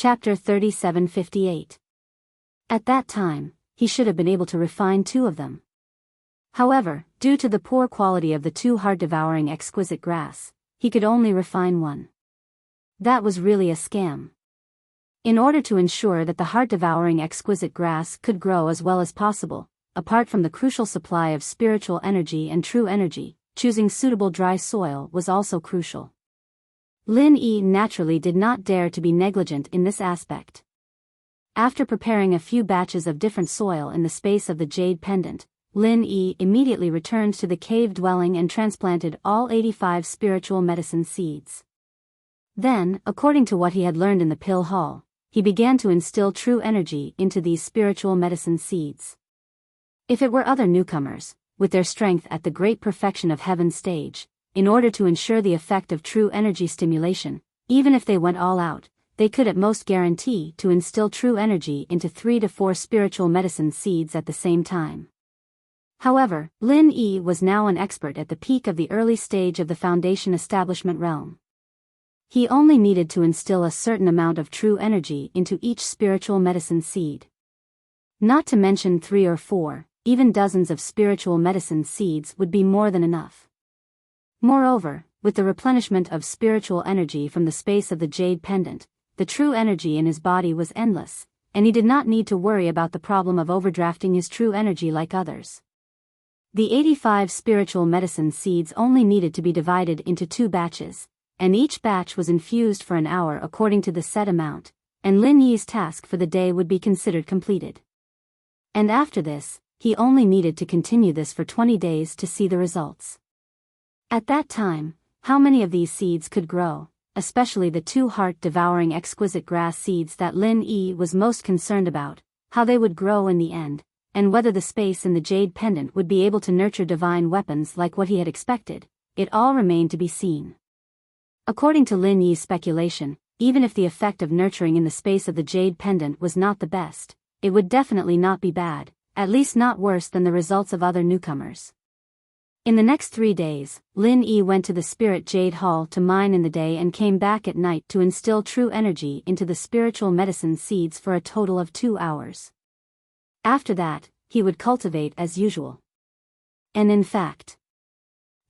Chapter 3758. At that time, he should have been able to refine 2 of them. However, due to the poor quality of the 2 heart-devouring exquisite grass, he could only refine 1. That was really a scam. In order to ensure that the heart-devouring exquisite grass could grow as well as possible, apart from the crucial supply of spiritual energy and true energy, choosing suitable dry soil was also crucial. Lin Yi naturally did not dare to be negligent in this aspect. After preparing a few batches of different soil in the space of the jade pendant, Lin Yi immediately returned to the cave dwelling and transplanted all 85 spiritual medicine seeds. Then, according to what he had learned in the pill hall, he began to instill true energy into these spiritual medicine seeds. If it were other newcomers, with their strength at the great perfection of heaven's stage, in order to ensure the effect of true energy stimulation, even if they went all out, they could at most guarantee to instill true energy into 3 to 4 spiritual medicine seeds at the same time. However, Lin Yi was now an expert at the peak of the early stage of the foundation establishment realm. He only needed to instill a certain amount of true energy into each spiritual medicine seed. Not to mention 3 or 4, even dozens of spiritual medicine seeds would be more than enough. Moreover, with the replenishment of spiritual energy from the space of the jade pendant, the true energy in his body was endless, and he did not need to worry about the problem of overdrafting his true energy like others. The 85 spiritual medicine seeds only needed to be divided into 2 batches, and each batch was infused for an hour according to the set amount, and Lin Yi's task for the day would be considered completed. And after this, he only needed to continue this for 20 days to see the results. At that time, how many of these seeds could grow, especially the 2 heart-devouring exquisite grass seeds that Lin Yi was most concerned about, how they would grow in the end, and whether the space in the jade pendant would be able to nurture divine weapons like what he had expected, it all remained to be seen. According to Lin Yi's speculation, even if the effect of nurturing in the space of the jade pendant was not the best, it would definitely not be bad, at least not worse than the results of other newcomers. In the next 3 days, Lin Yi went to the Spirit Jade Hall to mine in the day and came back at night to instill true energy into the spiritual medicine seeds for a total of 2 hours. After that, he would cultivate as usual. And in fact,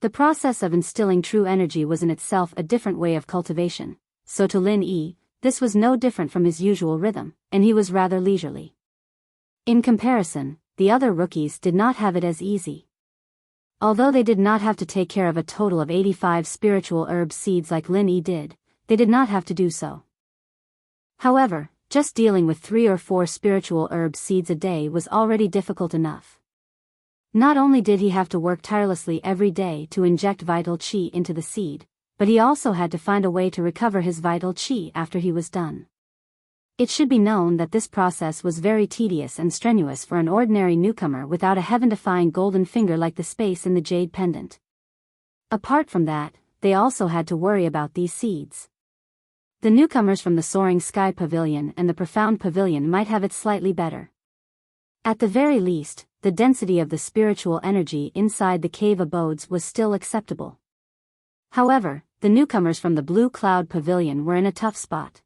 the process of instilling true energy was in itself a different way of cultivation, so to Lin Yi, this was no different from his usual rhythm, and he was rather leisurely. In comparison, the other rookies did not have it as easy. Although they did not have to take care of a total of 85 spiritual herb seeds like Lin Yi did, they did not have to do so. However, just dealing with 3 or 4 spiritual herb seeds a day was already difficult enough. Not only did he have to work tirelessly every day to inject vital qi into the seed, but he also had to find a way to recover his vital qi after he was done. It should be known that this process was very tedious and strenuous for an ordinary newcomer without a heaven-defying golden finger like the space in the jade pendant. Apart from that, they also had to worry about these seeds. The newcomers from the Soaring Sky Pavilion and the Profound Pavilion might have it slightly better. At the very least, the density of the spiritual energy inside the cave abodes was still acceptable. However, the newcomers from the Blue Cloud Pavilion were in a tough spot.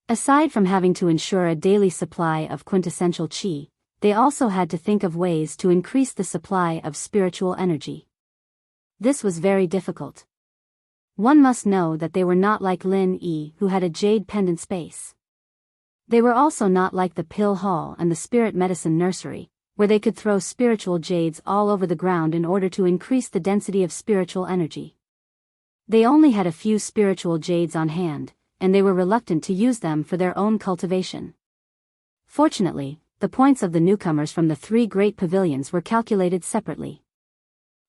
Aside from having to ensure a daily supply of quintessential qi, they also had to think of ways to increase the supply of spiritual energy. This was very difficult. One must know that they were not like Lin Yi, who had a jade pendant space. They were also not like the Pill Hall and the Spirit Medicine Nursery, where they could throw spiritual jades all over the ground in order to increase the density of spiritual energy. They only had a few spiritual jades on hand, and they were reluctant to use them for their own cultivation. Fortunately, the points of the newcomers from the 3 great pavilions were calculated separately.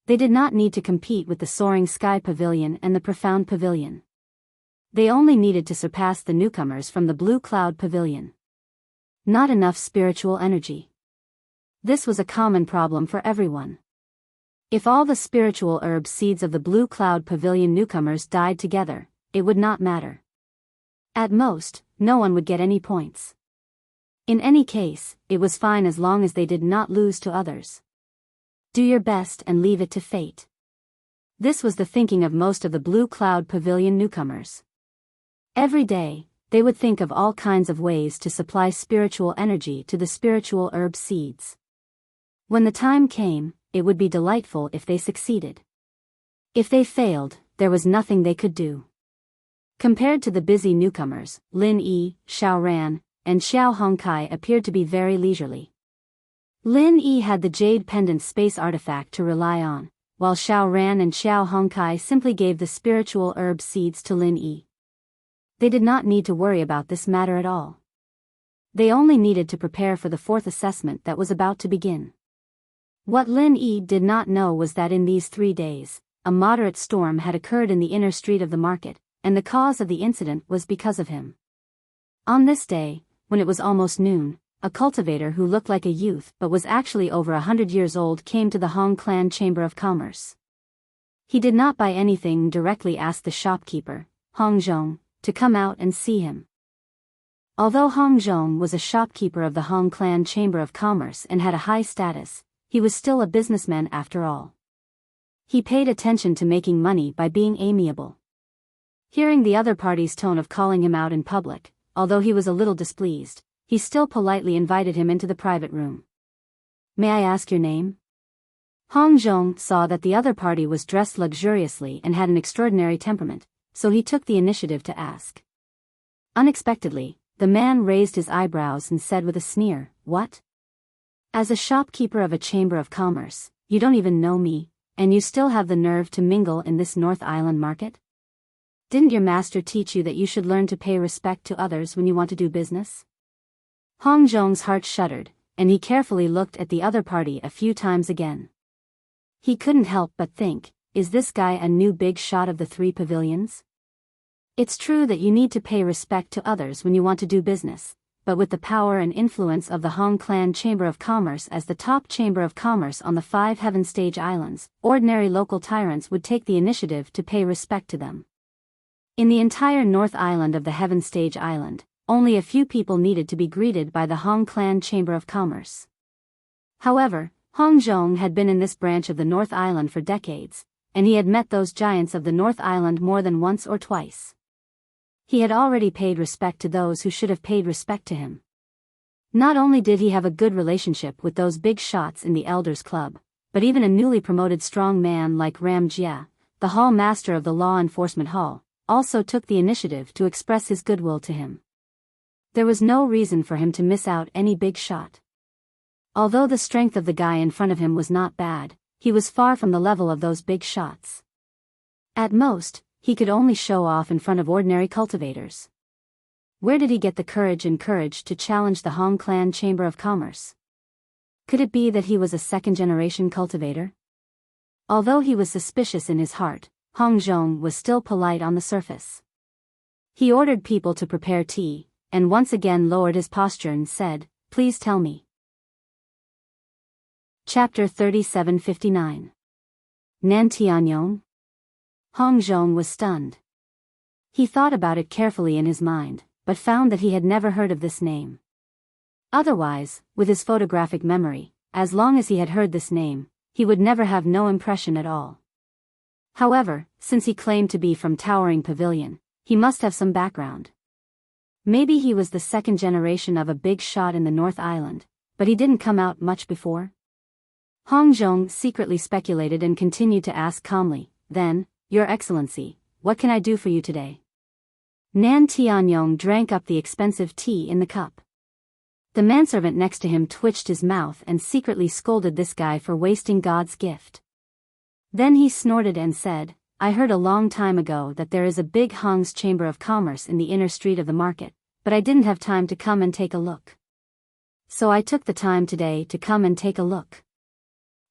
They did not need to compete with the Soaring Sky Pavilion and the Profound Pavilion. They only needed to surpass the newcomers from the Blue Cloud Pavilion. Not enough spiritual energy. This was a common problem for everyone. If all the spiritual herb seeds of the Blue Cloud Pavilion newcomers died together, it would not matter. At most, no one would get any points. In any case, it was fine as long as they did not lose to others. Do your best and leave it to fate. This was the thinking of most of the Blue Cloud Pavilion newcomers. Every day, they would think of all kinds of ways to supply spiritual energy to the spiritual herb seeds. When the time came, it would be delightful if they succeeded. If they failed, there was nothing they could do. Compared to the busy newcomers, Lin Yi, Xiao Ran, and Xiao Hongkai appeared to be very leisurely. Lin Yi had the jade pendant space artifact to rely on, while Xiao Ran and Xiao Hongkai simply gave the spiritual herb seeds to Lin Yi. They did not need to worry about this matter at all. They only needed to prepare for the fourth assessment that was about to begin. What Lin Yi did not know was that in these 3 days, a moderate storm had occurred in the inner street of the market, and the cause of the incident was because of him. On this day, when it was almost noon, a cultivator who looked like a youth but was actually over 100 years old came to the Hong Clan Chamber of Commerce. He did not buy anything, directly asked the shopkeeper, Hong Zhong, to come out and see him. Although Hong Zhong was a shopkeeper of the Hong Clan Chamber of Commerce and had a high status, he was still a businessman after all. He paid attention to making money by being amiable. Hearing the other party's tone of calling him out in public, although he was a little displeased, he still politely invited him into the private room. "May I ask your name?" Hong Zhong saw that the other party was dressed luxuriously and had an extraordinary temperament, so he took the initiative to ask. Unexpectedly, the man raised his eyebrows and said with a sneer, "What? As a shopkeeper of a chamber of commerce, you don't even know me, and you still have the nerve to mingle in this North Island market? Didn't your master teach you that you should learn to pay respect to others when you want to do business?" Hong Zhong's heart shuddered, and he carefully looked at the other party a few times again. He couldn't help but think, is this guy a new big shot of the 3 pavilions? It's true that you need to pay respect to others when you want to do business, but with the power and influence of the Hong Clan Chamber of Commerce as the top chamber of commerce on the 5 Heaven Stage Islands, ordinary local tyrants would take the initiative to pay respect to them. In the entire North Island of the Heaven Stage Island, only a few people needed to be greeted by the Hong Clan Chamber of Commerce. However, Hong Zhong had been in this branch of the North Island for decades, and he had met those giants of the North Island more than once or twice. He had already paid respect to those who should have paid respect to him. Not only did he have a good relationship with those big shots in the Elders Club, but even a newly promoted strong man like Ram Jia, the hall master of the Law Enforcement Hall, also took the initiative to express his goodwill to him. There was no reason for him to miss out any big shot. Although the strength of the guy in front of him was not bad, he was far from the level of those big shots. At most, he could only show off in front of ordinary cultivators. Where did he get the courage to challenge the Hong Clan Chamber of Commerce? Could it be that he was a second-generation cultivator? Although he was suspicious in his heart, Hong Zhong was still polite on the surface. He ordered people to prepare tea, and once again lowered his posture and said, "Please tell me." Chapter 3759. Nan Tianyong? Hong Zhong was stunned. He thought about it carefully in his mind, but found that he had never heard of this name. Otherwise, with his photographic memory, as long as he had heard this name, he would never have no impression at all. However, since he claimed to be from Towering Pavilion, he must have some background. Maybe he was the second generation of a big shot in the North Island, but he didn't come out much before? Hong Zhong secretly speculated and continued to ask calmly, then, "Your Excellency, what can I do for you today?" Nan Tianyong drank up the expensive tea in the cup. The manservant next to him twitched his mouth and secretly scolded this guy for wasting God's gift. Then he snorted and said, "I heard a long time ago that there is a big Hong's Chamber of Commerce in the inner street of the market, but I didn't have time to come and take a look. So I took the time today to come and take a look.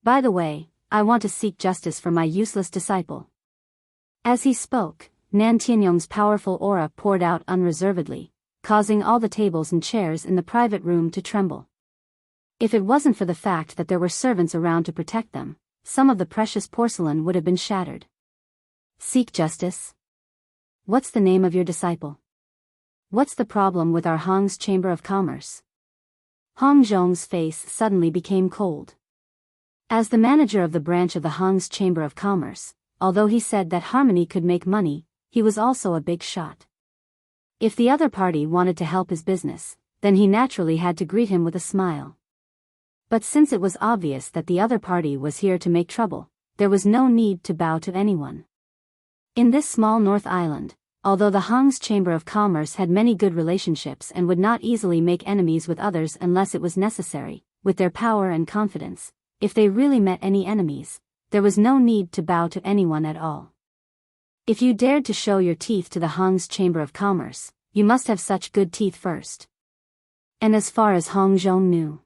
By the way, I want to seek justice for my useless disciple." As he spoke, Nan Tianyong's powerful aura poured out unreservedly, causing all the tables and chairs in the private room to tremble. If it wasn't for the fact that there were servants around to protect them, some of the precious porcelain would have been shattered. "Seek justice? What's the name of your disciple? What's the problem with our Hong's Chamber of Commerce?" Hong Zhong's face suddenly became cold. As the manager of the branch of the Hong's Chamber of Commerce, although he said that harmony could make money, he was also a big shot. If the other party wanted to help his business, then he naturally had to greet him with a smile. But since it was obvious that the other party was here to make trouble, there was no need to bow to anyone. In this small North Island, although the Hong's Chamber of Commerce had many good relationships and would not easily make enemies with others unless it was necessary, with their power and confidence, if they really met any enemies, there was no need to bow to anyone at all. If you dared to show your teeth to the Hong's Chamber of Commerce, you must have such good teeth first. And as far as Hong Zhong knew,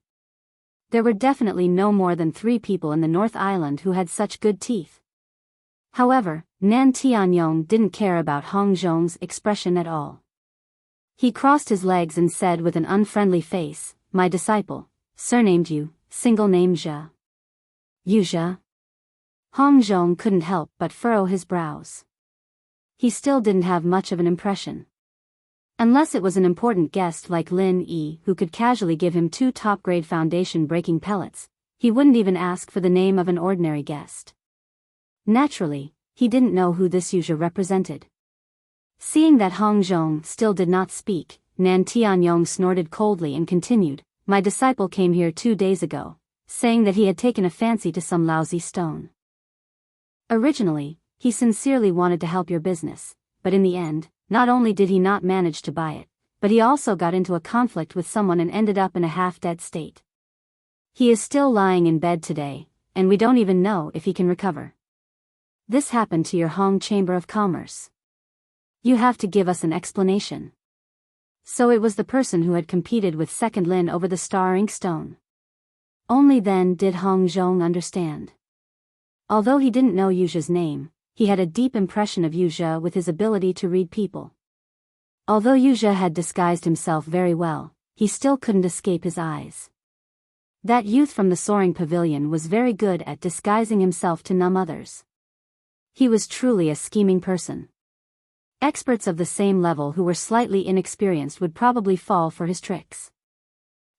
there were definitely no more than 3 people in the North Island who had such good teeth. However, Nan Tianyong didn't care about Hong Zhong's expression at all. He crossed his legs and said with an unfriendly face, "My disciple, surnamed Yu, single name Zhe." "You Zhe?" Hong Zhong couldn't help but furrow his brows. He still didn't have much of an impression. Unless it was an important guest like Lin Yi who could casually give him 2 top-grade foundation-breaking pellets, he wouldn't even ask for the name of an ordinary guest. Naturally, he didn't know who this Yu Zhe represented. Seeing that Hong Zhong still did not speak, Nan Tianyong snorted coldly and continued, "My disciple came here 2 days ago, saying that he had taken a fancy to some lousy stone. Originally, he sincerely wanted to help your business, but in the end, not only did he not manage to buy it, but he also got into a conflict with someone and ended up in a half-dead state. He is still lying in bed today, and we don't even know if he can recover. This happened to your Hong Chamber of Commerce. You have to give us an explanation." So it was the person who had competed with Second Lin over the star ink stone. Only then did Hong Zhong understand. Although he didn't know Yu Zhe's name, he had a deep impression of Yu Zhe with his ability to read people. Although Yu Zhe had disguised himself very well, he still couldn't escape his eyes. That youth from the soaring pavilion was very good at disguising himself to numb others. He was truly a scheming person. Experts of the same level who were slightly inexperienced would probably fall for his tricks.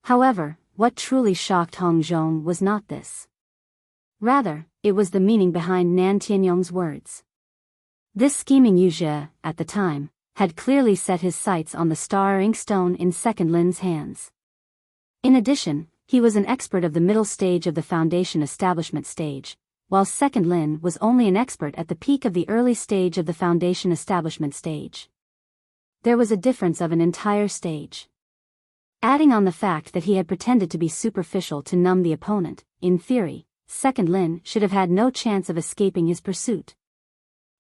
However, what truly shocked Hong Zhong was not this. Rather, it was the meaning behind Nan Tianyong's words. This scheming Yu Zhe, at the time, had clearly set his sights on the star ink stone in Second Lin's hands. In addition, he was an expert of the middle stage of the foundation establishment stage, while Second Lin was only an expert at the peak of the early stage of the foundation establishment stage. There was a difference of an entire stage. Adding on the fact that he had pretended to be superficial to numb the opponent, in theory, Second Lin should have had no chance of escaping his pursuit.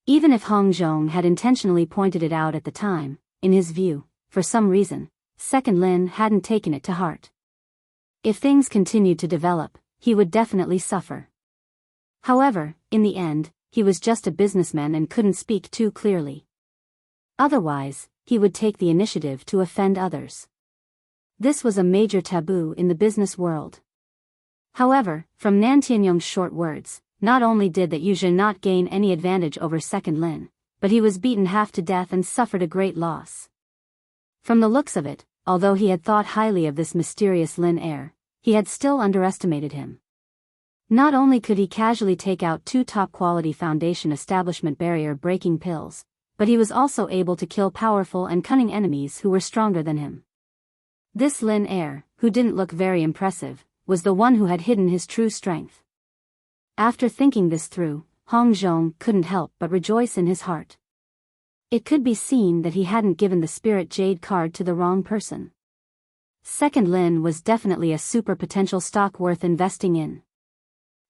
Even if Hong Zhong had intentionally pointed it out at the time, in his view, for some reason, Second Lin hadn't taken it to heart. If things continued to develop, he would definitely suffer. However, in the end, he was just a businessman and couldn't speak too clearly. Otherwise, he would take the initiative to offend others. This was a major taboo in the business world. However, from Nan Tianyong's short words, not only did that Yu Zhe not gain any advantage over Second Lin, but he was beaten half to death and suffered a great loss. From the looks of it, although he had thought highly of this mysterious Lin heir, he had still underestimated him. Not only could he casually take out 2 top-quality foundation establishment barrier-breaking pills, but he was also able to kill powerful and cunning enemies who were stronger than him. This Lin heir, who didn't look very impressive, was the one who had hidden his true strength. After thinking this through, Hong Zhong couldn't help but rejoice in his heart. It could be seen that he hadn't given the Spirit Jade card to the wrong person. Second Lin was definitely a super potential stock worth investing in.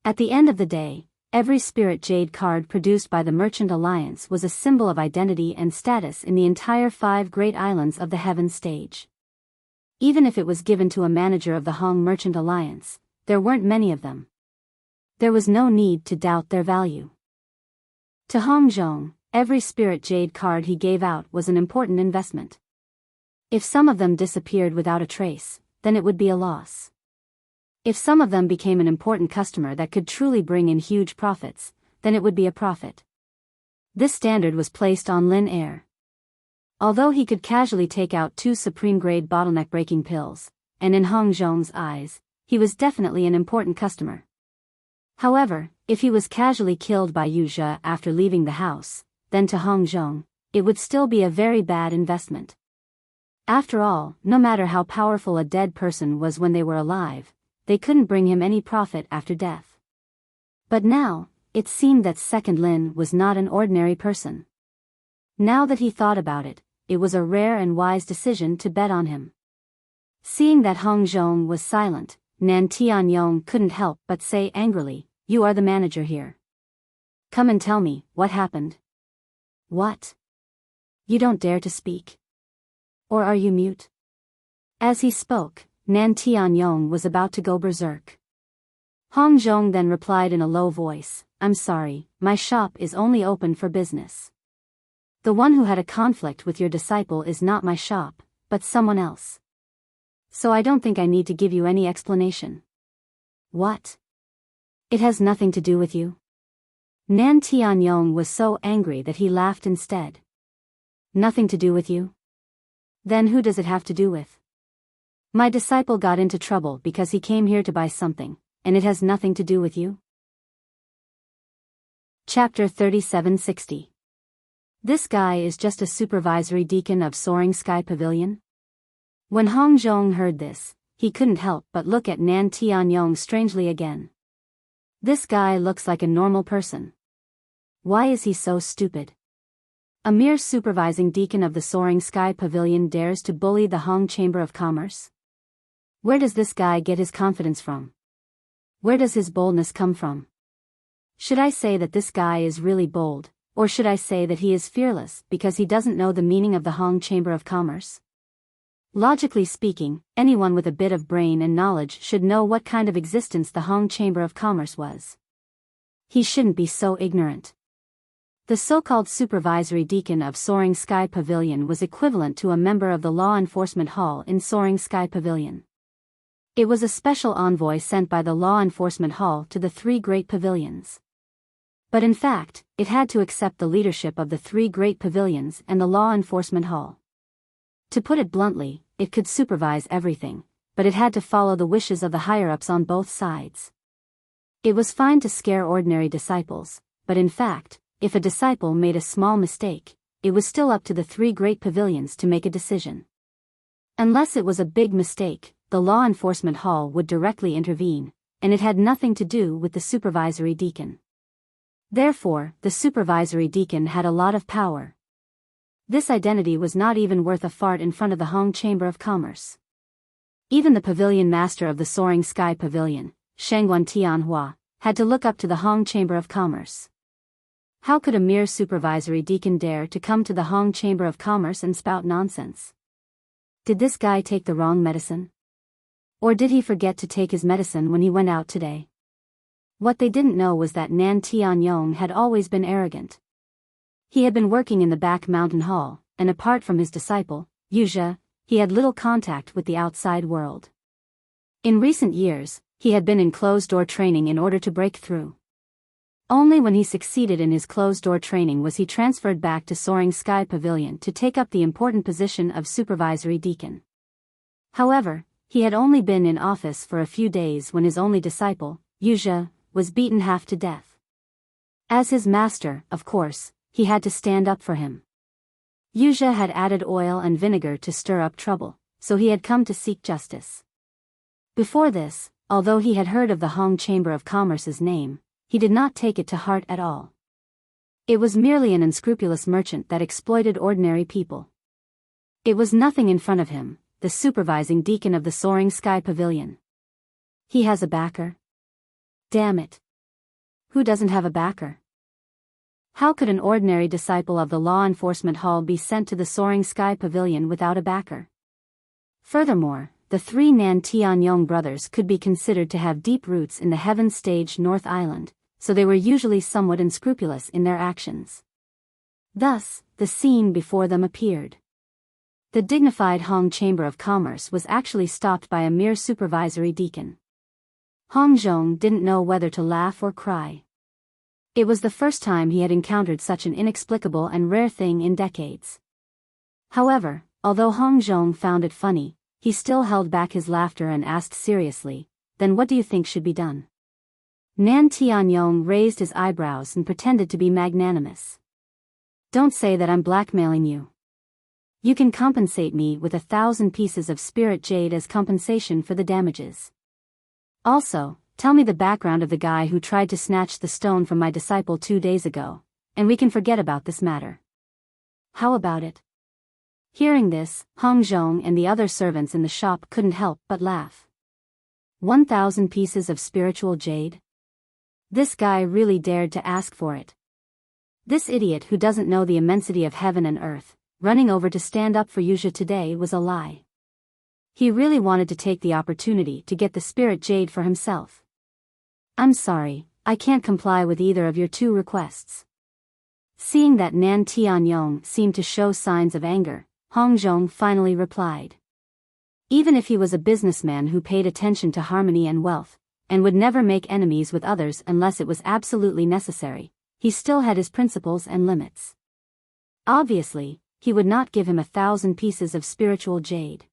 At the end of the day, every Spirit Jade card produced by the Merchant Alliance was a symbol of identity and status in the entire 5 great islands of the Heaven stage. Even if it was given to a manager of the Hong Merchant Alliance, there weren't many of them. There was no need to doubt their value. To Hong Zhong, every Spirit Jade card he gave out was an important investment. If some of them disappeared without a trace, then it would be a loss. If some of them became an important customer that could truly bring in huge profits, then it would be a profit. This standard was placed on Lin heir. Although he could casually take out 2 supreme-grade bottleneck-breaking pills, and in Hong Zhong's eyes, he was definitely an important customer. However, if he was casually killed by Yu Zhe after leaving the house, then to Hong Zhong, it would still be a very bad investment. After all, no matter how powerful a dead person was when they were alive, they couldn't bring him any profit after death. But now, it seemed that Second Lin was not an ordinary person. Now that he thought about it, it was a rare and wise decision to bet on him. Seeing that Hong Zhong was silent, Nan Tianyong couldn't help but say angrily, "You are the manager here. Come and tell me, what happened?" "What? You don't dare to speak? Or are you mute?" As he spoke, Nan Tianyong was about to go berserk. Hong Zhong then replied in a low voice, "I'm sorry, my shop is only open for business. The one who had a conflict with your disciple is not my shop, but someone else. So I don't think I need to give you any explanation." "What? It has nothing to do with you?" Nan Tianyong was so angry that he laughed instead. "Nothing to do with you? Then who does it have to do with? My disciple got into trouble because he came here to buy something, and it has nothing to do with you?" Chapter 3760. This guy is just a supervisory deacon of Soaring Sky Pavilion? When Hong Zhong heard this, he couldn't help but look at Nan Tianyong strangely again. This guy looks like a normal person. Why is he so stupid? A mere supervising deacon of the Soaring Sky Pavilion dares to bully the Hong Chamber of Commerce? Where does this guy get his confidence from? Where does his boldness come from? Should I say that this guy is really bold, or should I say that he is fearless because he doesn't know the meaning of the Hong Chamber of Commerce? Logically speaking, anyone with a bit of brain and knowledge should know what kind of existence the Hong Chamber of Commerce was. He shouldn't be so ignorant. The so-called supervisory deacon of Soaring Sky Pavilion was equivalent to a member of the law enforcement hall in Soaring Sky Pavilion. It was a special envoy sent by the law enforcement hall to the three great pavilions. But in fact, it had to accept the leadership of the three great pavilions and the law enforcement hall. To put it bluntly, it could supervise everything, but it had to follow the wishes of the higher-ups on both sides. It was fine to scare ordinary disciples, but in fact, if a disciple made a small mistake, it was still up to the three great pavilions to make a decision. Unless it was a big mistake, the law enforcement hall would directly intervene, and it had nothing to do with the supervisory deacon. Therefore, the supervisory deacon had a lot of power. This identity was not even worth a fart in front of the Hong Chamber of Commerce. Even the pavilion master of the Soaring Sky Pavilion, Shangguan Tianhua, had to look up to the Hong Chamber of Commerce. How could a mere supervisory deacon dare to come to the Hong Chamber of Commerce and spout nonsense? Did this guy take the wrong medicine? Or did he forget to take his medicine when he went out today? What they didn't know was that Nan Tianyong had always been arrogant. He had been working in the back mountain hall, and apart from his disciple, Yuzhe, he had little contact with the outside world. In recent years, he had been in closed-door training in order to break through. Only when he succeeded in his closed-door training was he transferred back to Soaring Sky Pavilion to take up the important position of supervisory deacon. However, he had only been in office for a few days when his only disciple, Yuzhe, was beaten half to death. As his master, of course, he had to stand up for him. Yuzhe had added oil and vinegar to stir up trouble, so he had come to seek justice. Before this, although he had heard of the Hong Chamber of Commerce's name, he did not take it to heart at all. It was merely an unscrupulous merchant that exploited ordinary people. It was nothing in front of him, the supervising deacon of the Soaring Sky Pavilion. He has a backer? Damn it. Who doesn't have a backer? How could an ordinary disciple of the law enforcement hall be sent to the Soaring Sky Pavilion without a backer? Furthermore, the three Nan Tianyong brothers could be considered to have deep roots in the Heaven Stage North Island, so they were usually somewhat unscrupulous in their actions. Thus, the scene before them appeared. The dignified Hong Chamber of Commerce was actually stopped by a mere supervisory deacon. Hong Zhong didn't know whether to laugh or cry. It was the first time he had encountered such an inexplicable and rare thing in decades. However, although Hong Zhong found it funny, he still held back his laughter and asked seriously, "Then what do you think should be done?" Nan Tianyong raised his eyebrows and pretended to be magnanimous. "Don't say that I'm blackmailing you. You can compensate me with 1,000 pieces of spirit jade as compensation for the damages. Also, tell me the background of the guy who tried to snatch the stone from my disciple 2 days ago, and we can forget about this matter. How about it? Hearing this, Hong Zhong and the other servants in the shop couldn't help but laugh. 1,000 pieces of spiritual jade? This guy really dared to ask for it. This idiot who doesn't know the immensity of heaven and earth, running over to stand up for Yuzha today was a lie. He really wanted to take the opportunity to get the spirit jade for himself. I'm sorry, I can't comply with either of your 2 requests. Seeing that Nan Tianyong seemed to show signs of anger, Hong Zhong finally replied. Even if he was a businessman who paid attention to harmony and wealth, and would never make enemies with others unless it was absolutely necessary, he still had his principles and limits. Obviously, he would not give him 1,000 pieces of spiritual jade.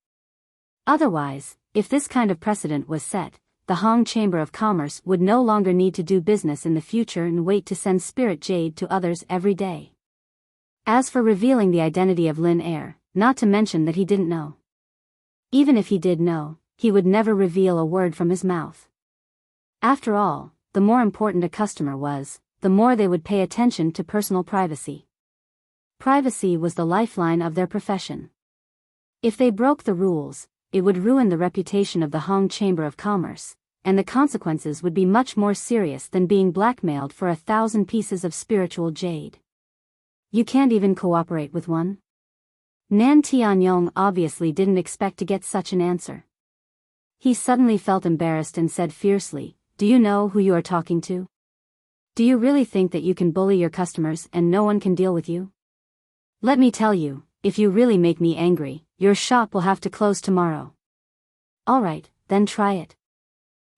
Otherwise, if this kind of precedent was set, the Hong Chamber of Commerce would no longer need to do business in the future and wait to send spirit jade to others every day. As for revealing the identity of Lin Air, not to mention that he didn't know. Even if he did know, he would never reveal a word from his mouth. After all, the more important a customer was, the more they would pay attention to personal privacy. Privacy was the lifeline of their profession. If they broke the rules, it would ruin the reputation of the Hong Chamber of Commerce, and the consequences would be much more serious than being blackmailed for 1,000 pieces of spiritual jade. You can't even cooperate with one? Nan Tianyong obviously didn't expect to get such an answer. He suddenly felt embarrassed and said fiercely, "Do you know who you are talking to? Do you really think that you can bully your customers and no one can deal with you? Let me tell you, if you really make me angry, your shop will have to close tomorrow." "Alright, then try it.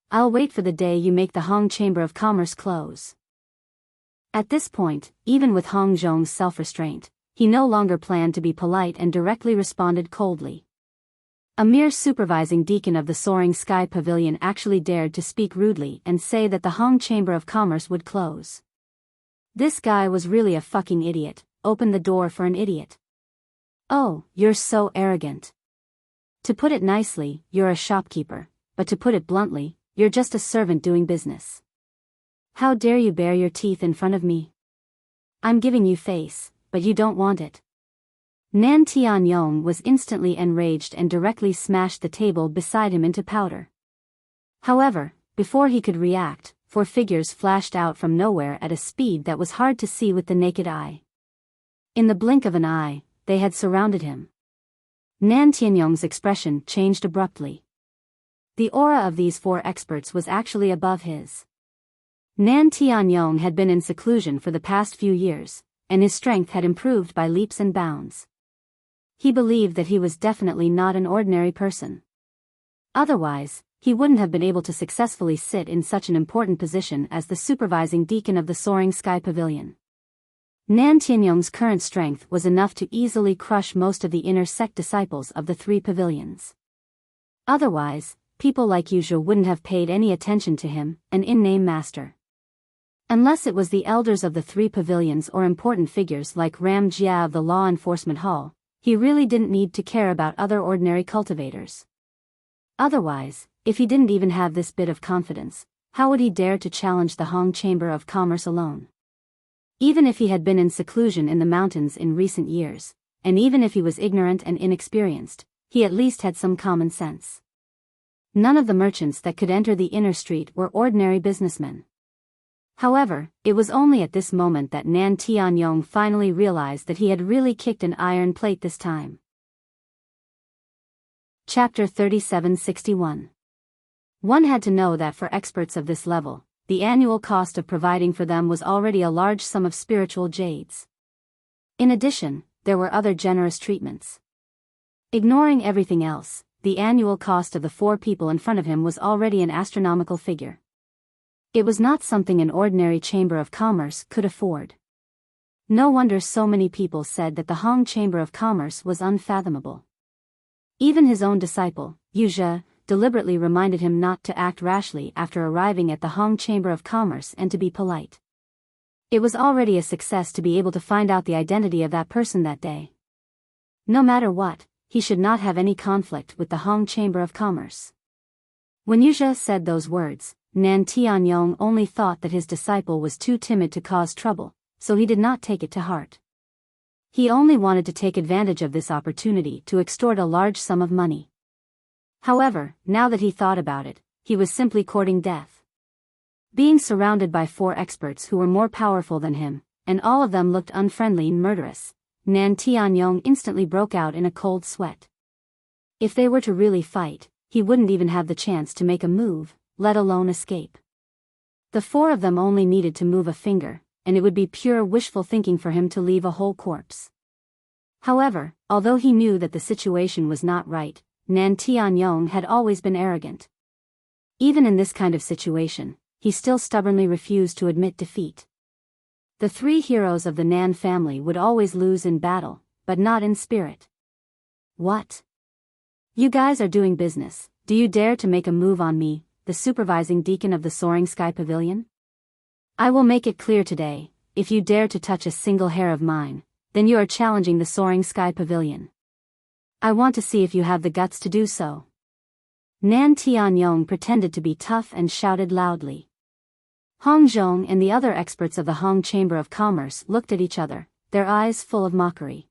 I'll wait for the day you make the Hong Chamber of Commerce close." At this point, even with Hong Zhong's self-restraint, he no longer planned to be polite and directly responded coldly. A mere supervising deacon of the Soaring Sky Pavilion actually dared to speak rudely and say that the Hong Chamber of Commerce would close. This guy was really a fucking idiot. Open the door for an idiot. Oh, you're so arrogant. To put it nicely, you're a shopkeeper, but to put it bluntly, you're just a servant doing business. How dare you bare your teeth in front of me? I'm giving you face, but you don't want it. Nan Tianyong was instantly enraged and directly smashed the table beside him into powder. However, before he could react, 4 figures flashed out from nowhere at a speed that was hard to see with the naked eye. In the blink of an eye, they had surrounded him. Nan Tianyong's expression changed abruptly. The aura of these 4 experts was actually above his. Nan Tianyong had been in seclusion for the past few years, and his strength had improved by leaps and bounds. He believed that he was definitely not an ordinary person. Otherwise, he wouldn't have been able to successfully sit in such an important position as the supervising deacon of the Soaring Sky Pavilion. Nan Tianyong's current strength was enough to easily crush most of the inner sect disciples of the 3 pavilions. Otherwise, people like Yuzha wouldn't have paid any attention to him, an in-name master. Unless it was the elders of the 3 pavilions or important figures like Ram Jia of the Law Enforcement Hall, he really didn't need to care about other ordinary cultivators. Otherwise, if he didn't even have this bit of confidence, how would he dare to challenge the Hong Chamber of Commerce alone? Even if he had been in seclusion in the mountains in recent years, and even if he was ignorant and inexperienced, he at least had some common sense. None of the merchants that could enter the inner street were ordinary businessmen. However, it was only at this moment that Nan Tianyong finally realized that he had really kicked an iron plate this time. Chapter 3761. One had to know that for experts of this level, the annual cost of providing for them was already a large sum of spiritual jades. In addition, there were other generous treatments. Ignoring everything else, the annual cost of the 4 people in front of him was already an astronomical figure. It was not something an ordinary chamber of commerce could afford. No wonder so many people said that the Hong Chamber of Commerce was unfathomable. Even his own disciple, Yuzha, deliberately reminded him not to act rashly after arriving at the Hong Chamber of Commerce and to be polite. It was already a success to be able to find out the identity of that person that day. No matter what, he should not have any conflict with the Hong Chamber of Commerce. When Yuzhe said those words, Nan Tianyong only thought that his disciple was too timid to cause trouble, so he did not take it to heart. He only wanted to take advantage of this opportunity to extort a large sum of money. However, now that he thought about it, he was simply courting death. Being surrounded by 4 experts who were more powerful than him, and all of them looked unfriendly and murderous, Nan Tianyong instantly broke out in a cold sweat. If they were to really fight, he wouldn't even have the chance to make a move, let alone escape. The 4 of them only needed to move a finger, and it would be pure wishful thinking for him to leave a whole corpse. However, although he knew that the situation was not right, Nan Tianyong had always been arrogant. Even in this kind of situation, he still stubbornly refused to admit defeat. The 3 heroes of the Nan family would always lose in battle, but not in spirit. What? You guys are doing business, do you dare to make a move on me, the supervising deacon of the Soaring Sky Pavilion? I will make it clear today, if you dare to touch a single hair of mine, then you are challenging the Soaring Sky Pavilion. I want to see if you have the guts to do so. Nan Tianyong pretended to be tough and shouted loudly. Hong Zhong and the other experts of the Hong Chamber of Commerce looked at each other, their eyes full of mockery.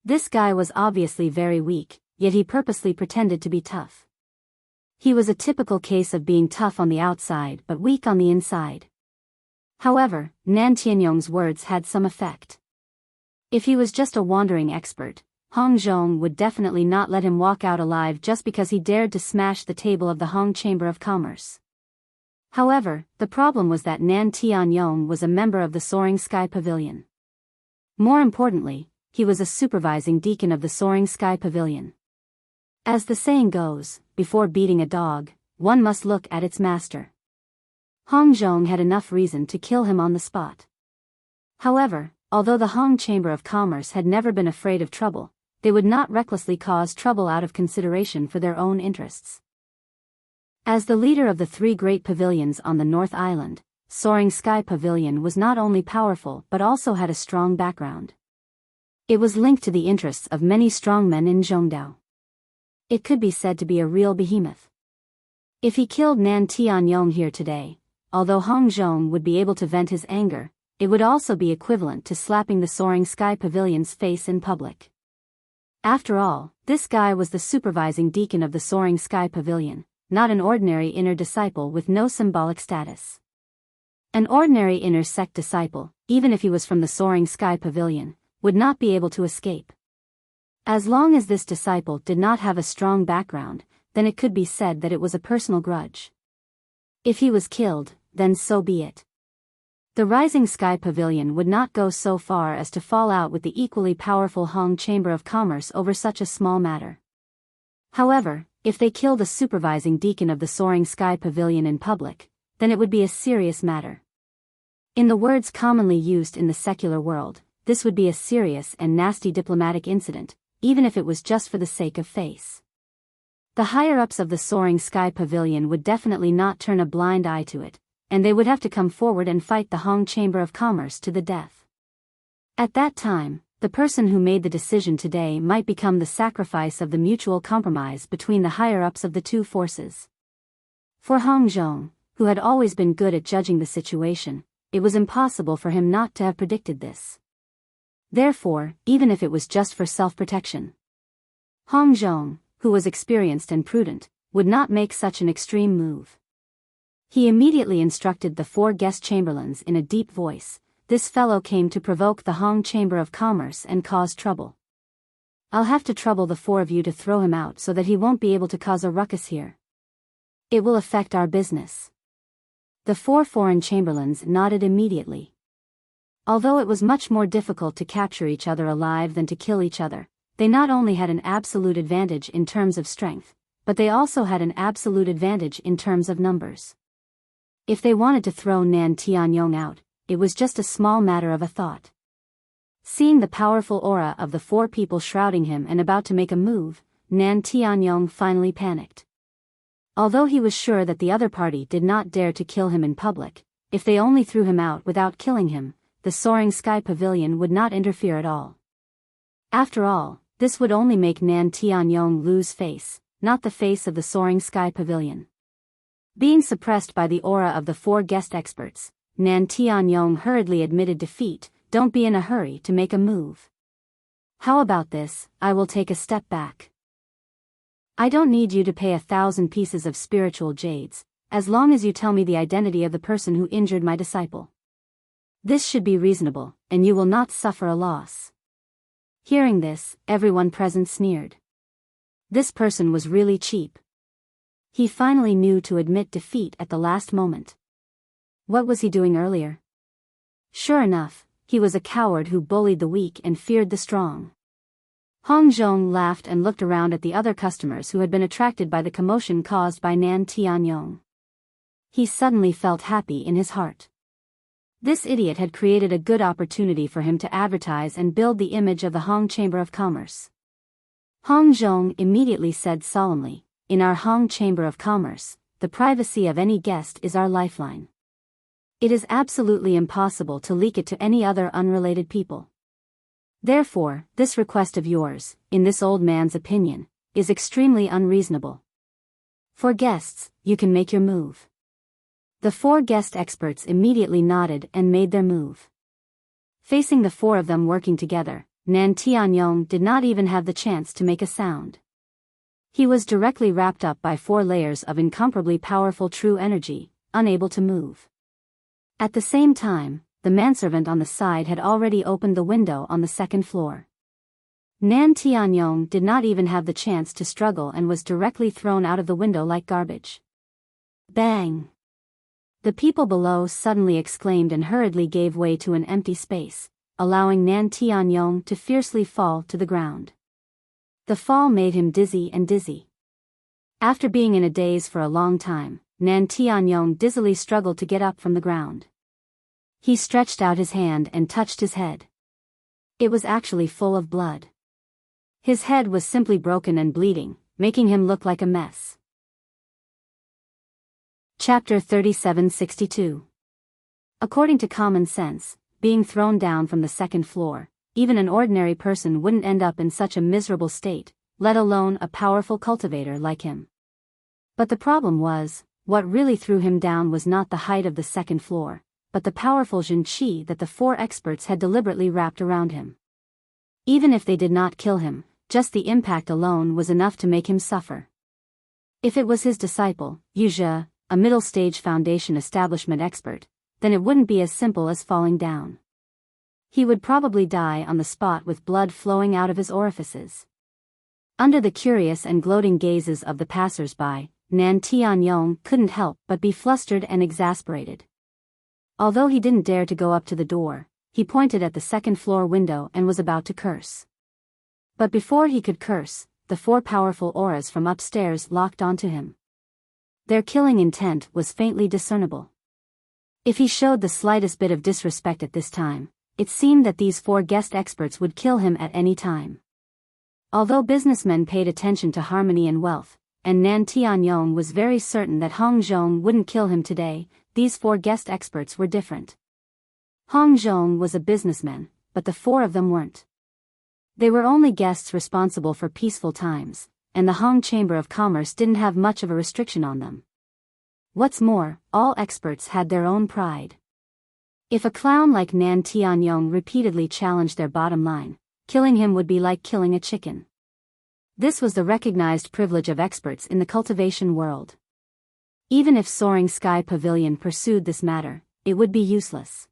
This guy was obviously very weak, yet he purposely pretended to be tough. He was a typical case of being tough on the outside but weak on the inside. However, Nan Tianyong's words had some effect. If he was just a wandering expert, Hong Zhong would definitely not let him walk out alive just because he dared to smash the table of the Hong Chamber of Commerce. However, the problem was that Nan Tianyong was a member of the Soaring Sky Pavilion. More importantly, he was a supervising deacon of the Soaring Sky Pavilion. As the saying goes, before beating a dog, one must look at its master. Hong Zhong had enough reason to kill him on the spot. However, although the Hong Chamber of Commerce had never been afraid of trouble, they would not recklessly cause trouble out of consideration for their own interests. As the leader of the 3 great pavilions on the North Island, Soaring Sky Pavilion was not only powerful but also had a strong background. It was linked to the interests of many strongmen in Zhongdao. It could be said to be a real behemoth. If he killed Nan Tianyong here today, although Hong Zhong would be able to vent his anger, it would also be equivalent to slapping the Soaring Sky Pavilion's face in public. After all, this guy was the supervising deacon of the Soaring Sky Pavilion, not an ordinary inner disciple with no symbolic status. An ordinary inner sect disciple, even if he was from the Soaring Sky Pavilion, would not be able to escape. As long as this disciple did not have a strong background, then it could be said that it was a personal grudge. If he was killed, then so be it. The Rising Sky Pavilion would not go so far as to fall out with the equally powerful Hong Chamber of Commerce over such a small matter. However, if they killed a supervising deacon of the Soaring Sky Pavilion in public, then it would be a serious matter. In the words commonly used in the secular world, this would be a serious and nasty diplomatic incident, even if it was just for the sake of face. The higher-ups of the Soaring Sky Pavilion would definitely not turn a blind eye to it, and they would have to come forward and fight the Hong Chamber of Commerce to the death. At that time, the person who made the decision today might become the sacrifice of the mutual compromise between the higher-ups of the 2 forces. For Hong Zhong, who had always been good at judging the situation, it was impossible for him not to have predicted this. Therefore, even if it was just for self-protection, Hong Zhong, who was experienced and prudent, would not make such an extreme move. He immediately instructed the 4 guest chamberlains in a deep voice, "This fellow came to provoke the Hong Chamber of Commerce and cause trouble. I'll have to trouble the 4 of you to throw him out so that he won't be able to cause a ruckus here. It will affect our business." The 4 foreign chamberlains nodded immediately. Although it was much more difficult to capture each other alive than to kill each other, they not only had an absolute advantage in terms of strength, but they also had an absolute advantage in terms of numbers. If they wanted to throw Nan Tianyong out, it was just a small matter of a thought. Seeing the powerful aura of the 4 people shrouding him and about to make a move, Nan Tianyong finally panicked. Although he was sure that the other party did not dare to kill him in public, if they only threw him out without killing him, the Soaring Sky Pavilion would not interfere at all. After all, this would only make Nan Tianyong lose face, not the face of the soaring sky pavilion. Being suppressed by the aura of the 4 guest experts, Nan Tianyong hurriedly admitted defeat. Don't be in a hurry to make a move. How about this? I will take a step back. I don't need you to pay 1,000 pieces of spiritual jades, as long as you tell me the identity of the person who injured my disciple. This should be reasonable, and you will not suffer a loss. Hearing this, everyone present sneered. This person was really cheap. He finally knew to admit defeat at the last moment. What was he doing earlier? Sure enough, he was a coward who bullied the weak and feared the strong. Hong Zhong laughed and looked around at the other customers who had been attracted by the commotion caused by Nan Tianyong. He suddenly felt happy in his heart. This idiot had created a good opportunity for him to advertise and build the image of the Hong Chamber of Commerce. Hong Zhong immediately said solemnly, "In our Hong Chamber of Commerce, the privacy of any guest is our lifeline. It is absolutely impossible to leak it to any other unrelated people. Therefore, this request of yours, in this old man's opinion, is extremely unreasonable. For guests, you can make your move." The 4 guest experts immediately nodded and made their move. Facing the 4 of them working together, Nan Tianyong did not even have the chance to make a sound. He was directly wrapped up by 4 layers of incomparably powerful true energy, unable to move. At the same time, the manservant on the side had already opened the window on the 2nd floor. Nan Tianyong did not even have the chance to struggle and was directly thrown out of the window like garbage. Bang! The people below suddenly exclaimed and hurriedly gave way to an empty space, allowing Nan Tianyong to fiercely fall to the ground. The fall made him dizzy and dizzy. After being in a daze for a long time, Nan Tianyong dizzily struggled to get up from the ground. He stretched out his hand and touched his head. It was actually full of blood. His head was simply broken and bleeding, making him look like a mess. Chapter 3762. According to common sense, being thrown down from the 2nd floor, even an ordinary person wouldn't end up in such a miserable state, let alone a powerful cultivator like him. But the problem was, what really threw him down was not the height of the 2nd floor, but the powerful Jin Qi that the 4 experts had deliberately wrapped around him. Even if they did not kill him, just the impact alone was enough to make him suffer. If it was his disciple, Yu Zhe, a middle-stage foundation establishment expert, then it wouldn't be as simple as falling down. He would probably die on the spot with blood flowing out of his orifices. Under the curious and gloating gazes of the passers-by, Nan Tianyong couldn't help but be flustered and exasperated. Although he didn't dare to go up to the door, he pointed at the 2nd floor window and was about to curse. But before he could curse, the 4 powerful auras from upstairs locked onto him. Their killing intent was faintly discernible. If he showed the slightest bit of disrespect at this time, it seemed that these 4 guest experts would kill him at any time. Although businessmen paid attention to harmony and wealth, and Nan Tianyong was very certain that Hong Zhong wouldn't kill him today, these 4 guest experts were different. Hong Zhong was a businessman, but the 4 of them weren't. They were only guests responsible for peaceful times, and the Hong Chamber of Commerce didn't have much of a restriction on them. What's more, all experts had their own pride. If a clown like Nan Tianyong repeatedly challenged their bottom line, killing him would be like killing a chicken. This was the recognized privilege of experts in the cultivation world. Even if Soaring Sky Pavilion pursued this matter, it would be useless.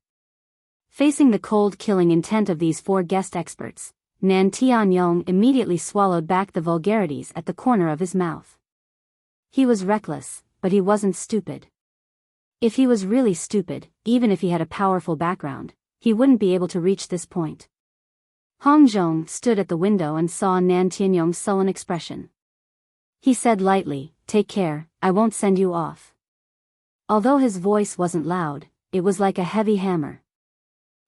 Facing the cold killing intent of these 4 guest experts, Nan Tianyong immediately swallowed back the vulgarities at the corner of his mouth. He was reckless, but he wasn't stupid. If he was really stupid, even if he had a powerful background, he wouldn't be able to reach this point. Hong Zhong stood at the window and saw Nan Tianyong's sullen expression. He said lightly, "Take care, I won't send you off." Although his voice wasn't loud, it was like a heavy hammer.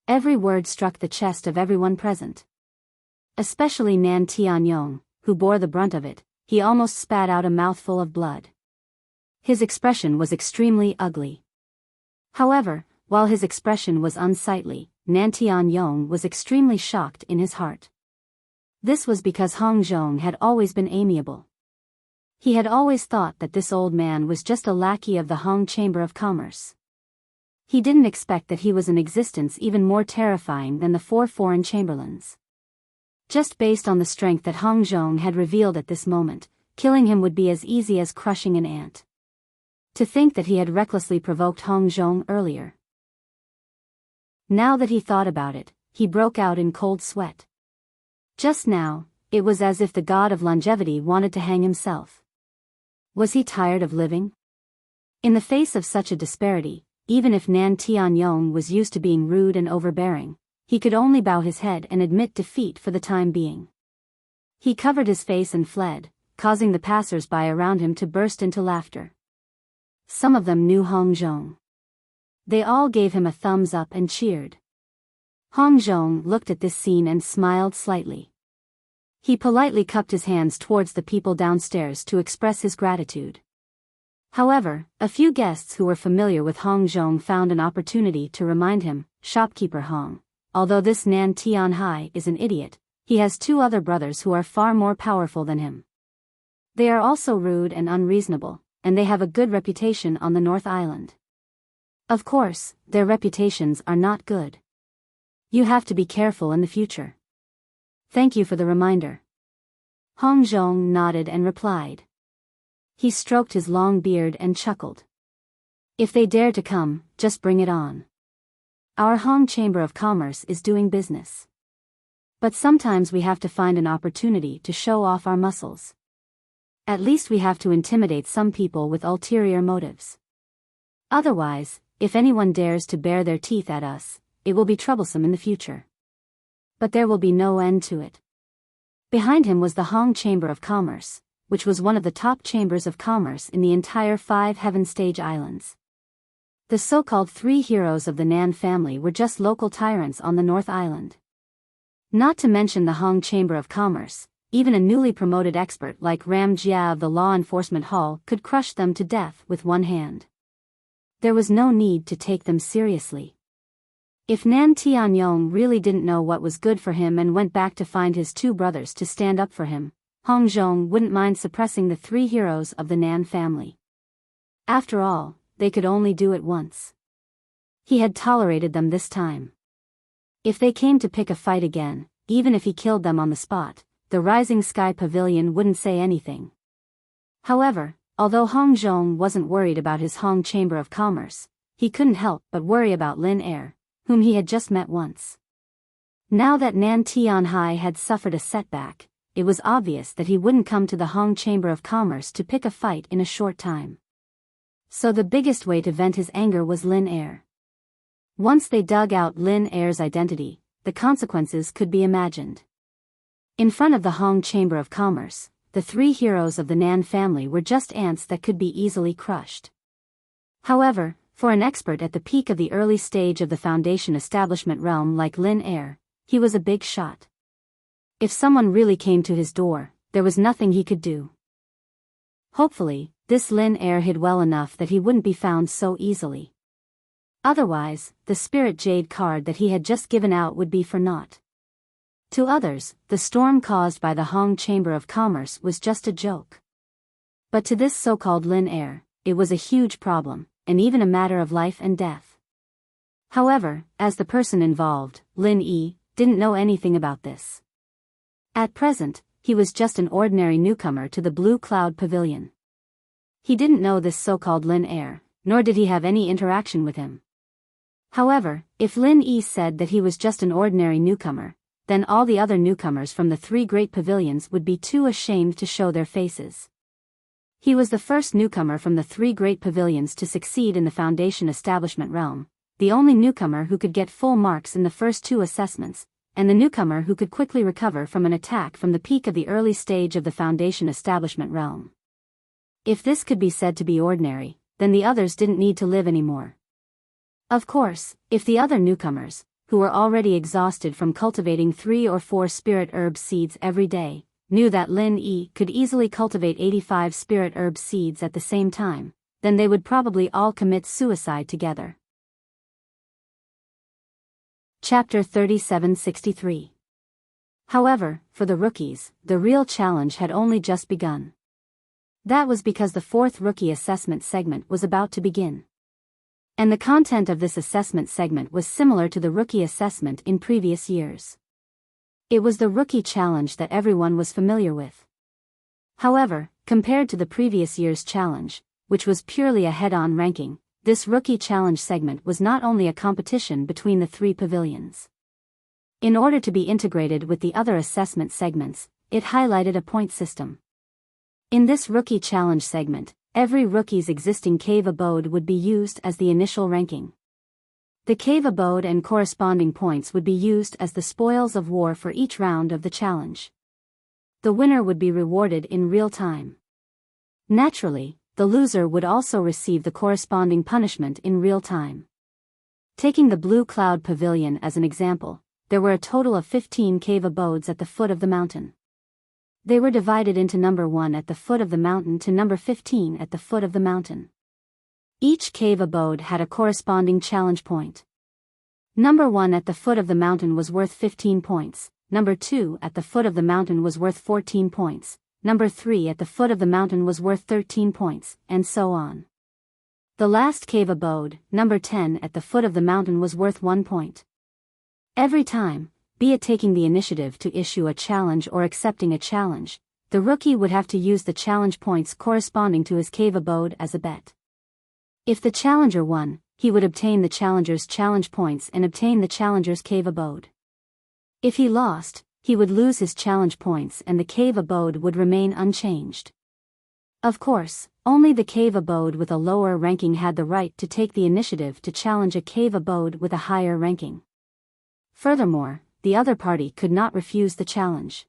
Every word struck the chest of everyone present. Especially Nan Tianyong, who bore the brunt of it. He almost spat out a mouthful of blood. His expression was extremely ugly. However, while his expression was unsightly, Nan Tianyong was extremely shocked in his heart. This was because Hong Zhong had always been amiable. He had always thought that this old man was just a lackey of the Hong Chamber of Commerce. He didn't expect that he was an existence even more terrifying than the 4 foreign chamberlains. Just based on the strength that Hong Zhong had revealed at this moment, killing him would be as easy as crushing an ant. To think that he had recklessly provoked Hong Zhong earlier. Now that he thought about it, he broke out in cold sweat. Just now, it was as if the god of longevity wanted to hang himself. Was he tired of living? In the face of such a disparity, even if Nan Tianyong was used to being rude and overbearing, he could only bow his head and admit defeat for the time being. He covered his face and fled, causing the passers-by around him to burst into laughter. Some of them knew Hong Zhong. They all gave him a thumbs up and cheered. Hong Zhong looked at this scene and smiled slightly. He politely cupped his hands towards the people downstairs to express his gratitude. However, a few guests who were familiar with Hong Zhong found an opportunity to remind him, "Shopkeeper Hong, although this Nan Tianhai is an idiot, he has 2 other brothers who are far more powerful than him. They are also rude and unreasonable, and they have a good reputation on the North Island. Of course, their reputations are not good. You have to be careful in the future. Thank you for the reminder." Hong Zhong nodded and replied. He stroked his long beard and chuckled. "If they dare to come, just bring it on. Our Hong Chamber of Commerce is doing business. But sometimes we have to find an opportunity to show off our muscles. At least we have to intimidate some people with ulterior motives. Otherwise, if anyone dares to bare their teeth at us, it will be troublesome in the future. But there will be no end to it." Behind him was the Hong Chamber of Commerce, which was one of the top chambers of commerce in the entire 5 Heaven Stage Islands. The so-called 3 heroes of the Nan family were just local tyrants on the North Island. Not to mention the Hong Chamber of Commerce, even a newly promoted expert like Ram Jia of the Law Enforcement Hall could crush them to death with one hand. There was no need to take them seriously. If Nan Tianyong really didn't know what was good for him and went back to find his 2 brothers to stand up for him, Hong Zhong wouldn't mind suppressing the 3 heroes of the Nan family. After all, they could only do it once. He had tolerated them this time. If they came to pick a fight again, even if he killed them on the spot, the Rising Sky Pavilion wouldn't say anything. However, although Hong Zhong wasn't worried about his Hong Chamber of Commerce, he couldn't help but worry about Lin Er, whom he had just met once. Now that Nan Tianhai had suffered a setback, it was obvious that he wouldn't come to the Hong Chamber of Commerce to pick a fight in a short time. So the biggest way to vent his anger was Lin Er. Once they dug out Lin Er's identity, the consequences could be imagined. In front of the Hong Chamber of Commerce, the 3 heroes of the Nan family were just ants that could be easily crushed. However, for an expert at the peak of the early stage of the Foundation establishment realm like Lin Er, he was a big shot. If someone really came to his door, there was nothing he could do. Hopefully, this Lin Er hid well enough that he wouldn't be found so easily. Otherwise, the Spirit Jade card that he had just given out would be for naught. To others, the storm caused by the Hong Chamber of Commerce was just a joke. But to this so-called Lin Er, it was a huge problem, and even a matter of life and death. However, as the person involved, Lin Yi, didn't know anything about this. At present, he was just an ordinary newcomer to the Blue Cloud Pavilion. He didn't know this so-called Lin Er, nor did he have any interaction with him. However, if Lin Yi said that he was just an ordinary newcomer, then all the other newcomers from the 3 great pavilions would be too ashamed to show their faces. He was the first newcomer from the 3 great pavilions to succeed in the Foundation establishment realm, the only newcomer who could get full marks in the first 2 assessments, and the newcomer who could quickly recover from an attack from the peak of the early stage of the Foundation establishment realm. If this could be said to be ordinary, then the others didn't need to live anymore. Of course, if the other newcomers, who were already exhausted from cultivating 3 or 4 spirit herb seeds every day, knew that Lin Yi could easily cultivate 85 spirit herb seeds at the same time, then they would probably all commit suicide together. Chapter 3763. However, for the rookies, the real challenge had only just begun. That was because the fourth rookie assessment segment was about to begin. And the content of this assessment segment was similar to the rookie assessment in previous years. It was the rookie challenge that everyone was familiar with. However, compared to the previous year's challenge, which was purely a head-on ranking, this rookie challenge segment was not only a competition between the three pavilions. In order to be integrated with the other assessment segments, it highlighted a point system. In this rookie challenge segment, every rookie's existing cave abode would be used as the initial ranking. The cave abode and corresponding points would be used as the spoils of war for each round of the challenge. The winner would be rewarded in real time. Naturally, the loser would also receive the corresponding punishment in real time. Taking the Blue Cloud Pavilion as an example, there were a total of 15 cave abodes at the foot of the mountain. They were divided into number 1 at the foot of the mountain to number 15 at the foot of the mountain. Each cave abode had a corresponding challenge point. Number 1 at the foot of the mountain was worth 15 points, number 2 at the foot of the mountain was worth 14 points, number 3 at the foot of the mountain was worth 13 points, and so on. The last cave abode, number 10 at the foot of the mountain was worth 1 point. Every time, be it taking the initiative to issue a challenge or accepting a challenge, the rookie would have to use the challenge points corresponding to his cave abode as a bet. If the challenger won, he would obtain the challenger's challenge points and obtain the challenger's cave abode. If he lost, he would lose his challenge points and the cave abode would remain unchanged. Of course, only the cave abode with a lower ranking had the right to take the initiative to challenge a cave abode with a higher ranking. Furthermore, the other party could not refuse the challenge.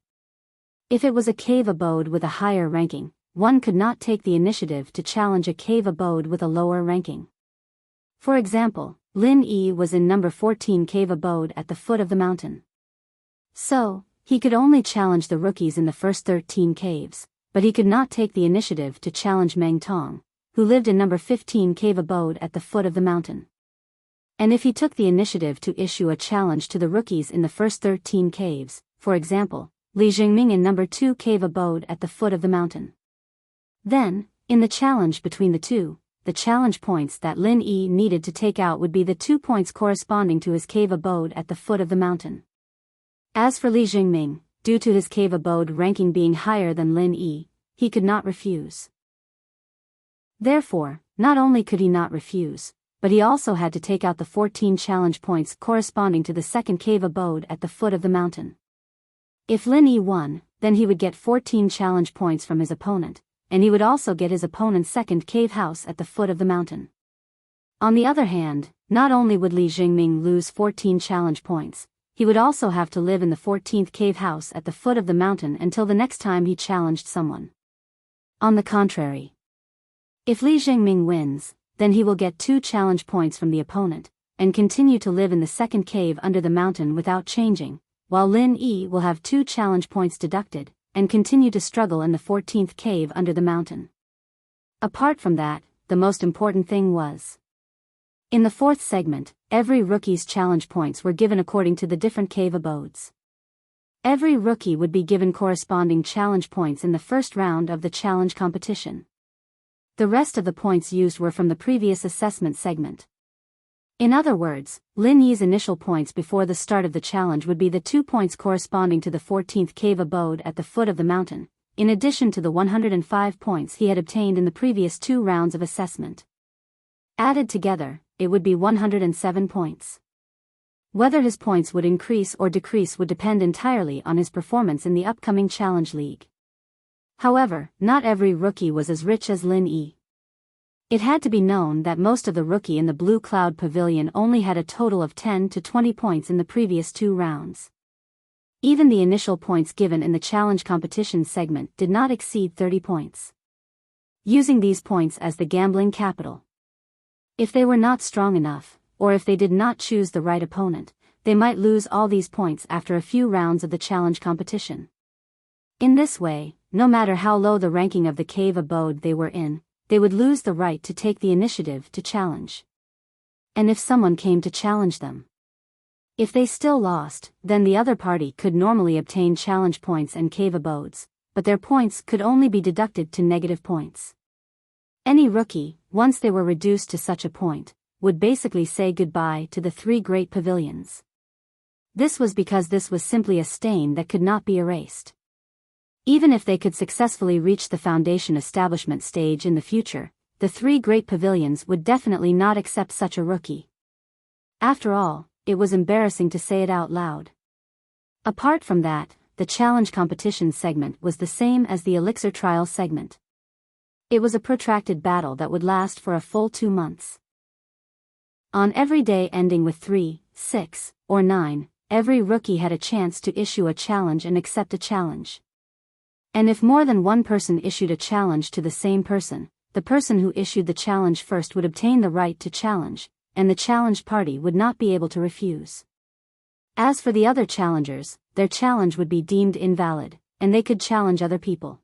If it was a cave abode with a higher ranking, one could not take the initiative to challenge a cave abode with a lower ranking. For example, Lin Yi was in number 14 cave abode at the foot of the mountain. So, he could only challenge the rookies in the first 13 caves, but he could not take the initiative to challenge Meng Tong, who lived in number 15 cave abode at the foot of the mountain. And if he took the initiative to issue a challenge to the rookies in the first 13 caves, for example, Li Jingming in number 2 cave abode at the foot of the mountain, then, in the challenge between the two, the challenge points that Lin Yi needed to take out would be the 2 points corresponding to his cave abode at the foot of the mountain. As for Li Jingming, due to his cave abode ranking being higher than Lin Yi, he could not refuse. Therefore, not only could he not refuse, but he also had to take out the 14 challenge points corresponding to the second cave abode at the foot of the mountain. If Lin Yi won, then he would get 14 challenge points from his opponent, and he would also get his opponent's second cave house at the foot of the mountain. On the other hand, not only would Li Jingming lose 14 challenge points, he would also have to live in the 14th cave house at the foot of the mountain until the next time he challenged someone. On the contrary, if Li Jingming wins, then he will get 2 challenge points from the opponent, and continue to live in the second cave under the mountain without changing, while Lin Yi will have 2 challenge points deducted, and continue to struggle in the 14th cave under the mountain. Apart from that, the most important thing was, in the fourth segment, every rookie's challenge points were given according to the different cave abodes. Every rookie would be given corresponding challenge points in the first round of the challenge competition. The rest of the points used were from the previous assessment segment. In other words, Lin Yi's initial points before the start of the challenge would be the 2 points corresponding to the 14th cave abode at the foot of the mountain, in addition to the 105 points he had obtained in the previous 2 rounds of assessment. Added together, it would be 107 points. Whether his points would increase or decrease would depend entirely on his performance in the upcoming Challenge League. However, not every rookie was as rich as Lin Yi. It had to be known that most of the rookie in the Blue Cloud Pavilion only had a total of 10 to 20 points in the previous 2 rounds. Even the initial points given in the challenge competition segment did not exceed 30 points. Using these points as the gambling capital. If they were not strong enough, or if they did not choose the right opponent, they might lose all these points after a few rounds of the challenge competition. In this way, no matter how low the ranking of the cave abode they were in, they would lose the right to take the initiative to challenge. And if someone came to challenge them, If they still lost, then the other party could normally obtain challenge points and cave abodes, but their points could only be deducted to negative points. Any rookie, once they were reduced to such a point, would basically say goodbye to the 3 great pavilions. This was because this was simply a stain that could not be erased. Even if they could successfully reach the foundation establishment stage in the future, the 3 great pavilions would definitely not accept such a rookie. After all, it was embarrassing to say it out loud. Apart from that, the challenge competition segment was the same as the elixir trial segment. It was a protracted battle that would last for a full 2 months. On every day ending with 3, 6, or 9, every rookie had a chance to issue a challenge and accept a challenge. And if more than one person issued a challenge to the same person, the person who issued the challenge first would obtain the right to challenge, and the challenged party would not be able to refuse. As for the other challengers, their challenge would be deemed invalid, and they could challenge other people.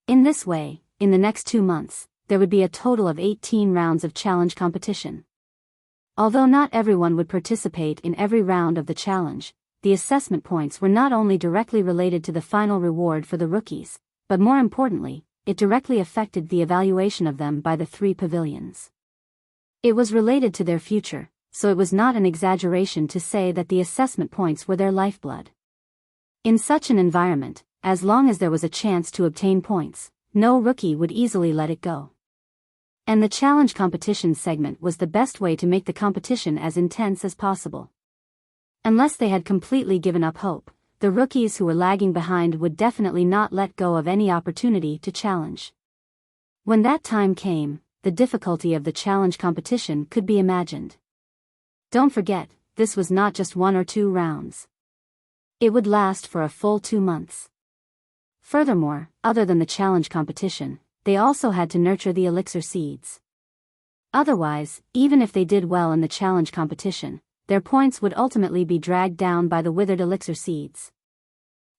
In this way, in the next 2 months, there would be a total of 18 rounds of challenge competition. Although not everyone would participate in every round of the challenge, the assessment points were not only directly related to the final reward for the rookies, but more importantly, it directly affected the evaluation of them by the 3 pavilions. It was related to their future, so it was not an exaggeration to say that the assessment points were their lifeblood. In such an environment, as long as there was a chance to obtain points, no rookie would easily let it go. And the challenge competition segment was the best way to make the competition as intense as possible. Unless they had completely given up hope, the rookies who were lagging behind would definitely not let go of any opportunity to challenge. When that time came, the difficulty of the challenge competition could be imagined. Don't forget, this was not just 1 or 2 rounds. It would last for a full 2 months. Furthermore, other than the challenge competition, they also had to nurture the elixir seeds. Otherwise, even if they did well in the challenge competition, their points would ultimately be dragged down by the withered elixir seeds.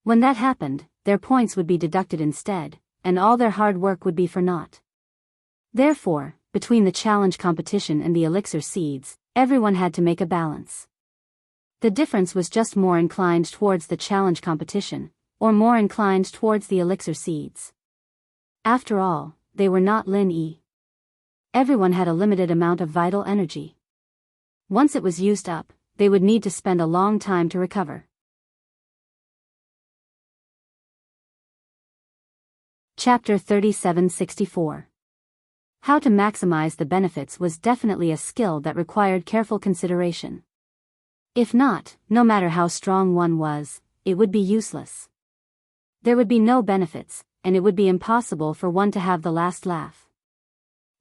When that happened, their points would be deducted instead, and all their hard work would be for naught. Therefore, between the challenge competition and the elixir seeds, everyone had to make a balance. The difference was just more inclined towards the challenge competition, or more inclined towards the elixir seeds. After all, they were not Lin Yi. Everyone had a limited amount of vital energy. Once it was used up, they would need to spend a long time to recover. Chapter 3764. How to maximize the benefits was definitely a skill that required careful consideration. If not, no matter how strong one was, it would be useless. There would be no benefits, and it would be impossible for one to have the last laugh.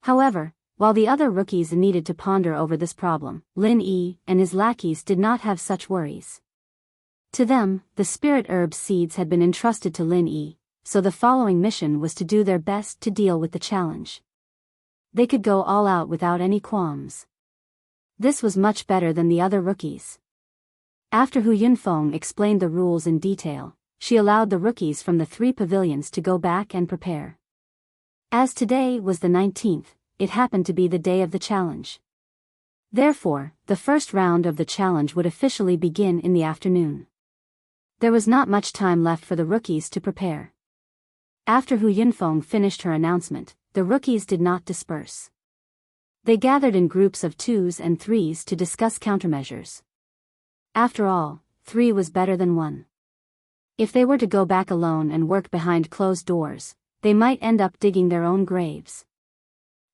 However, while the other rookies needed to ponder over this problem, Lin Yi and his lackeys did not have such worries. To them, the spirit herb seeds had been entrusted to Lin Yi, so the following mission was to do their best to deal with the challenge. They could go all out without any qualms. This was much better than the other rookies. After Hu Yunfeng explained the rules in detail, she allowed the rookies from the 3 pavilions to go back and prepare. As today was the 19th, it happened to be the day of the challenge. Therefore, the first round of the challenge would officially begin in the afternoon. There was not much time left for the rookies to prepare. After Hu Yunfeng finished her announcement, the rookies did not disperse. They gathered in groups of 2s and 3s to discuss countermeasures. After all, 3 was better than 1. If they were to go back alone and work behind closed doors, they might end up digging their own graves.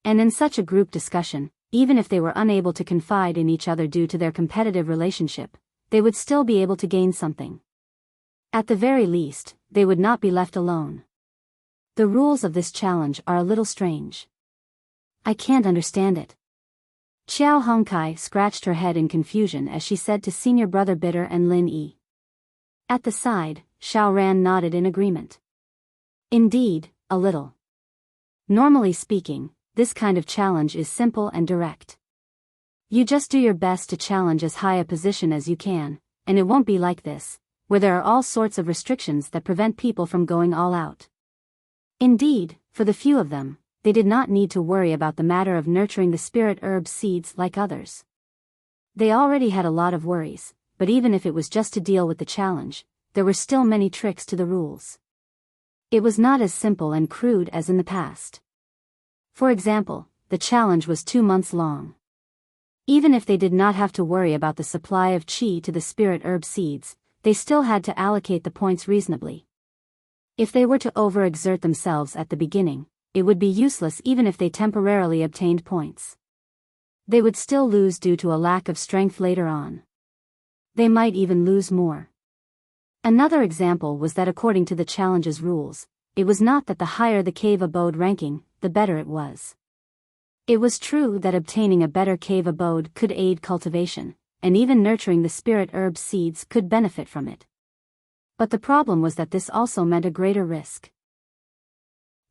And in such a group discussion, even if they were unable to confide in each other due to their competitive relationship, they would still be able to gain something. At the very least, they would not be left alone. The rules of this challenge are a little strange. I can't understand it. Xiao Hongkai scratched her head in confusion as she said to senior brother Bitter and Lin Yi. At the side, Xiao Ran nodded in agreement. Indeed, a little. Normally speaking, this kind of challenge is simple and direct. You just do your best to challenge as high a position as you can, and it won't be like this, where there are all sorts of restrictions that prevent people from going all out. Indeed, for the few of them, they did not need to worry about the matter of nurturing the spirit herb seeds like others. They already had a lot of worries, but even if it was just to deal with the challenge, there were still many tricks to the rules. It was not as simple and crude as in the past. For example, the challenge was 2 months long. Even if they did not have to worry about the supply of chi to the spirit herb seeds, they still had to allocate the points reasonably. If they were to overexert themselves at the beginning, it would be useless even if they temporarily obtained points. They would still lose due to a lack of strength later on. They might even lose more. Another example was that according to the challenge's rules, it was not that the higher the cave abode ranking, the better it was. It was true that obtaining a better cave abode could aid cultivation, and even nurturing the spirit herb seeds could benefit from it. But the problem was that this also meant a greater risk.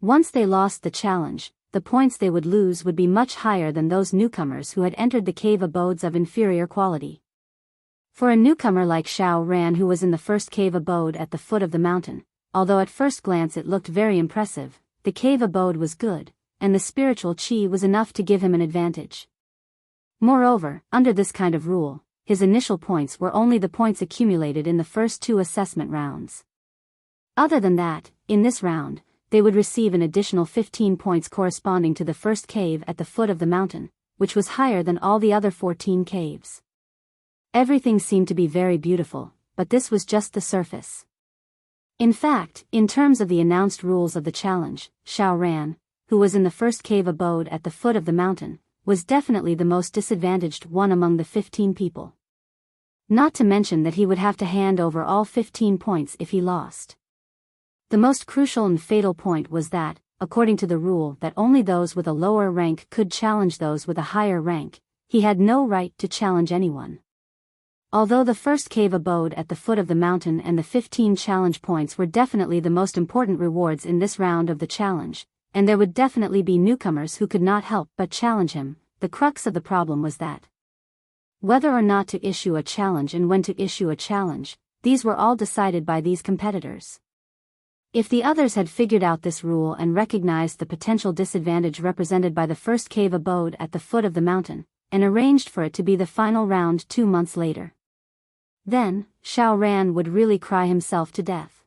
Once they lost the challenge, the points they would lose would be much higher than those newcomers who had entered the cave abodes of inferior quality. For a newcomer like Xiao Ran, who was in the first cave abode at the foot of the mountain, although at first glance it looked very impressive, the cave abode was good, and the spiritual chi was enough to give him an advantage. Moreover, under this kind of rule, his initial points were only the points accumulated in the first 2 assessment rounds. Other than that, in this round, they would receive an additional 15 points corresponding to the first cave at the foot of the mountain, which was higher than all the other 14 caves. Everything seemed to be very beautiful, but this was just the surface. In fact, in terms of the announced rules of the challenge, Xiao Ran, who was in the first cave abode at the foot of the mountain, was definitely the most disadvantaged one among the 15 people. Not to mention that he would have to hand over all 15 points if he lost. The most crucial and fatal point was that, according to the rule that only those with a lower rank could challenge those with a higher rank, he had no right to challenge anyone. Although the first cave abode at the foot of the mountain and the 15 challenge points were definitely the most important rewards in this round of the challenge, and there would definitely be newcomers who could not help but challenge him, the crux of the problem was that whether or not to issue a challenge and when to issue a challenge, these were all decided by these competitors. If the others had figured out this rule and recognized the potential disadvantage represented by the first cave abode at the foot of the mountain, and arranged for it to be the final round 2 months later, then, Xiao Ran would really cry himself to death.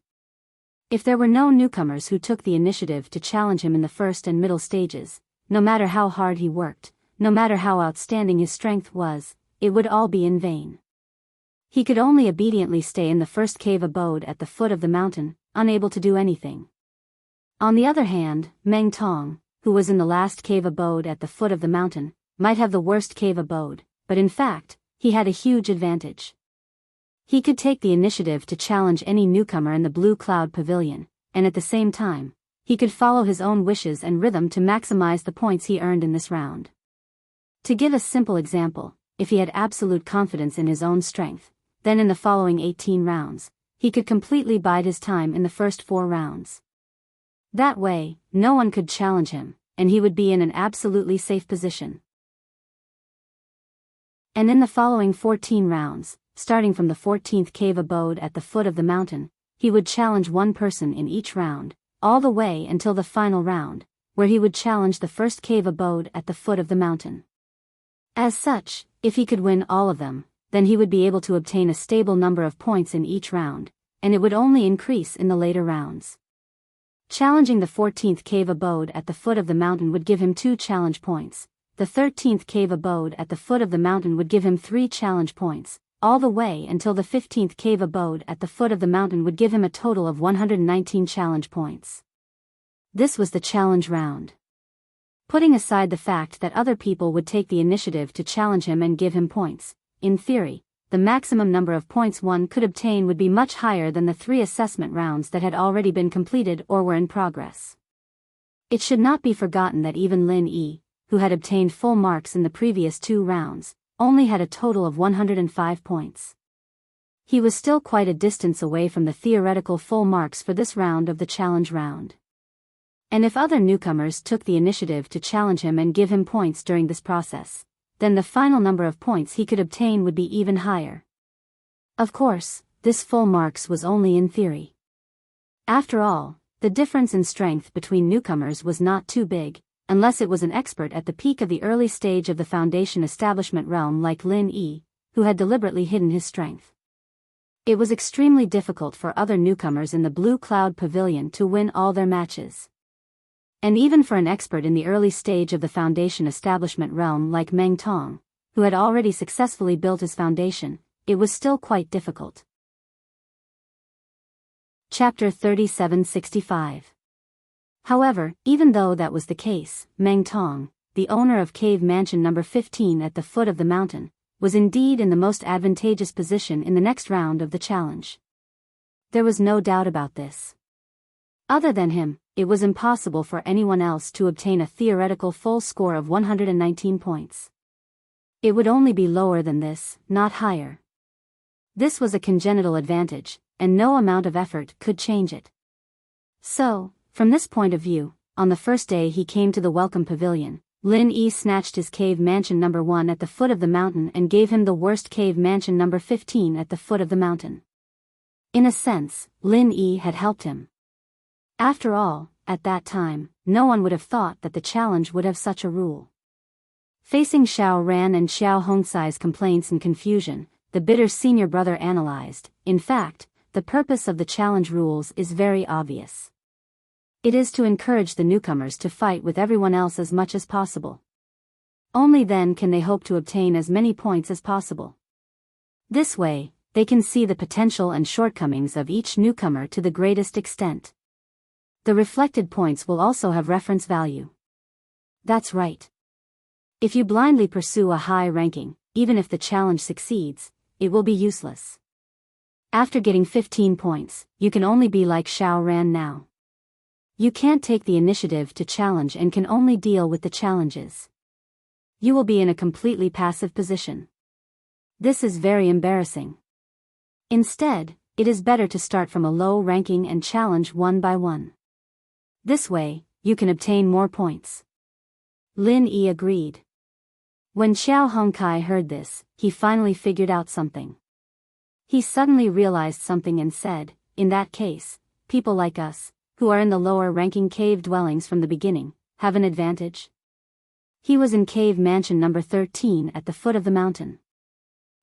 If there were no newcomers who took the initiative to challenge him in the first and middle stages, no matter how hard he worked, no matter how outstanding his strength was, it would all be in vain. He could only obediently stay in the first cave abode at the foot of the mountain, unable to do anything. On the other hand, Meng Tong, who was in the last cave abode at the foot of the mountain, might have the worst cave abode, but in fact, he had a huge advantage. He could take the initiative to challenge any newcomer in the Blue Cloud Pavilion, and at the same time, he could follow his own wishes and rhythm to maximize the points he earned in this round. To give a simple example, if he had absolute confidence in his own strength, then in the following 18 rounds, he could completely bide his time in the first 4 rounds. That way, no one could challenge him, and he would be in an absolutely safe position. And in the following 14 rounds, starting from the 14th cave abode at the foot of the mountain, he would challenge one person in each round, all the way until the final round, where he would challenge the first cave abode at the foot of the mountain. As such, if he could win all of them, then he would be able to obtain a stable number of points in each round, and it would only increase in the later rounds. Challenging the 14th cave abode at the foot of the mountain would give him 2 challenge points. The 13th cave abode at the foot of the mountain would give him 3 challenge points, all the way until the 15th cave abode at the foot of the mountain would give him a total of 119 challenge points. This was the challenge round. Putting aside the fact that other people would take the initiative to challenge him and give him points, in theory, the maximum number of points one could obtain would be much higher than the 3 assessment rounds that had already been completed or were in progress. It should not be forgotten that even Lin Yi, who had obtained full marks in the previous 2 rounds, only had a total of 105 points. He was still quite a distance away from the theoretical full marks for this round of the challenge round. And if other newcomers took the initiative to challenge him and give him points during this process, then the final number of points he could obtain would be even higher. Of course, this full marks was only in theory. After all, the difference in strength between newcomers was not too big, unless it was an expert at the peak of the early stage of the foundation establishment realm like Lin Yi, who had deliberately hidden his strength. It was extremely difficult for other newcomers in the Blue Cloud Pavilion to win all their matches. And even for an expert in the early stage of the foundation establishment realm like Meng Tong, who had already successfully built his foundation, it was still quite difficult. Chapter 3765. However, even though that was the case, Meng Tong, the owner of Cave Mansion number 15 at the foot of the mountain, was indeed in the most advantageous position in the next round of the challenge. There was no doubt about this. Other than him, it was impossible for anyone else to obtain a theoretical full score of 119 points. It would only be lower than this, not higher. This was a congenital advantage, and no amount of effort could change it. So, from this point of view, on the first day he came to the Welcome Pavilion, Lin Yi snatched his Cave Mansion number 1 at the foot of the mountain and gave him the worst Cave Mansion number 15 at the foot of the mountain. In a sense, Lin Yi had helped him. After all, at that time, no one would have thought that the challenge would have such a rule. Facing Xiao Ran and Xiao Hongsai's complaints and confusion, the bitter senior brother analyzed, in fact, the purpose of the challenge rules is very obvious. It is to encourage the newcomers to fight with everyone else as much as possible. Only then can they hope to obtain as many points as possible. This way, they can see the potential and shortcomings of each newcomer to the greatest extent. The reflected points will also have reference value. That's right. If you blindly pursue a high ranking, even if the challenge succeeds, it will be useless. After getting 15 points, you can only be like Xiao Ran now. You can't take the initiative to challenge and can only deal with the challenges. You will be in a completely passive position. This is very embarrassing. Instead, it is better to start from a low ranking and challenge one by one. This way, you can obtain more points. Lin Yi agreed. When Xiao Hongkai heard this, he finally figured out something. He suddenly realized something and said, in that case, people like us, who are in the lower-ranking cave dwellings from the beginning, have an advantage. He was in Cave Mansion number 13 at the foot of the mountain.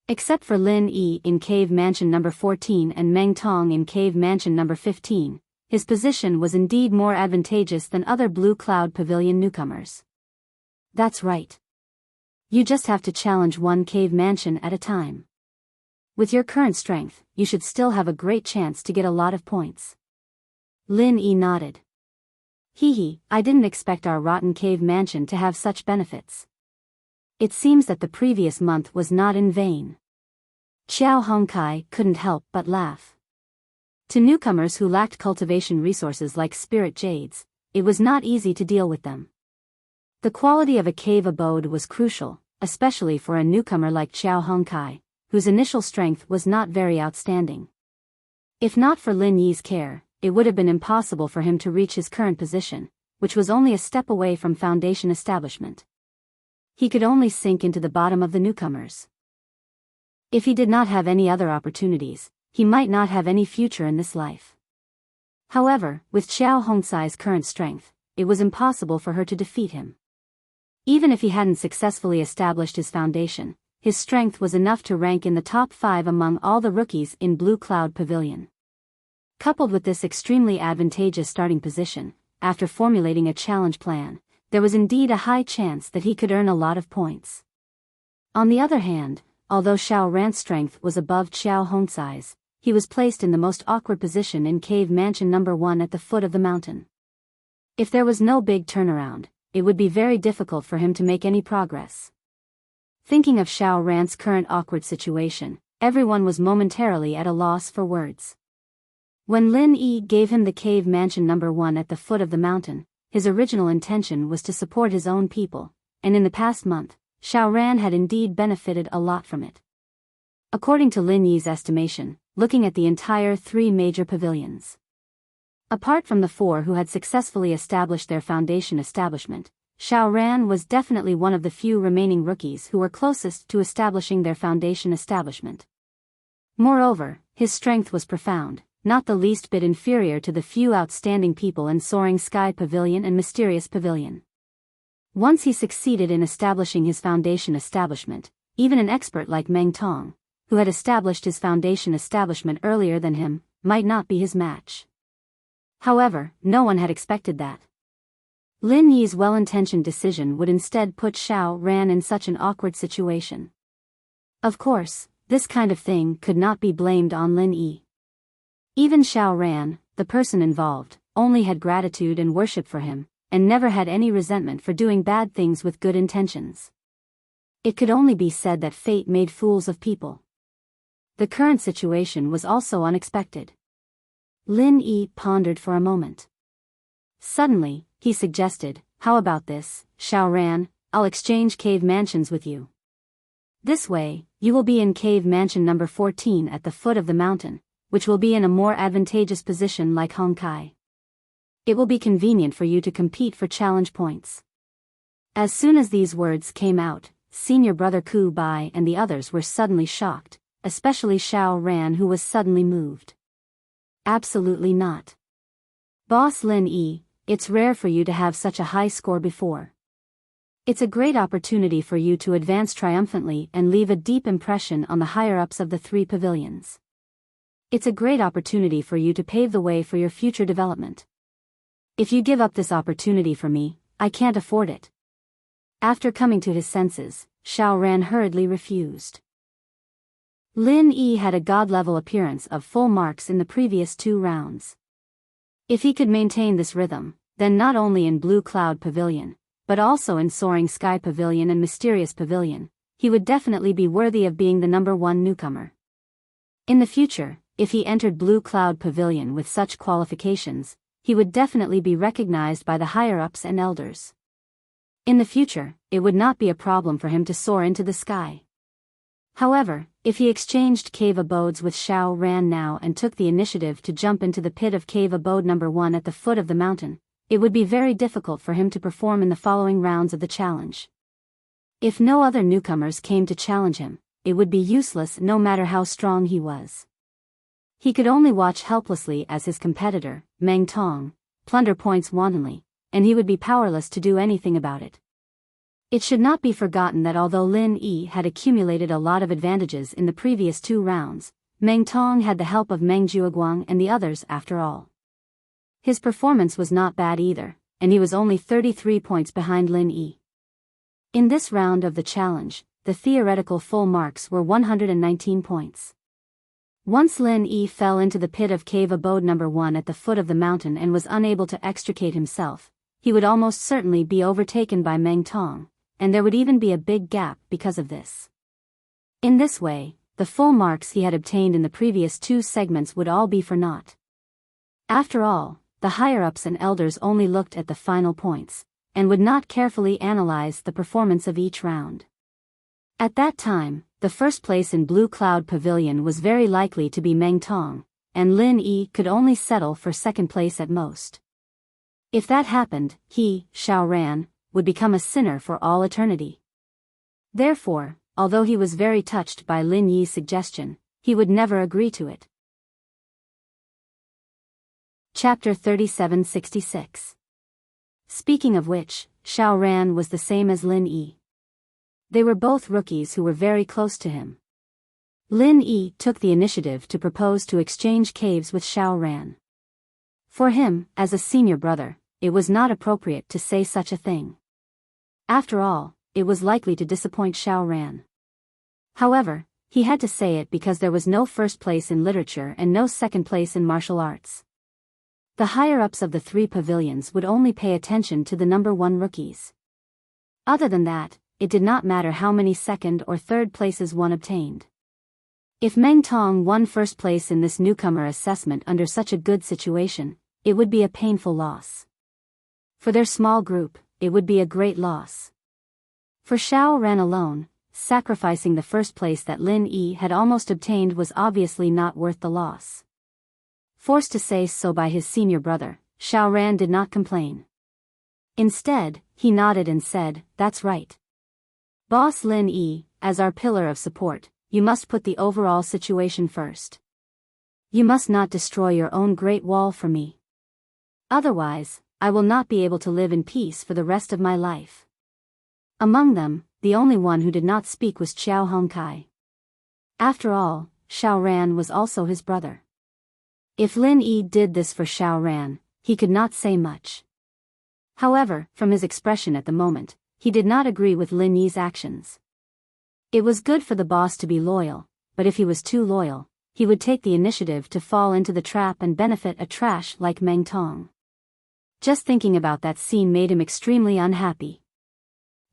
Except for Lin Yi in Cave Mansion number 14 and Meng Tong in Cave Mansion number 15, his position was indeed more advantageous than other Blue Cloud Pavilion newcomers. That's right. You just have to challenge one cave mansion at a time. With your current strength, you should still have a great chance to get a lot of points. Lin Yi nodded. Hee, I didn't expect our rotten cave mansion to have such benefits. It seems that the previous month was not in vain. Xiao Hongkai couldn't help but laugh. To newcomers who lacked cultivation resources like spirit jades, it was not easy to deal with them. The quality of a cave abode was crucial, especially for a newcomer like Xiao Hongkai, whose initial strength was not very outstanding. If not for Lin Yi's care, it would have been impossible for him to reach his current position, which was only a step away from foundation establishment. He could only sink into the bottom of the newcomers. If he did not have any other opportunities, he might not have any future in this life. However, with Xiao Hongsai's current strength, it was impossible for her to defeat him. Even if he hadn't successfully established his foundation, his strength was enough to rank in the top 5 among all the rookies in Blue Cloud Pavilion. Coupled with this extremely advantageous starting position, after formulating a challenge plan, there was indeed a high chance that he could earn a lot of points. On the other hand, although Xiao Ran's strength was above Xiao Hongsai's, he was placed in the most awkward position in Cave Mansion number 1 at the foot of the mountain. If there was no big turnaround, it would be very difficult for him to make any progress. Thinking of Xiao Ran's current awkward situation, everyone was momentarily at a loss for words. When Lin Yi gave him the Cave Mansion number 1 at the foot of the mountain, his original intention was to support his own people, and in the past month, Xiao Ran had indeed benefited a lot from it. According to Lin Yi's estimation, looking at the entire 3 major pavilions, apart from the 4 who had successfully established their foundation establishment, Xiao Ran was definitely one of the few remaining rookies who were closest to establishing their foundation establishment. Moreover, his strength was profound, not the least bit inferior to the few outstanding people in Soaring Sky Pavilion and Mysterious Pavilion. Once he succeeded in establishing his foundation establishment, even an expert like Meng Tong, who had established his foundation establishment earlier than him, might not be his match. However, no one had expected that. Lin Yi's well-intentioned decision would instead put Xiao Ran in such an awkward situation. Of course, this kind of thing could not be blamed on Lin Yi. Even Xiao Ran, the person involved, only had gratitude and worship for him, and never had any resentment for doing bad things with good intentions. It could only be said that fate made fools of people. The current situation was also unexpected. Lin Yi pondered for a moment. Suddenly, he suggested, "How about this, Xiao Ran? I'll exchange cave mansions with you. This way, you will be in cave mansion number 14 at the foot of the mountain, which will be in a more advantageous position like Hong Kai. It will be convenient for you to compete for challenge points." As soon as these words came out, senior brother Ku Bai and the others were suddenly shocked, especially Xiao Ran, who was suddenly moved. Absolutely not. Boss Lin Yi, it's rare for you to have such a high score before. It's a great opportunity for you to advance triumphantly and leave a deep impression on the higher-ups of the 3 pavilions. It's a great opportunity for you to pave the way for your future development. If you give up this opportunity for me, I can't afford it. After coming to his senses, Xiao Ran hurriedly refused. Lin Yi had a god-level appearance of full marks in the previous 2 rounds. If he could maintain this rhythm, then not only in Blue Cloud Pavilion, but also in Soaring Sky Pavilion and Mysterious Pavilion, he would definitely be worthy of being the number 1 newcomer. In the future, if he entered Blue Cloud Pavilion with such qualifications, he would definitely be recognized by the higher-ups and elders. In the future, it would not be a problem for him to soar into the sky. However, if he exchanged cave abodes with Xiao Ran now and took the initiative to jump into the pit of cave abode number 1 at the foot of the mountain, it would be very difficult for him to perform in the following rounds of the challenge. If no other newcomers came to challenge him, it would be useless no matter how strong he was. He could only watch helplessly as his competitor, Meng Tong, plunder points wantonly, and he would be powerless to do anything about it. It should not be forgotten that although Lin Yi had accumulated a lot of advantages in the previous 2 rounds, Meng Tong had the help of Meng Juoguang and the others after all. His performance was not bad either, and he was only 33 points behind Lin Yi. In this round of the challenge, the theoretical full marks were 119 points. Once Lin Yi fell into the pit of cave abode number 1 at the foot of the mountain and was unable to extricate himself, he would almost certainly be overtaken by Meng Tong, and there would even be a big gap because of this. In this way, the full marks he had obtained in the previous 2 segments would all be for naught. After all, the higher-ups and elders only looked at the final points, and would not carefully analyze the performance of each round. At that time, the first place in Blue Cloud Pavilion was very likely to be Meng Tong, and Lin Yi could only settle for second place at most. If that happened, he, Xiao Ran, would become a sinner for all eternity. Therefore, although he was very touched by Lin Yi's suggestion, he would never agree to it. Chapter 3766. Speaking of which, Xiao Ran was the same as Lin Yi. They were both rookies who were very close to him. Lin Yi took the initiative to propose to exchange caves with Xiao Ran. For him, as a senior brother, it was not appropriate to say such a thing. After all, it was likely to disappoint Xiao Ran. However, he had to say it because there was no first place in literature and no second place in martial arts. The higher-ups of the 3 pavilions would only pay attention to the number 1 rookies. Other than that, it did not matter how many second or third places one obtained. If Meng Tong won first place in this newcomer assessment under such a good situation, it would be a painful loss. For their small group, it would be a great loss. For Xiao Ran alone, sacrificing the first place that Lin Yi had almost obtained was obviously not worth the loss. Forced to say so by his senior brother, Xiao Ran did not complain. Instead, he nodded and said, "That's right. Boss Lin Yi, as our pillar of support, you must put the overall situation first. You must not destroy your own great wall for me. Otherwise, I will not be able to live in peace for the rest of my life." Among them, the only one who did not speak was Xiao Hongkai. After all, Xiao Ran was also his brother. If Lin Yi did this for Xiao Ran, he could not say much. However, from his expression at the moment, he did not agree with Lin Yi's actions. It was good for the boss to be loyal, but if he was too loyal, he would take the initiative to fall into the trap and benefit a trash like Meng Tong. Just thinking about that scene made him extremely unhappy.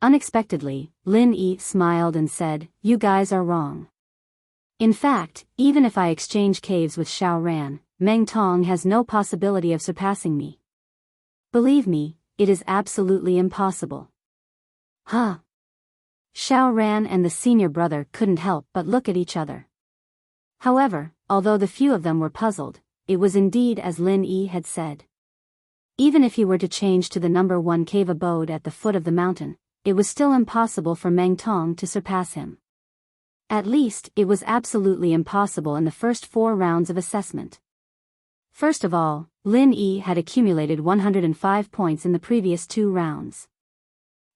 Unexpectedly, Lin Yi smiled and said, "You guys are wrong. In fact, even if I exchange caves with Xiao Ran, Meng Tong has no possibility of surpassing me. Believe me, it is absolutely impossible." Huh? Xiao Ran and the senior brother couldn't help but look at each other. However, although the few of them were puzzled, it was indeed as Lin Yi had said. Even if he were to change to the number 1 cave abode at the foot of the mountain, it was still impossible for Meng Tong to surpass him. At least, it was absolutely impossible in the first 4 rounds of assessment. First of all, Lin Yi had accumulated 105 points in the previous 2 rounds.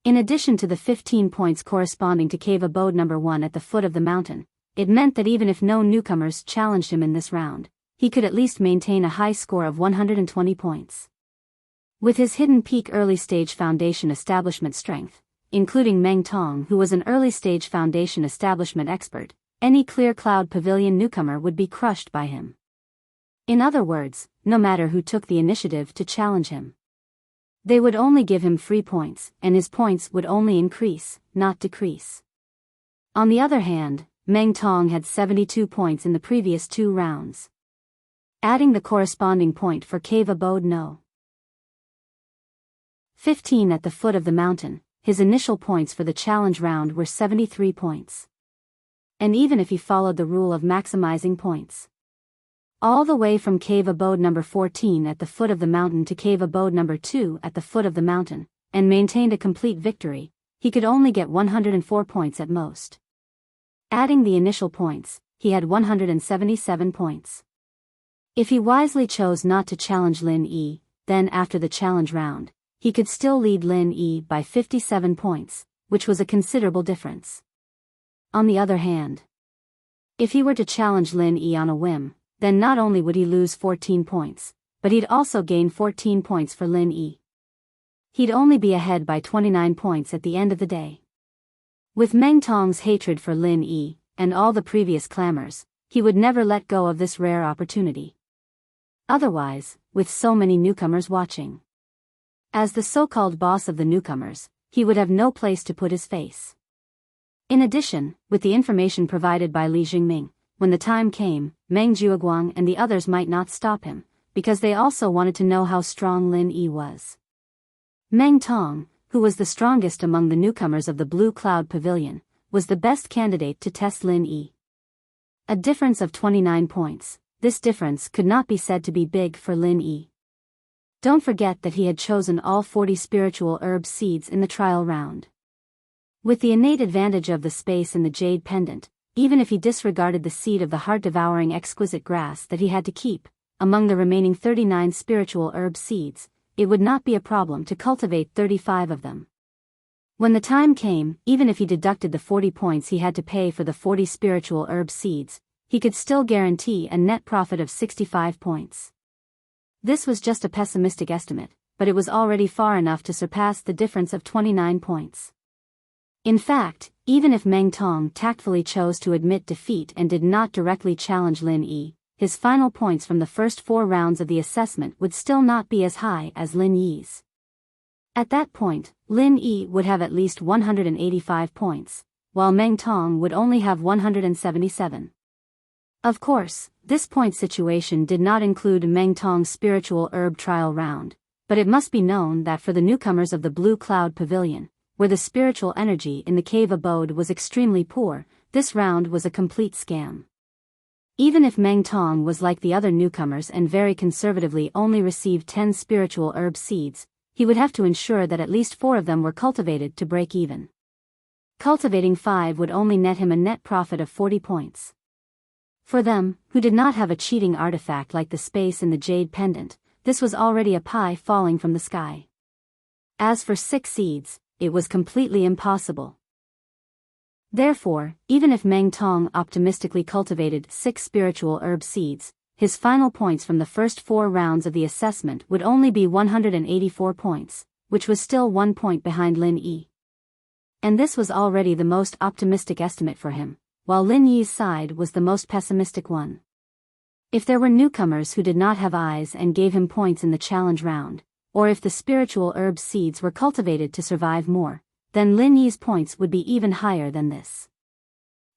In addition to the 15 points corresponding to cave abode number 1 at the foot of the mountain, it meant that even if no newcomers challenged him in this round, he could at least maintain a high score of 120 points. With his hidden peak early-stage foundation establishment strength, including Meng Tong who was an early-stage foundation establishment expert, any Clear Cloud Pavilion newcomer would be crushed by him. In other words, no matter who took the initiative to challenge him, they would only give him free points, and his points would only increase, not decrease. On the other hand, Meng Tong had 72 points in the previous 2 rounds. Adding the corresponding point for Cave Abode No. 15 at the foot of the mountain, his initial points for the challenge round were 73 points. And even if he followed the rule of maximizing points, all the way from Cave Abode number 14 at the foot of the mountain to Cave Abode number 2 at the foot of the mountain, and maintained a complete victory, he could only get 104 points at most. Adding the initial points, he had 177 points. If he wisely chose not to challenge Lin Yi, then after the challenge round, he could still lead Lin Yi by 57 points, which was a considerable difference. On the other hand, if he were to challenge Lin Yi on a whim, then not only would he lose 14 points, but he'd also gain 14 points for Lin Yi. He'd only be ahead by 29 points at the end of the day. With Meng Tong's hatred for Lin Yi, and all the previous clamors, he would never let go of this rare opportunity. Otherwise, with so many newcomers watching, as the so-called boss of the newcomers, he would have no place to put his face. In addition, with the information provided by Li Jingming, when the time came, Meng Jueguang and the others might not stop him, because they also wanted to know how strong Lin Yi was. Meng Tong, who was the strongest among the newcomers of the Blue Cloud Pavilion, was the best candidate to test Lin Yi. A difference of 29 points, this difference could not be said to be big for Lin Yi. Don't forget that he had chosen all 40 spiritual herb seeds in the trial round. With the innate advantage of the space in the jade pendant, even if he disregarded the seed of the heart-devouring exquisite grass that he had to keep, among the remaining 39 spiritual herb seeds, it would not be a problem to cultivate 35 of them. When the time came, even if he deducted the 40 points he had to pay for the 40 spiritual herb seeds, he could still guarantee a net profit of 65 points. This was just a pessimistic estimate, but it was already far enough to surpass the difference of 29 points. In fact, even if Meng Tong tactfully chose to admit defeat and did not directly challenge Lin Yi, his final points from the first 4 rounds of the assessment would still not be as high as Lin Yi's. At that point, Lin Yi would have at least 185 points, while Meng Tong would only have 177. Of course, this point situation did not include Meng Tong's spiritual herb trial round, but it must be known that for the newcomers of the Blue Cloud Pavilion, where the spiritual energy in the cave abode was extremely poor, this round was a complete scam. Even if Meng Tong was like the other newcomers and very conservatively only received 10 spiritual herb seeds, he would have to ensure that at least 4 of them were cultivated to break even. Cultivating 5 would only net him a net profit of 40 points. For them, who did not have a cheating artifact like the space in the jade pendant, this was already a pie falling from the sky. As for 6 seeds, it was completely impossible. Therefore, even if Meng Tong optimistically cultivated 6 spiritual herb seeds, his final points from the first 4 rounds of the assessment would only be 184 points, which was still 1 point behind Lin Yi. And this was already the most optimistic estimate for him, while Lin Yi's side was the most pessimistic one. If there were newcomers who did not have eyes and gave him points in the challenge round, or if the spiritual herb seeds were cultivated to survive more, then Lin Yi's points would be even higher than this.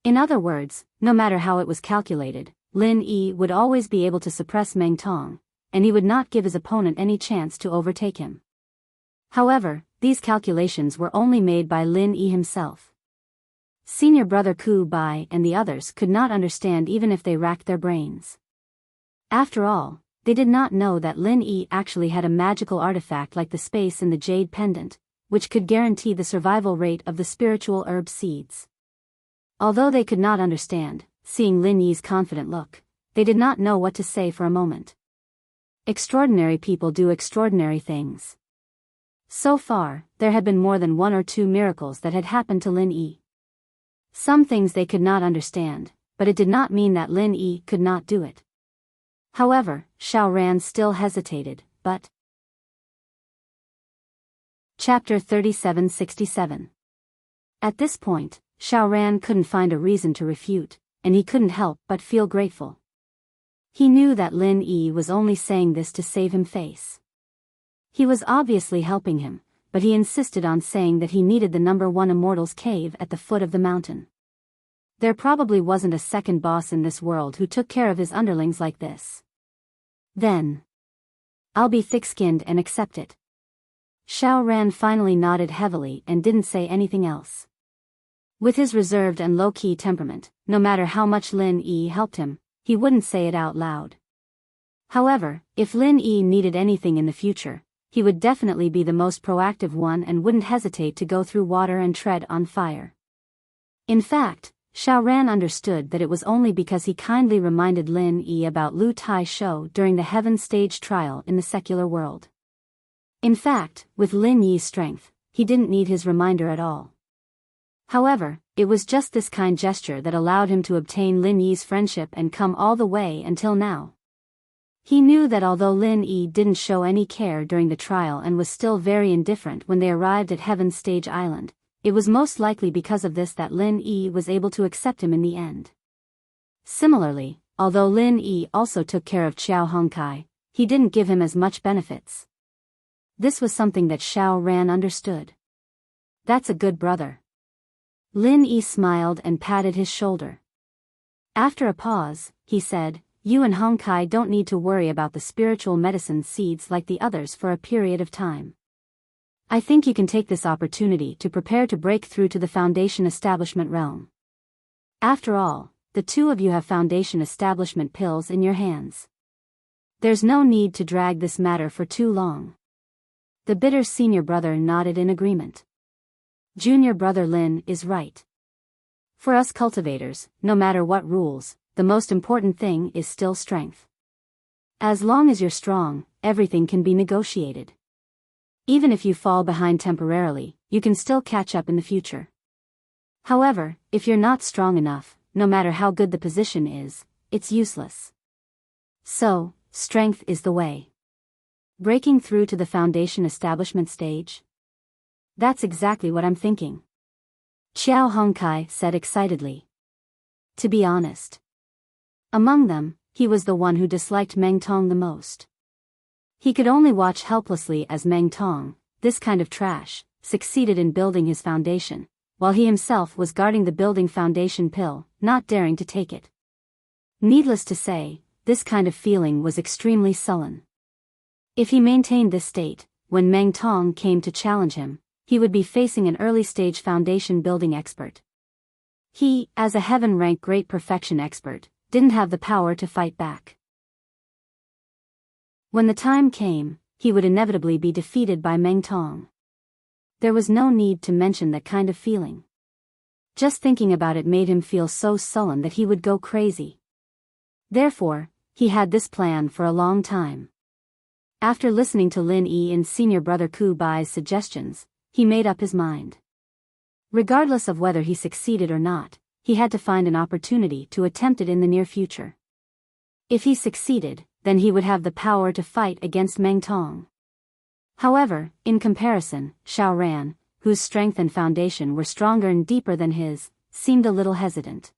In other words, no matter how it was calculated, Lin Yi would always be able to suppress Meng Tong, and he would not give his opponent any chance to overtake him. However, these calculations were only made by Lin Yi himself. Senior brother Ku Bai and the others could not understand even if they racked their brains. After all, they did not know that Lin Yi actually had a magical artifact like the space in the jade pendant, which could guarantee the survival rate of the spiritual herb seeds. Although they could not understand, seeing Lin Yi's confident look, they did not know what to say for a moment. Extraordinary people do extraordinary things. So far, there had been more than 1 or 2 miracles that had happened to Lin Yi. Some things they could not understand, but it did not mean that Lin Yi could not do it. However, Xiao Ran still hesitated, but... Chapter 3767. At this point, Xiao Ran couldn't find a reason to refute, and he couldn't help but feel grateful. He knew that Lin Yi was only saying this to save him face. He was obviously helping him, but he insisted on saying that he needed the number 1 Immortal's cave at the foot of the mountain. There probably wasn't a second boss in this world who took care of his underlings like this. Then, I'll be thick-skinned and accept it. Xiao Ran finally nodded heavily and didn't say anything else. With his reserved and low-key temperament, no matter how much Lin Yi helped him, he wouldn't say it out loud. However, if Lin Yi needed anything in the future, he would definitely be the most proactive one and wouldn't hesitate to go through water and tread on fire. In fact, Xiao Ran understood that it was only because he kindly reminded Lin Yi about Lu Tai Shou during the Heaven Stage trial in the secular world. In fact, with Lin Yi's strength, he didn't need his reminder at all. However, it was just this kind gesture that allowed him to obtain Lin Yi's friendship and come all the way until now. He knew that although Lin Yi didn't show any care during the trial and was still very indifferent when they arrived at Heaven Stage Island, it was most likely because of this that Lin Yi was able to accept him in the end. Similarly, although Lin Yi also took care of Xiao Hongkai, he didn't give him as much benefits. This was something that Xiao Ran understood. That's a good brother. Lin Yi smiled and patted his shoulder. After a pause, he said, "You and Hongkai don't need to worry about the spiritual medicine seeds like the others for a period of time. I think you can take this opportunity to prepare to break through to the Foundation Establishment realm. After all, the 2 of you have Foundation Establishment pills in your hands. There's no need to drag this matter for too long." The bitter senior brother nodded in agreement. Junior brother Lin is right. For us cultivators, no matter what rules, the most important thing is still strength. As long as you're strong, everything can be negotiated. Even if you fall behind temporarily, you can still catch up in the future. However, if you're not strong enough, no matter how good the position is, it's useless. So, strength is the way. Breaking through to the Foundation Establishment stage? That's exactly what I'm thinking. Xiao Hongkai said excitedly. To be honest, among them, he was the one who disliked Meng Tong the most. He could only watch helplessly as Meng Tong, this kind of trash, succeeded in building his foundation, while he himself was guarding the building foundation pill, not daring to take it. Needless to say, this kind of feeling was extremely sullen. If he maintained this state, when Meng Tong came to challenge him, he would be facing an early-stage foundation building expert. He, as a heaven-rank great perfection expert, didn't have the power to fight back. When the time came, he would inevitably be defeated by Meng Tong. There was no need to mention that kind of feeling. Just thinking about it made him feel so sullen that he would go crazy. Therefore, he had this plan for a long time. After listening to Lin Yi and senior brother Ku Bai's suggestions, he made up his mind. Regardless of whether he succeeded or not, he had to find an opportunity to attempt it in the near future. If he succeeded, then he would have the power to fight against Meng Tong. However, in comparison, Xiao Ran, whose strength and foundation were stronger and deeper than his, seemed a little hesitant.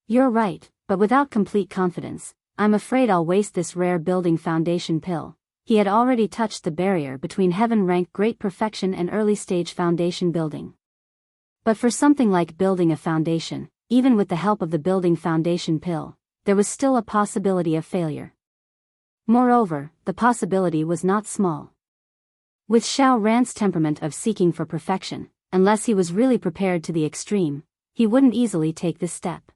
You're right, but without complete confidence, I'm afraid I'll waste this rare building foundation pill. He had already touched the barrier between heaven-rank great perfection and early-stage foundation building. But for something like building a foundation, even with the help of the building foundation pill, there was still a possibility of failure. Moreover, the possibility was not small. With Xiao Ran's temperament of seeking for perfection, unless he was really prepared to the extreme, he wouldn't easily take this step.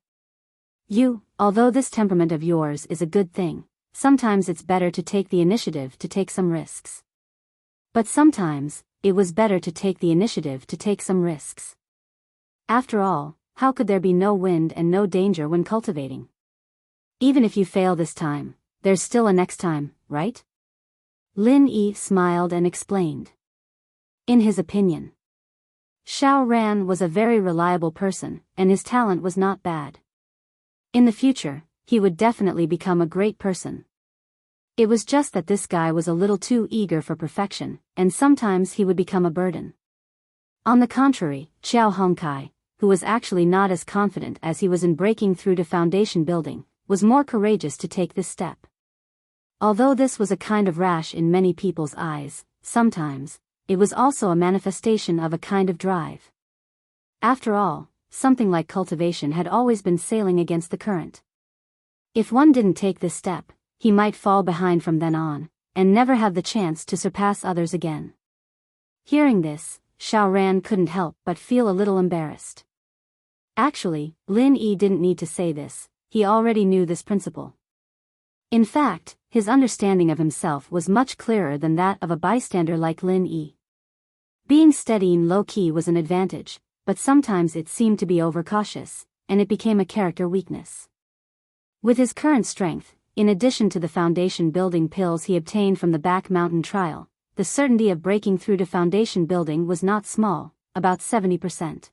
Although this temperament of yours is a good thing, sometimes it's better to take the initiative to take some risks. But sometimes, it was better to take the initiative to take some risks. After all, how could there be no wind and no danger when cultivating? Even if you fail this time, there's still a next time, right? Lin Yi smiled and explained. In his opinion, Xiao Ran was a very reliable person, and his talent was not bad. In the future, he would definitely become a great person. It was just that this guy was a little too eager for perfection, and sometimes he would become a burden. On the contrary, Xiao Hongkai, who was actually not as confident as he was in breaking through to foundation building, was more courageous to take this step. Although this was a kind of rash in many people's eyes, sometimes, it was also a manifestation of a kind of drive. After all, something like cultivation had always been sailing against the current. If one didn't take this step, he might fall behind from then on, and never have the chance to surpass others again. Hearing this, Xiao Ran couldn't help but feel a little embarrassed. Actually, Lin Yi didn't need to say this, he already knew this principle. In fact, his understanding of himself was much clearer than that of a bystander like Lin Yi. Being steady and low-key was an advantage, but sometimes it seemed to be overcautious, and it became a character weakness. With his current strength, in addition to the foundation building pills he obtained from the back mountain trial, the certainty of breaking through to foundation building was not small, about 70%.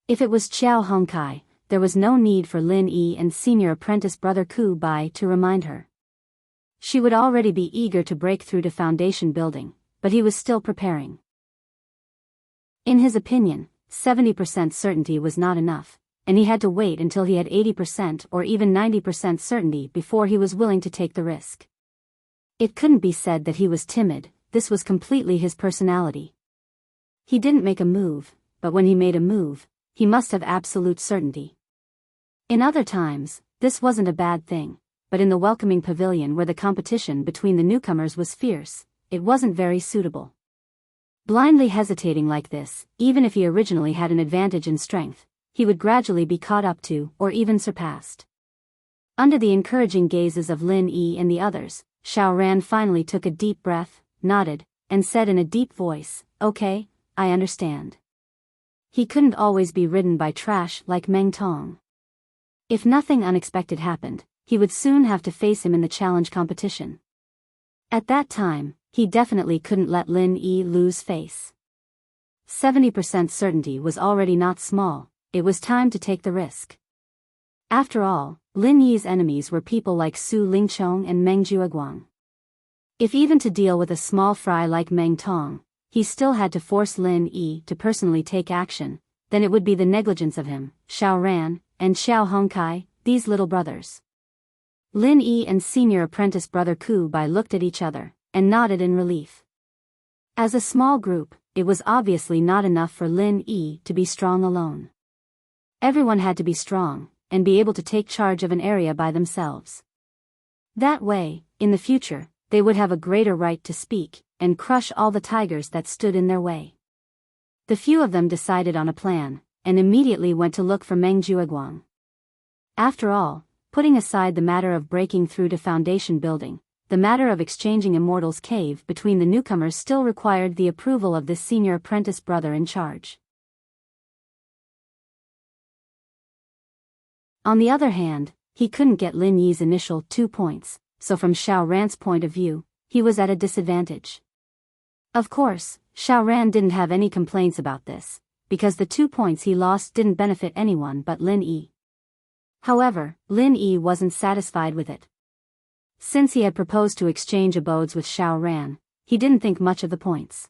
If it was Xiao Hongkai, there was no need for Lin Yi and senior apprentice brother Ku Bai to remind her. She would already be eager to break through to foundation building, but he was still preparing. In his opinion, 70% certainty was not enough, and he had to wait until he had 80% or even 90% certainty before he was willing to take the risk. It couldn't be said that he was timid, this was completely his personality. He didn't make a move, but when he made a move, he must have absolute certainty. In other times, this wasn't a bad thing, but in the welcoming pavilion where the competition between the newcomers was fierce, it wasn't very suitable. Blindly hesitating like this, even if he originally had an advantage in strength, he would gradually be caught up to, or even surpassed. Under the encouraging gazes of Lin Yi and the others, Xiao Ran finally took a deep breath, nodded, and said in a deep voice, "Okay, I understand." He couldn't always be ridden by trash like Meng Tong. If nothing unexpected happened, he would soon have to face him in the challenge competition. At that time, he definitely couldn't let Lin Yi lose face. 70% certainty was already not small, it was time to take the risk. After all, Lin Yi's enemies were people like Su Lingchong and Meng Jueguang. If even to deal with a small fry like Meng Tong, he still had to force Lin Yi to personally take action, then it would be the negligence of him, Xiao Ran, and Xiao Hongkai, these little brothers. Lin Yi and senior apprentice brother Ku Bai looked at each other, and nodded in relief. As a small group, it was obviously not enough for Lin Yi to be strong alone. Everyone had to be strong, and be able to take charge of an area by themselves. That way, in the future, they would have a greater right to speak, and crush all the tigers that stood in their way. The few of them decided on a plan, and immediately went to look for Meng Jueguang. After all, putting aside the matter of breaking through to foundation building, the matter of exchanging Immortal's Cave between the newcomers still required the approval of this senior apprentice brother in charge. On the other hand, he couldn't get Lin Yi's initial 2 points, so from Xiao Ran's point of view, he was at a disadvantage. Of course, Xiao Ran didn't have any complaints about this, because the 2 points he lost didn't benefit anyone but Lin Yi. However, Lin Yi wasn't satisfied with it. Since he had proposed to exchange abodes with Xiao Ran, he didn't think much of the points.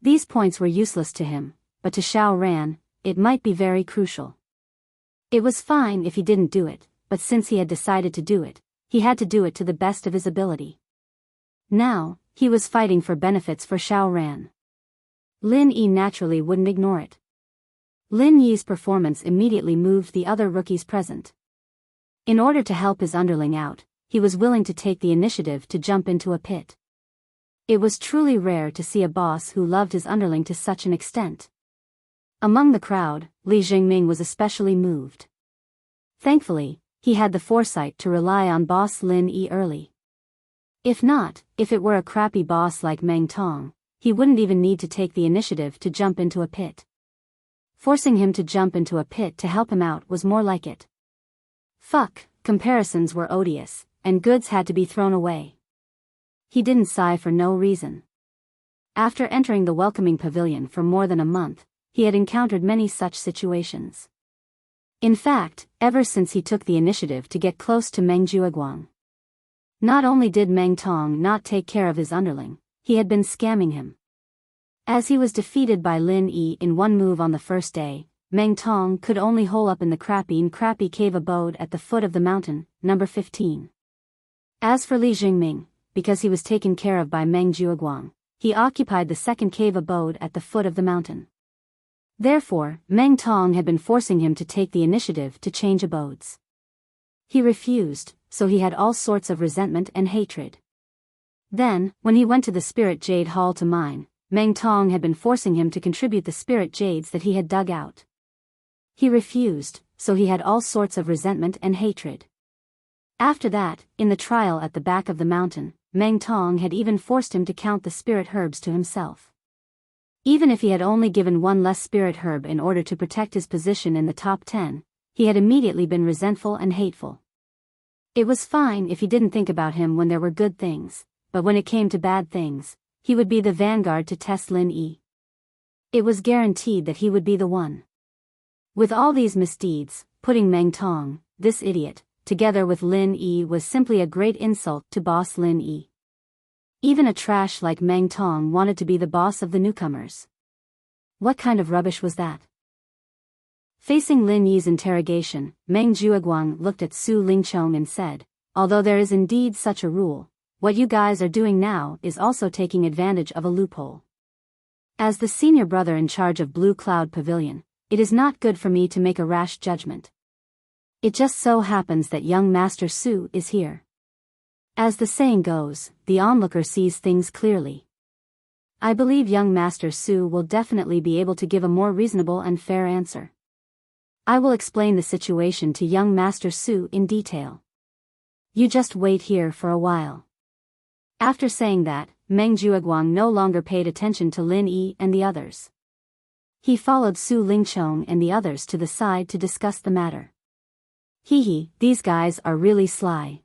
These points were useless to him, but to Xiao Ran, it might be very crucial. It was fine if he didn't do it, but since he had decided to do it, he had to do it to the best of his ability. Now, he was fighting for benefits for Xiao Ran. Lin Yi naturally wouldn't ignore it. Lin Yi's performance immediately moved the other rookies present. In order to help his underling out, he was willing to take the initiative to jump into a pit. It was truly rare to see a boss who loved his underling to such an extent. Among the crowd, Li Jingming was especially moved. Thankfully, he had the foresight to rely on boss Lin Yi early. If not, if it were a crappy boss like Meng Tong, he wouldn't even need to take the initiative to jump into a pit. Forcing him to jump into a pit to help him out was more like it. Fuck, comparisons were odious, and goods had to be thrown away. He didn't sigh for no reason. After entering the welcoming pavilion for more than a month, he had encountered many such situations. In fact, ever since he took the initiative to get close to Meng Jueguang. Not only did Meng Tong not take care of his underling, he had been scamming him. As he was defeated by Lin Yi in one move on the first day, Meng Tong could only hole up in the crappy cave abode at the foot of the mountain, number 15. As for Li Jingming, because he was taken care of by Meng Jueguang, he occupied the second cave abode at the foot of the mountain. Therefore, Meng Tong had been forcing him to take the initiative to change abodes. He refused, so he had all sorts of resentment and hatred. Then, when he went to the Spirit Jade Hall to mine, Meng Tong had been forcing him to contribute the spirit jades that he had dug out. He refused, so he had all sorts of resentment and hatred. After that, in the trial at the back of the mountain, Meng Tong had even forced him to count the spirit herbs to himself. Even if he had only given one less spirit herb in order to protect his position in the top 10, he had immediately been resentful and hateful. It was fine if he didn't think about him when there were good things, but when it came to bad things, he would be the vanguard to test Lin Yi. It was guaranteed that he would be the one. With all these misdeeds, putting Meng Tong, this idiot, together with Lin Yi was simply a great insult to boss Lin Yi. Even a trash like Meng Tong wanted to be the boss of the newcomers. What kind of rubbish was that? Facing Lin Yi's interrogation, Meng Jueguang looked at Su Lingchong and said, "Although there is indeed such a rule, what you guys are doing now is also taking advantage of a loophole. As the senior brother in charge of Blue Cloud Pavilion, it is not good for me to make a rash judgment. It just so happens that young Master Su is here. As the saying goes, the onlooker sees things clearly. I believe young Master Su will definitely be able to give a more reasonable and fair answer. I will explain the situation to young Master Su in detail. You just wait here for a while." After saying that, Meng Jueguang no longer paid attention to Lin Yi and the others. He followed Su Lingchong and the others to the side to discuss the matter. These guys are really sly.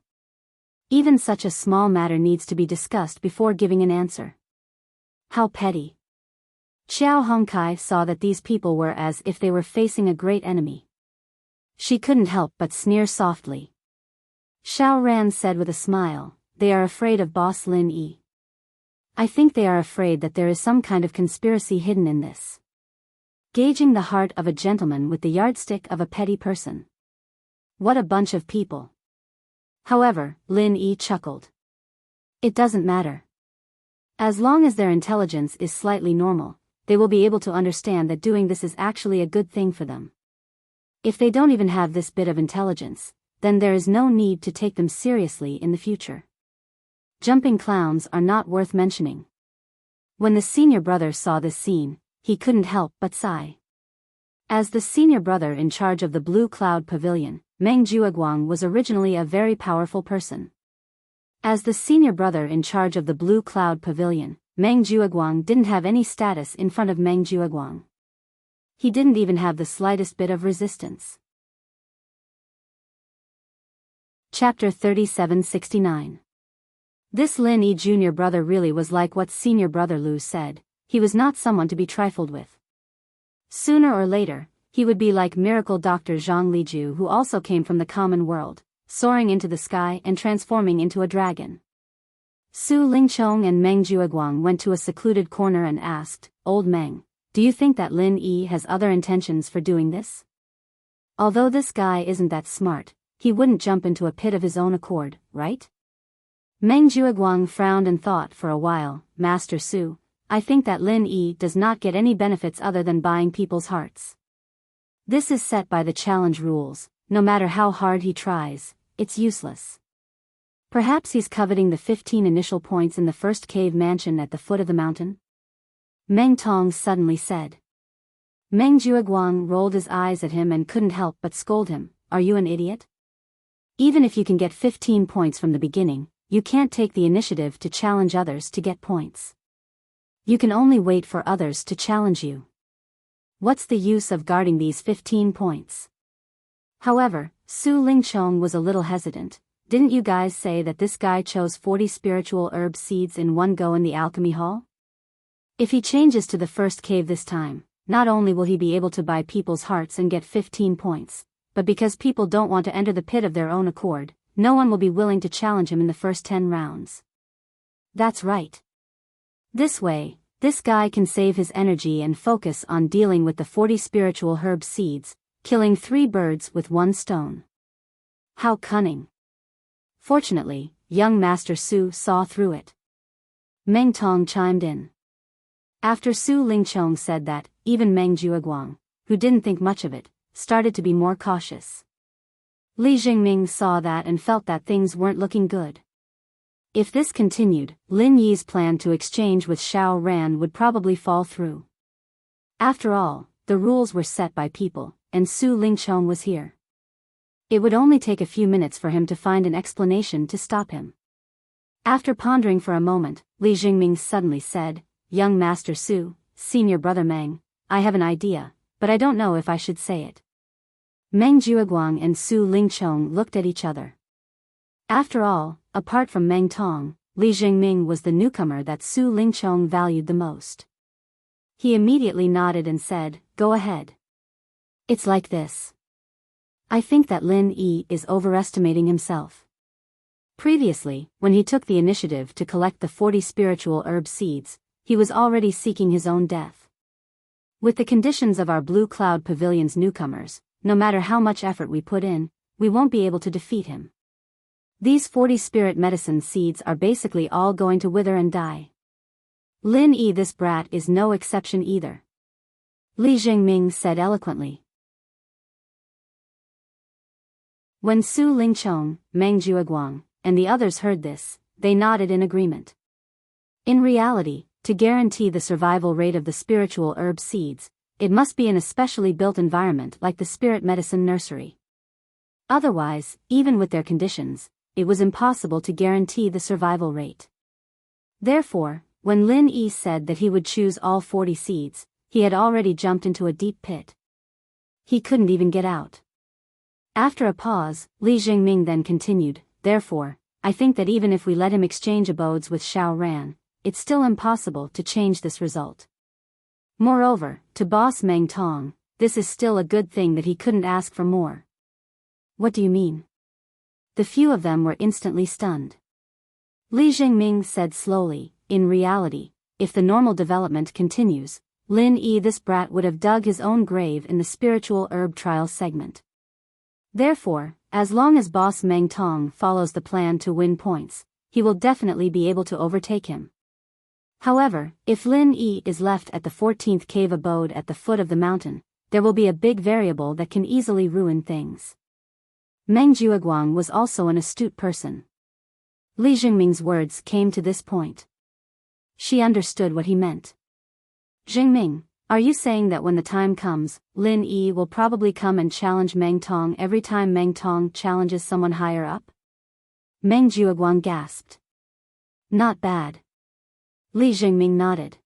Even such a small matter needs to be discussed before giving an answer. How petty. Xiao Hongkai saw that these people were as if they were facing a great enemy. She couldn't help but sneer softly. Xiao Ran said with a smile, "They are afraid of boss Lin Yi. I think they are afraid that there is some kind of conspiracy hidden in this. Gauging the heart of a gentleman with the yardstick of a petty person. What a bunch of people." However, Lin Yi chuckled. It doesn't matter. As long as their intelligence is slightly normal, they will be able to understand that doing this is actually a good thing for them. If they don't even have this bit of intelligence, then there is no need to take them seriously in the future. Jumping clowns are not worth mentioning. When the senior brother saw this scene, he couldn't help but sigh. As the senior brother in charge of the Blue Cloud Pavilion, Meng Jueguang was originally a very powerful person. As the senior brother in charge of the Blue Cloud Pavilion, Meng Jueguang didn't have any status in front of Meng Jueguang. He didn't even have the slightest bit of resistance. Chapter 3769. This Lin Yi junior brother really was like what senior brother Lu said, he was not someone to be trifled with. Sooner or later, he would be like miracle Dr. Zhang Liju, who also came from the common world, soaring into the sky and transforming into a dragon. Su Lingchong and Meng Jueguang went to a secluded corner and asked, "Old Meng, do you think that Lin Yi has other intentions for doing this? Although this guy isn't that smart, he wouldn't jump into a pit of his own accord, right?" Meng Jueguang frowned and thought for a while. "Master Su, I think that Lin Yi does not get any benefits other than buying people's hearts. This is set by the challenge rules, no matter how hard he tries, it's useless. Perhaps he's coveting the 15 initial points in the first cave mansion at the foot of the mountain?" Meng Tong suddenly said. Meng Jueguang rolled his eyes at him and couldn't help but scold him. "Are you an idiot? Even if you can get 15 points from the beginning, you can't take the initiative to challenge others to get points. You can only wait for others to challenge you. What's the use of guarding these 15 points?" However, Su Lingchong was a little hesitant. "Didn't you guys say that this guy chose 40 spiritual herb seeds in one go in the alchemy hall? If he changes to the first cave this time, not only will he be able to buy people's hearts and get 15 points, but because people don't want to enter the pit of their own accord, no one will be willing to challenge him in the first 10 rounds. That's right. This way, this guy can save his energy and focus on dealing with the 40 spiritual herb seeds, killing 3 birds with 1 stone. How cunning." Fortunately, young Master Su saw through it. Meng Tong chimed in. After Su Lingchong said that, even Meng Jueguang, who didn't think much of it, started to be more cautious. Li Jingming saw that and felt that things weren't looking good. If this continued, Lin Yi's plan to exchange with Xiao Ran would probably fall through. After all, the rules were set by people, and Su Lingchong was here. It would only take a few minutes for him to find an explanation to stop him. After pondering for a moment, Li Jingming suddenly said, "Young Master Su, senior brother Meng, I have an idea, but I don't know if I should say it." Meng Jueguang and Su Lingchong looked at each other. After all, apart from Meng Tong, Li Jingming was the newcomer that Su Lingchong valued the most. He immediately nodded and said, "Go ahead." "It's like this. I think that Lin Yi is overestimating himself. Previously, when he took the initiative to collect the 40 spiritual herb seeds, he was already seeking his own death. With the conditions of our Blue Cloud Pavilion's newcomers, no matter how much effort we put in, we won't be able to defeat him. These 40 spirit medicine seeds are basically all going to wither and die. Lin Yi, this brat, is no exception either," Li Jingming said eloquently. When Su Lingchong, Meng Jueguang, and the others heard this, they nodded in agreement. In reality, to guarantee the survival rate of the spiritual herb seeds, it must be in a specially built environment like the spirit medicine nursery. Otherwise, even with their conditions, it was impossible to guarantee the survival rate. Therefore, when Lin Yi said that he would choose all 40 seeds, he had already jumped into a deep pit. He couldn't even get out. After a pause, Li Jingming then continued, "Therefore, I think that even if we let him exchange abodes with Xiao Ran, it's still impossible to change this result. Moreover, to Boss Meng Tong, this is still a good thing that he couldn't ask for more." "What do you mean?" The few of them were instantly stunned. Li Jingming said slowly, "In reality, if the normal development continues, Lin Yi, this brat, would have dug his own grave in the spiritual herb trial segment. Therefore, as long as Boss Meng Tong follows the plan to win points, he will definitely be able to overtake him. However, if Lin Yi is left at the 14th cave abode at the foot of the mountain, there will be a big variable that can easily ruin things." Meng Jueguang was also an astute person. Li Jingming's words came to this point. She understood what he meant. "Jingming, are you saying that when the time comes, Lin Yi will probably come and challenge Meng Tong every time Meng Tong challenges someone higher up?" Meng Jueguang gasped. "Not bad." Li Jingming nodded.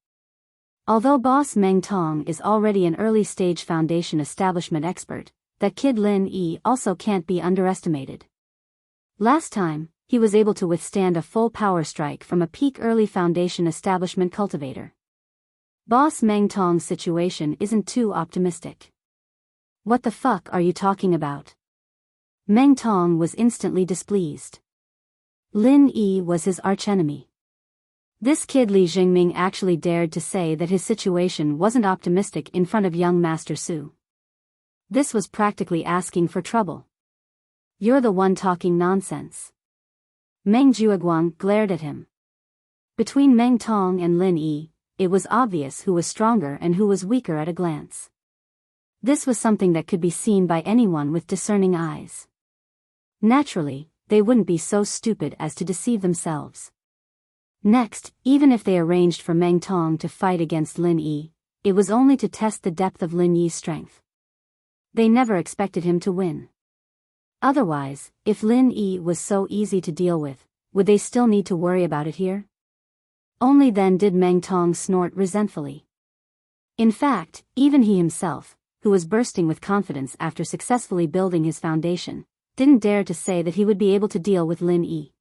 Although Boss Meng Tong is already an early-stage foundation establishment expert, that kid Lin Yi also can't be underestimated. Last time, he was able to withstand a full power strike from a peak early foundation establishment cultivator. Boss Meng Tong's situation isn't too optimistic. What the fuck are you talking about? Meng Tong was instantly displeased. Lin Yi was his archenemy. This kid Li Jingming actually dared to say that his situation wasn't optimistic in front of young Master Su. This was practically asking for trouble. You're the one talking nonsense. Meng Jueguang glared at him. Between Meng Tong and Lin Yi, it was obvious who was stronger and who was weaker at a glance. This was something that could be seen by anyone with discerning eyes. Naturally, they wouldn't be so stupid as to deceive themselves. Next, even if they arranged for Meng Tong to fight against Lin Yi, it was only to test the depth of Lin Yi's strength. They never expected him to win. Otherwise, if Lin Yi was so easy to deal with, would they still need to worry about it here? Only then did Meng Tong snort resentfully. In fact, even he himself, who was bursting with confidence after successfully building his foundation, didn't dare to say that he would be able to deal with Lin Yi.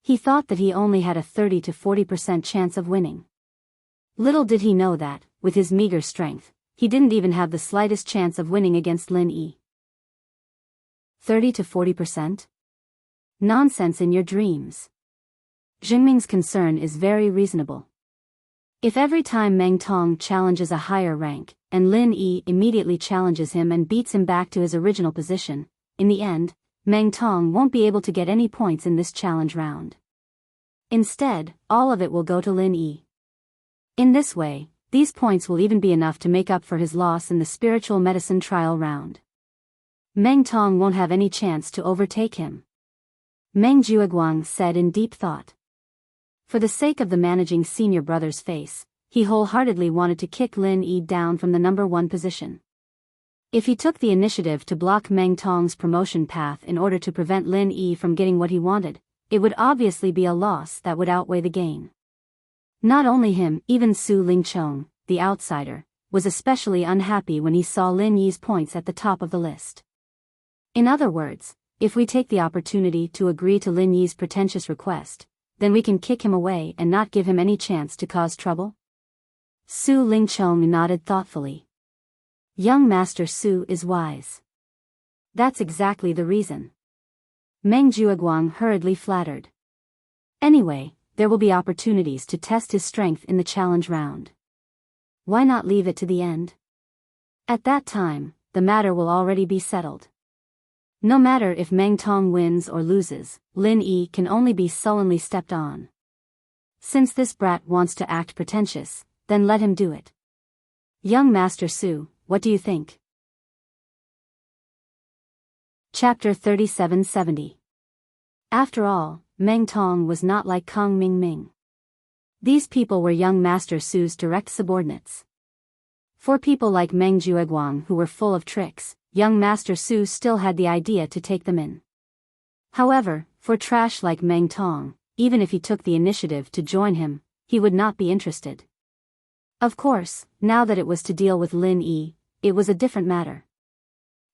He thought that he only had a 30 to 40% chance of winning. Little did he know that, with his meager strength, he didn't even have the slightest chance of winning against Lin Yi. 30 to 40%? Nonsense in your dreams. Jingming's concern is very reasonable. If every time Meng Tong challenges a higher rank, and Lin Yi immediately challenges him and beats him back to his original position, in the end, Meng Tong won't be able to get any points in this challenge round. Instead, all of it will go to Lin Yi. In this way, these points will even be enough to make up for his loss in the spiritual medicine trial round. Meng Tong won't have any chance to overtake him. Meng Jueguang said in deep thought. For the sake of the managing senior brother's face, he wholeheartedly wanted to kick Lin Yi down from the number 1 position. If he took the initiative to block Meng Tong's promotion path in order to prevent Lin Yi from getting what he wanted, it would obviously be a loss that would outweigh the gain. Not only him, even Su Lingchong, the outsider, was especially unhappy when he saw Lin Yi's points at the top of the list. In other words, if we take the opportunity to agree to Lin Yi's pretentious request, then we can kick him away and not give him any chance to cause trouble? Su Lingchong nodded thoughtfully. Young Master Su is wise. That's exactly the reason. Meng Jueguang hurriedly flattered. Anyway, there will be opportunities to test his strength in the challenge round. Why not leave it to the end? At that time, the matter will already be settled. No matter if Meng Tong wins or loses, Lin Yi can only be sullenly stepped on. Since this brat wants to act pretentious, then let him do it. Young Master Su, what do you think? Chapter 3770. After all, Meng Tong was not like Kang Ming. These people were young Master Su's direct subordinates. For people like Meng Jueguang who were full of tricks, young Master Su still had the idea to take them in. However, for trash like Meng Tong, even if he took the initiative to join him, he would not be interested. Of course, now that it was to deal with Lin Yi, it was a different matter.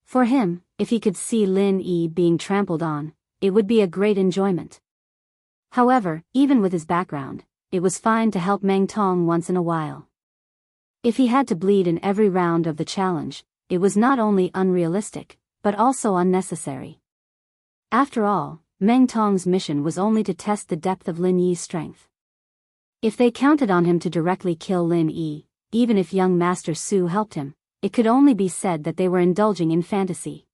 For him, if he could see Lin Yi being trampled on, it would be a great enjoyment. However, even with his background, it was fine to help Meng Tong once in a while. If he had to bleed in every round of the challenge, it was not only unrealistic, but also unnecessary. After all, Meng Tong's mission was only to test the depth of Lin Yi's strength. If they counted on him to directly kill Lin Yi, even if young Master Su helped him, it could only be said that they were indulging in fantasy.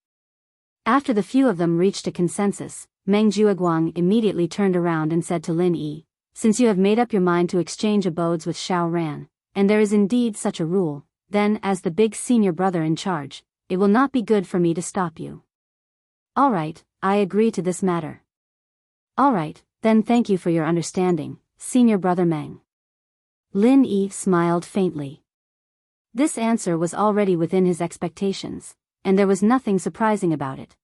After the few of them reached a consensus, Meng Jueguang immediately turned around and said to Lin Yi, "Since you have made up your mind to exchange abodes with Xiao Ran, and there is indeed such a rule, then as the big senior brother in charge, it will not be good for me to stop you." "All right, I agree to this matter." "All right, then thank you for your understanding, senior brother Meng." Lin Yi smiled faintly. This answer was already within his expectations, and there was nothing surprising about it.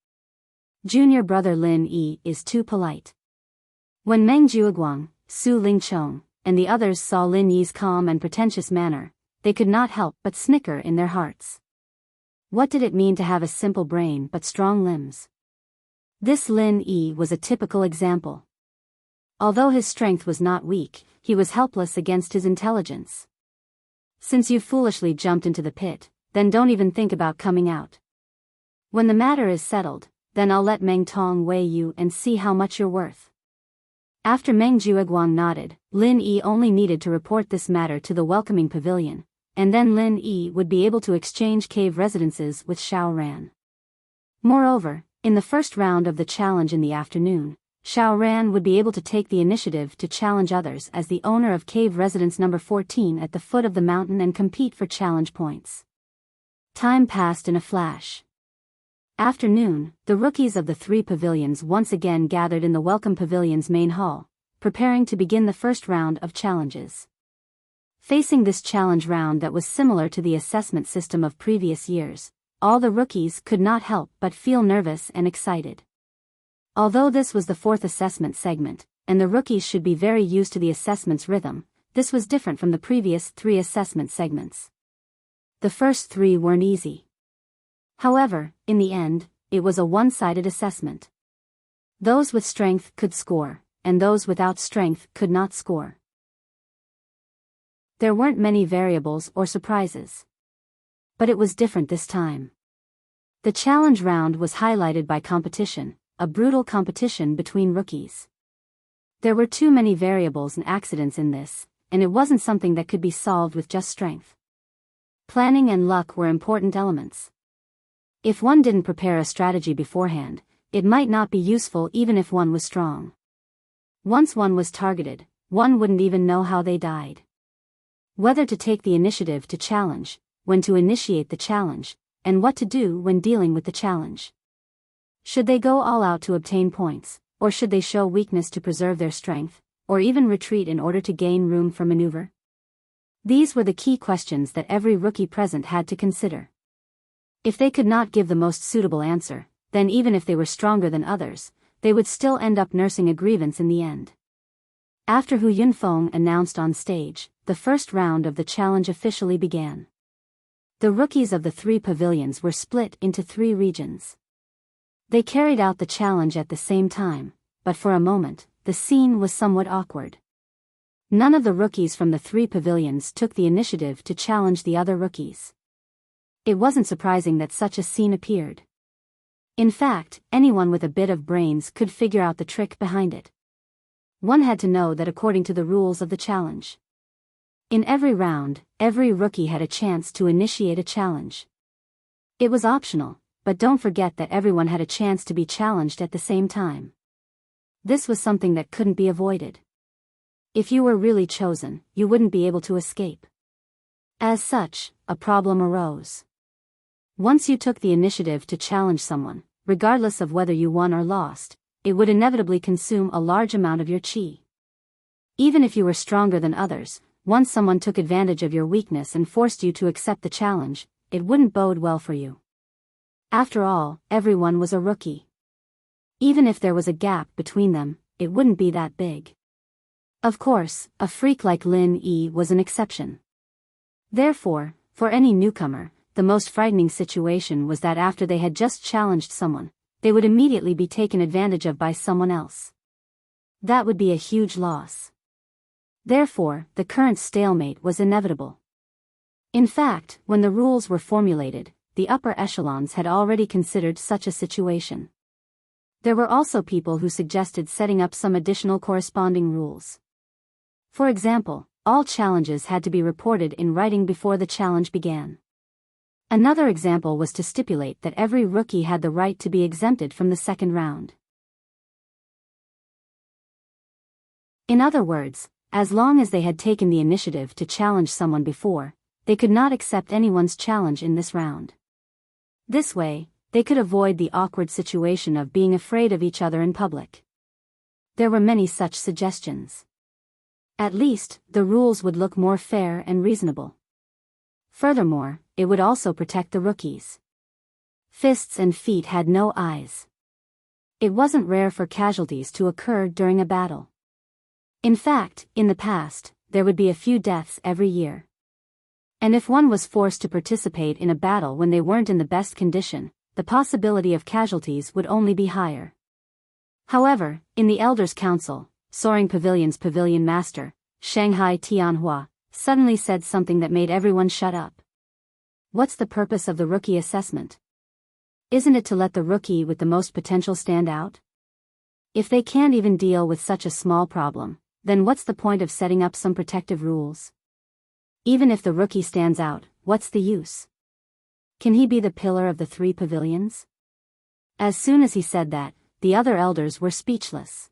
Junior brother Lin Yi is too polite. When Meng Jueguang, Su Lingchong, and the others saw Lin Yi's calm and pretentious manner, they could not help but snicker in their hearts. What did it mean to have a simple brain but strong limbs? This Lin Yi was a typical example. Although his strength was not weak, he was helpless against his intelligence. Since you foolishly jumped into the pit, then don't even think about coming out. When the matter is settled, then I'll let Meng Tong weigh you and see how much you're worth. After Meng Jueguang nodded, Lin Yi only needed to report this matter to the welcoming pavilion, and then Lin Yi would be able to exchange cave residences with Xiao Ran. Moreover, in the first round of the challenge in the afternoon, Xiao Ran would be able to take the initiative to challenge others as the owner of cave residence number 14 at the foot of the mountain and compete for challenge points. Time passed in a flash. Afternoon, the rookies of the three pavilions once again gathered in the Welcome Pavilion's main hall, preparing to begin the first round of challenges. Facing this challenge round that was similar to the assessment system of previous years, all the rookies could not help but feel nervous and excited. Although this was the fourth assessment segment, and the rookies should be very used to the assessment's rhythm, this was different from the previous three assessment segments. The first three weren't easy. However, in the end, it was a one-sided assessment. Those with strength could score, and those without strength could not score. There weren't many variables or surprises. But it was different this time. The challenge round was highlighted by competition, a brutal competition between rookies. There were too many variables and accidents in this, and it wasn't something that could be solved with just strength. Planning and luck were important elements. If one didn't prepare a strategy beforehand, it might not be useful even if one was strong. Once one was targeted, one wouldn't even know how they died. Whether to take the initiative to challenge, when to initiate the challenge, and what to do when dealing with the challenge. Should they go all out to obtain points, or should they show weakness to preserve their strength, or even retreat in order to gain room for maneuver? These were the key questions that every rookie present had to consider. If they could not give the most suitable answer, then even if they were stronger than others, they would still end up nursing a grievance in the end. After Hu Yunfeng announced on stage, the first round of the challenge officially began. The rookies of the three pavilions were split into three regions. They carried out the challenge at the same time, but for a moment, the scene was somewhat awkward. None of the rookies from the three pavilions took the initiative to challenge the other rookies. It wasn't surprising that such a scene appeared. In fact, anyone with a bit of brains could figure out the trick behind it. One had to know that according to the rules of the challenge. In every round, every rookie had a chance to initiate a challenge. It was optional, but don't forget that everyone had a chance to be challenged at the same time. This was something that couldn't be avoided. If you were really chosen, you wouldn't be able to escape. As such, a problem arose. Once you took the initiative to challenge someone, regardless of whether you won or lost, it would inevitably consume a large amount of your qi. Even if you were stronger than others, once someone took advantage of your weakness and forced you to accept the challenge, it wouldn't bode well for you. After all, everyone was a rookie. Even if there was a gap between them, it wouldn't be that big. Of course, a freak like Lin Yi was an exception. Therefore, for any newcomer, the most frightening situation was that after they had just challenged someone, they would immediately be taken advantage of by someone else. That would be a huge loss. Therefore, the current stalemate was inevitable. In fact, when the rules were formulated, the upper echelons had already considered such a situation. There were also people who suggested setting up some additional corresponding rules. For example, all challenges had to be reported in writing before the challenge began. Another example was to stipulate that every rookie had the right to be exempted from the second round. In other words, as long as they had taken the initiative to challenge someone before, they could not accept anyone's challenge in this round. This way, they could avoid the awkward situation of being afraid of each other in public. There were many such suggestions. At least, the rules would look more fair and reasonable. Furthermore, it would also protect the rookies. Fists and feet had no eyes. It wasn't rare for casualties to occur during a battle. In fact, in the past, there would be a few deaths every year. And if one was forced to participate in a battle when they weren't in the best condition, the possibility of casualties would only be higher. However, in the Elders' Council, Soaring Pavilion's pavilion master, Shanghai Tianhua, suddenly said something that made everyone shut up. What's the purpose of the rookie assessment? Isn't it to let the rookie with the most potential stand out? If they can't even deal with such a small problem, then what's the point of setting up some protective rules? Even if the rookie stands out, what's the use? Can he be the pillar of the three pavilions? As soon as he said that, the other elders were speechless.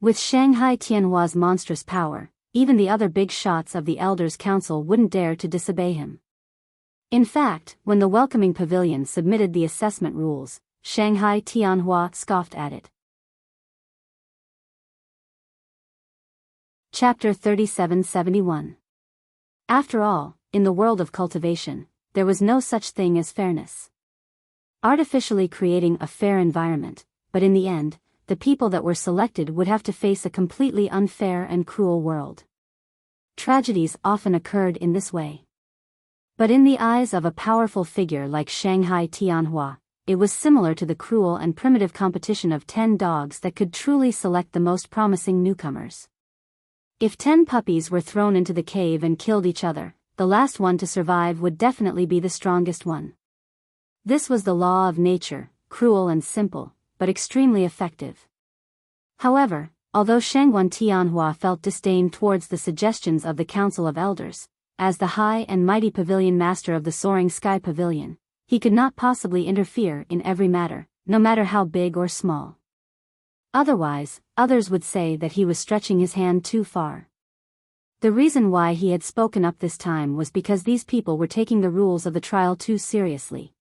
With Shanghai Tianhua's monstrous power, even the other big shots of the Elders' Council wouldn't dare to disobey him. In fact, when the welcoming pavilion submitted the assessment rules, Shanghai Tianhua scoffed at it. Chapter 3771. After all, in the world of cultivation, there was no such thing as fairness. Artificially creating a fair environment, but in the end, the people that were selected would have to face a completely unfair and cruel world. Tragedies often occurred in this way. But in the eyes of a powerful figure like Shanghai Tianhua, it was similar to the cruel and primitive competition of 10 dogs that could truly select the most promising newcomers. If 10 puppies were thrown into the cave and killed each other, the last one to survive would definitely be the strongest one. This was the law of nature, cruel and simple, but extremely effective. However, although Shangguan Tianhua felt disdain towards the suggestions of the Council of Elders, as the high and mighty pavilion master of the Soaring Sky Pavilion, he could not possibly interfere in every matter, no matter how big or small. Otherwise, others would say that he was stretching his hand too far. The reason why he had spoken up this time was because these people were taking the rules of the trial too seriously.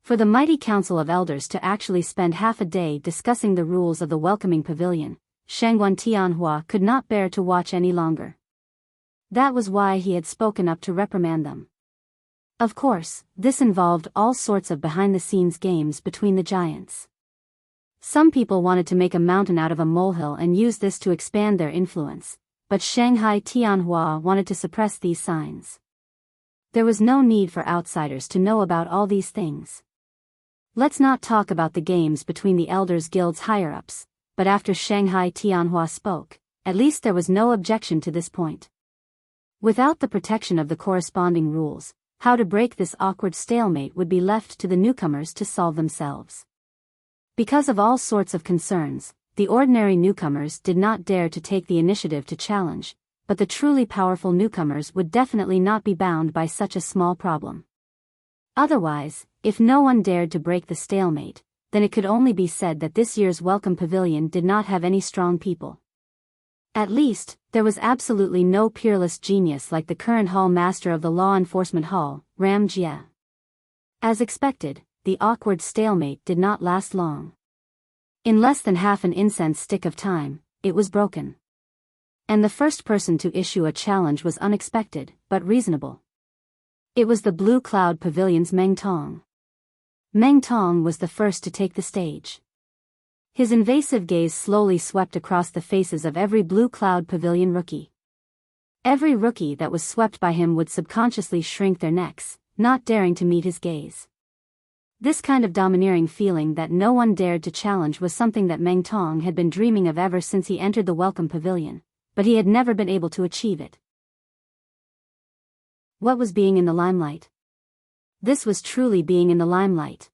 For the mighty Council of Elders to actually spend half a day discussing the rules of the welcoming pavilion, Shangguan Tianhua could not bear to watch any longer. That was why he had spoken up to reprimand them. Of course, this involved all sorts of behind-the-scenes games between the giants. Some people wanted to make a mountain out of a molehill and use this to expand their influence, but Shanghai Tianhua wanted to suppress these signs. There was no need for outsiders to know about all these things. Let's not talk about the games between the Elders Guild's higher-ups, but after Shanghai Tianhua spoke, at least there was no objection to this point. Without the protection of the corresponding rules, how to break this awkward stalemate would be left to the newcomers to solve themselves. Because of all sorts of concerns, the ordinary newcomers did not dare to take the initiative to challenge, but the truly powerful newcomers would definitely not be bound by such a small problem. Otherwise, if no one dared to break the stalemate, then it could only be said that this year's Welcome Pavilion did not have any strong people. At least, there was absolutely no peerless genius like the current Hall Master of the Law Enforcement Hall, Ram Jie. As expected, the awkward stalemate did not last long. In less than half an incense stick of time, it was broken. And the first person to issue a challenge was unexpected, but reasonable. It was the Blue Cloud Pavilion's Meng Tong. Meng Tong was the first to take the stage. His invasive gaze slowly swept across the faces of every Blue Cloud Pavilion rookie. Every rookie that was swept by him would subconsciously shrink their necks, not daring to meet his gaze. This kind of domineering feeling that no one dared to challenge was something that Meng Tong had been dreaming of ever since he entered the Welcome Pavilion, but he had never been able to achieve it. What was being in the limelight? This was truly being in the limelight.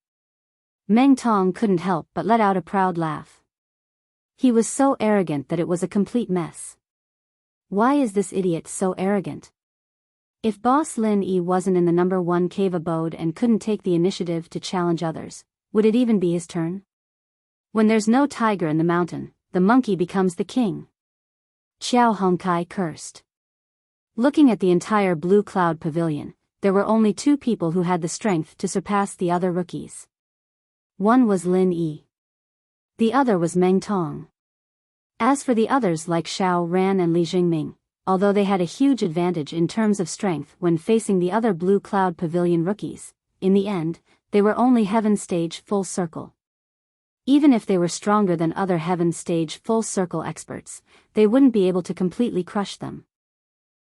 Meng Tong couldn't help but let out a proud laugh. He was so arrogant that it was a complete mess. Why is this idiot so arrogant? If Boss Lin Yi wasn't in the number 1 cave abode and couldn't take the initiative to challenge others, would it even be his turn? When there's no tiger in the mountain, the monkey becomes the king. Qiao Hongkai cursed. Looking at the entire Blue Cloud Pavilion, there were only 2 people who had the strength to surpass the other rookies. One was Lin Yi. The other was Meng Tong. As for the others like Xiao Ran and Li Jingming, although they had a huge advantage in terms of strength when facing the other Blue Cloud Pavilion rookies, in the end, they were only Heaven Stage Full Circle. Even if they were stronger than other Heaven Stage Full Circle experts, they wouldn't be able to completely crush them.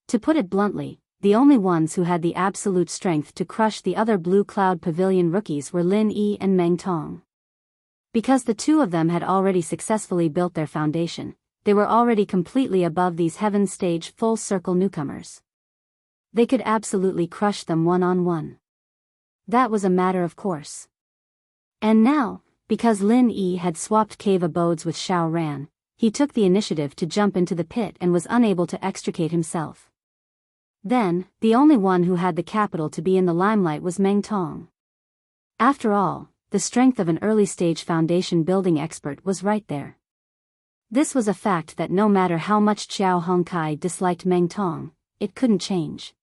To put it bluntly, the only ones who had the absolute strength to crush the other Blue Cloud Pavilion rookies were Lin Yi and Meng Tong. Because the two of them had already successfully built their foundation, they were already completely above these heaven stage full circle newcomers. They could absolutely crush them one-on-one. That was a matter of course. And now, because Lin Yi had swapped cave abodes with Xiao Ran, he took the initiative to jump into the pit and was unable to extricate himself. Then, the only one who had the capital to be in the limelight was Meng Tong. After all, the strength of an early-stage foundation building expert was right there. This was a fact that no matter how much Qiao Hongkai disliked Meng Tong, it couldn't change.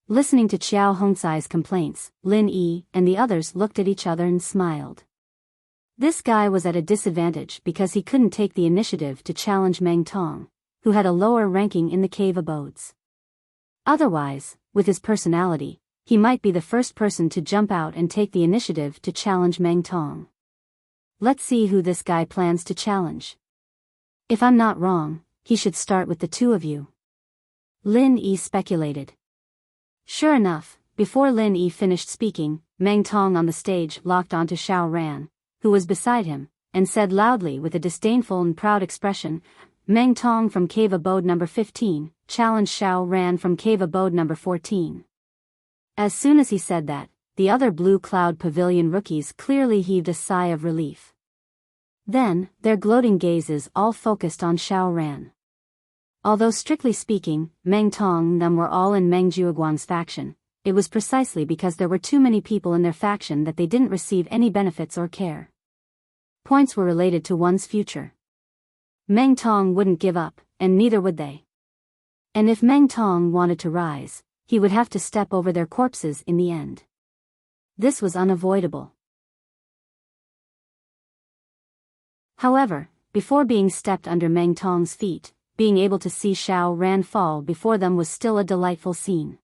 Listening to Qiao Hongcai's complaints, Lin Yi and the others looked at each other and smiled. This guy was at a disadvantage because he couldn't take the initiative to challenge Meng Tong, who had a lower ranking in the cave abodes. Otherwise, with his personality, he might be the first person to jump out and take the initiative to challenge Meng Tong. Let's see who this guy plans to challenge. If I'm not wrong, he should start with the two of you. Lin Yi speculated. Sure enough, before Lin Yi finished speaking, Meng Tong on the stage locked onto Xiao Ran, who was beside him, and said loudly with a disdainful and proud expression, "Meng Tong from cave abode number 15, challenge Xiao Ran from cave abode number 14. As soon as he said that, the other Blue Cloud Pavilion rookies clearly heaved a sigh of relief. Then, their gloating gazes all focused on Xiao Ran. Although strictly speaking, Meng Tong and them were all in Meng Jiuguang's faction, it was precisely because there were too many people in their faction that they didn't receive any benefits or care. Points were related to one's future. Meng Tong wouldn't give up, and neither would they. And if Meng Tong wanted to rise, he would have to step over their corpses in the end. This was unavoidable. However, before being stepped under Meng Tong's feet, being able to see Xiao Ran fall before them was still a delightful scene.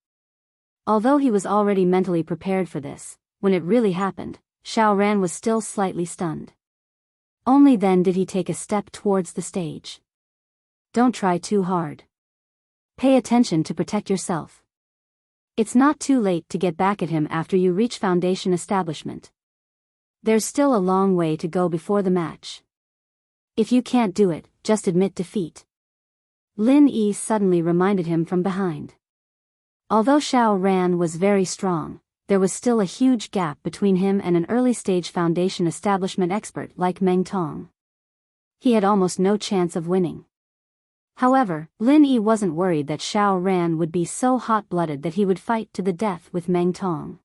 Although he was already mentally prepared for this, when it really happened, Xiao Ran was still slightly stunned. Only then did he take a step towards the stage. Don't try too hard. Pay attention to protect yourself. It's not too late to get back at him after you reach foundation establishment. There's still a long way to go before the match. If you can't do it, just admit defeat. Lin Yi suddenly reminded him from behind. Although Xiao Ran was very strong, there was still a huge gap between him and an early-stage foundation establishment expert like Meng Tong. He had almost no chance of winning. However, Lin Yi wasn't worried that Xiao Ran would be so hot-blooded that he would fight to the death with Meng Tong.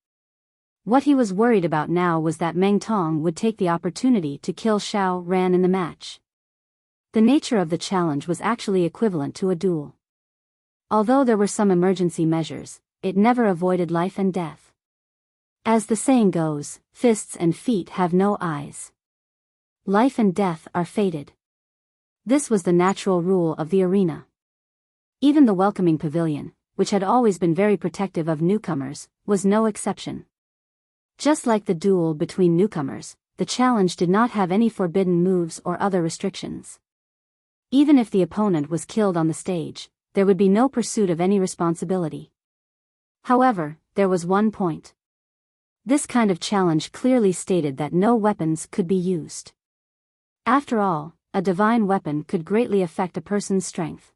What he was worried about now was that Meng Tong would take the opportunity to kill Xiao Ran in the match. The nature of the challenge was actually equivalent to a duel. Although there were some emergency measures, it never avoided life and death. As the saying goes, fists and feet have no eyes. Life and death are fated. This was the natural rule of the arena. Even the welcoming pavilion, which had always been very protective of newcomers, was no exception. Just like the duel between newcomers, the challenge did not have any forbidden moves or other restrictions. Even if the opponent was killed on the stage, there would be no pursuit of any responsibility. However, there was one point. This kind of challenge clearly stated that no weapons could be used. After all, a divine weapon could greatly affect a person's strength.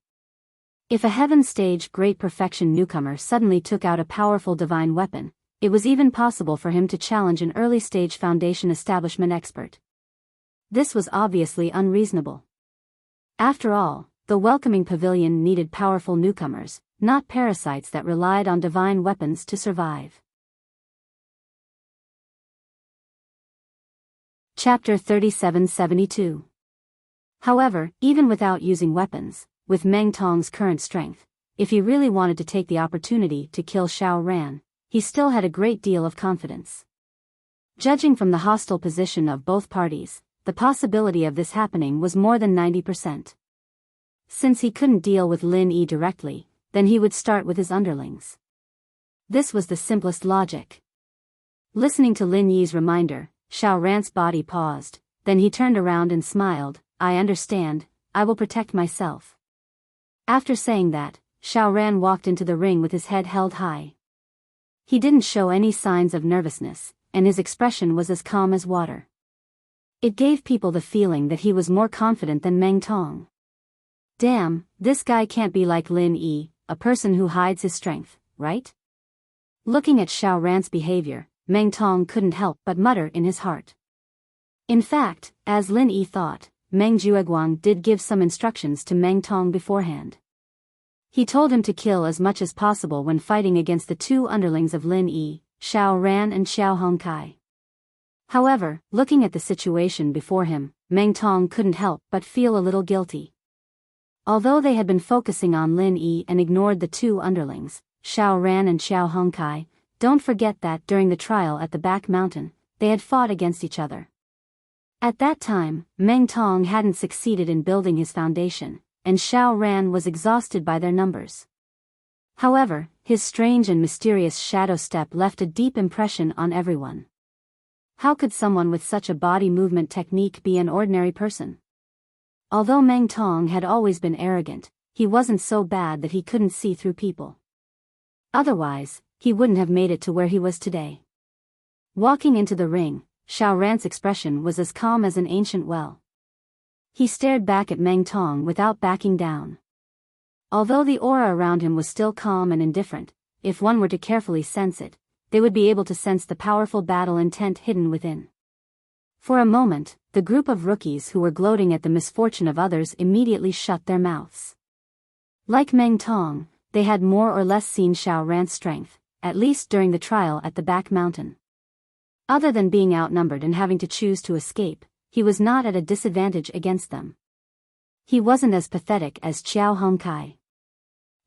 If a heaven stage great perfection newcomer suddenly took out a powerful divine weapon, it was even possible for him to challenge an early stage foundation establishment expert. This was obviously unreasonable. After all, the welcoming pavilion needed powerful newcomers, not parasites that relied on divine weapons to survive. Chapter 3772. However, even without using weapons, with Meng Tong's current strength, if he really wanted to take the opportunity to kill Xiao Ran, he still had a great deal of confidence. Judging from the hostile position of both parties, the possibility of this happening was more than 90%. Since he couldn't deal with Lin Yi directly, then he would start with his underlings. This was the simplest logic. Listening to Lin Yi's reminder, Xiao Ran's body paused, then he turned around and smiled. I understand, I will protect myself. After saying that, Xiao Ran walked into the ring with his head held high. He didn't show any signs of nervousness, and his expression was as calm as water. It gave people the feeling that he was more confident than Meng Tong. Damn, this guy can't be like Lin Yi, a person who hides his strength, right? Looking at Xiao Ran's behavior, Meng Tong couldn't help but mutter in his heart. In fact, as Lin Yi thought, Meng Jueguang did give some instructions to Meng Tong beforehand. He told him to kill as much as possible when fighting against the two underlings of Lin Yi, Xiao Ran and Xiao Hongkai. However, looking at the situation before him, Meng Tong couldn't help but feel a little guilty. Although they had been focusing on Lin Yi and ignored the two underlings, Xiao Ran and Xiao Hongkai, don't forget that during the trial at the back mountain, they had fought against each other. At that time, Meng Tong hadn't succeeded in building his foundation, and Xiao Ran was exhausted by their numbers. However, his strange and mysterious shadow step left a deep impression on everyone. How could someone with such a body movement technique be an ordinary person? Although Meng Tong had always been arrogant, he wasn't so bad that he couldn't see through people. Otherwise, he wouldn't have made it to where he was today. Walking into the ring, Xiao Ran's expression was as calm as an ancient well. He stared back at Meng Tong without backing down. Although the aura around him was still calm and indifferent, if one were to carefully sense it, they would be able to sense the powerful battle intent hidden within. For a moment, the group of rookies who were gloating at the misfortune of others immediately shut their mouths. Like Meng Tong, they had more or less seen Xiao Ran's strength, at least during the trial at the back mountain. Other than being outnumbered and having to choose to escape, he was not at a disadvantage against them. He wasn't as pathetic as Xiao Hongkai.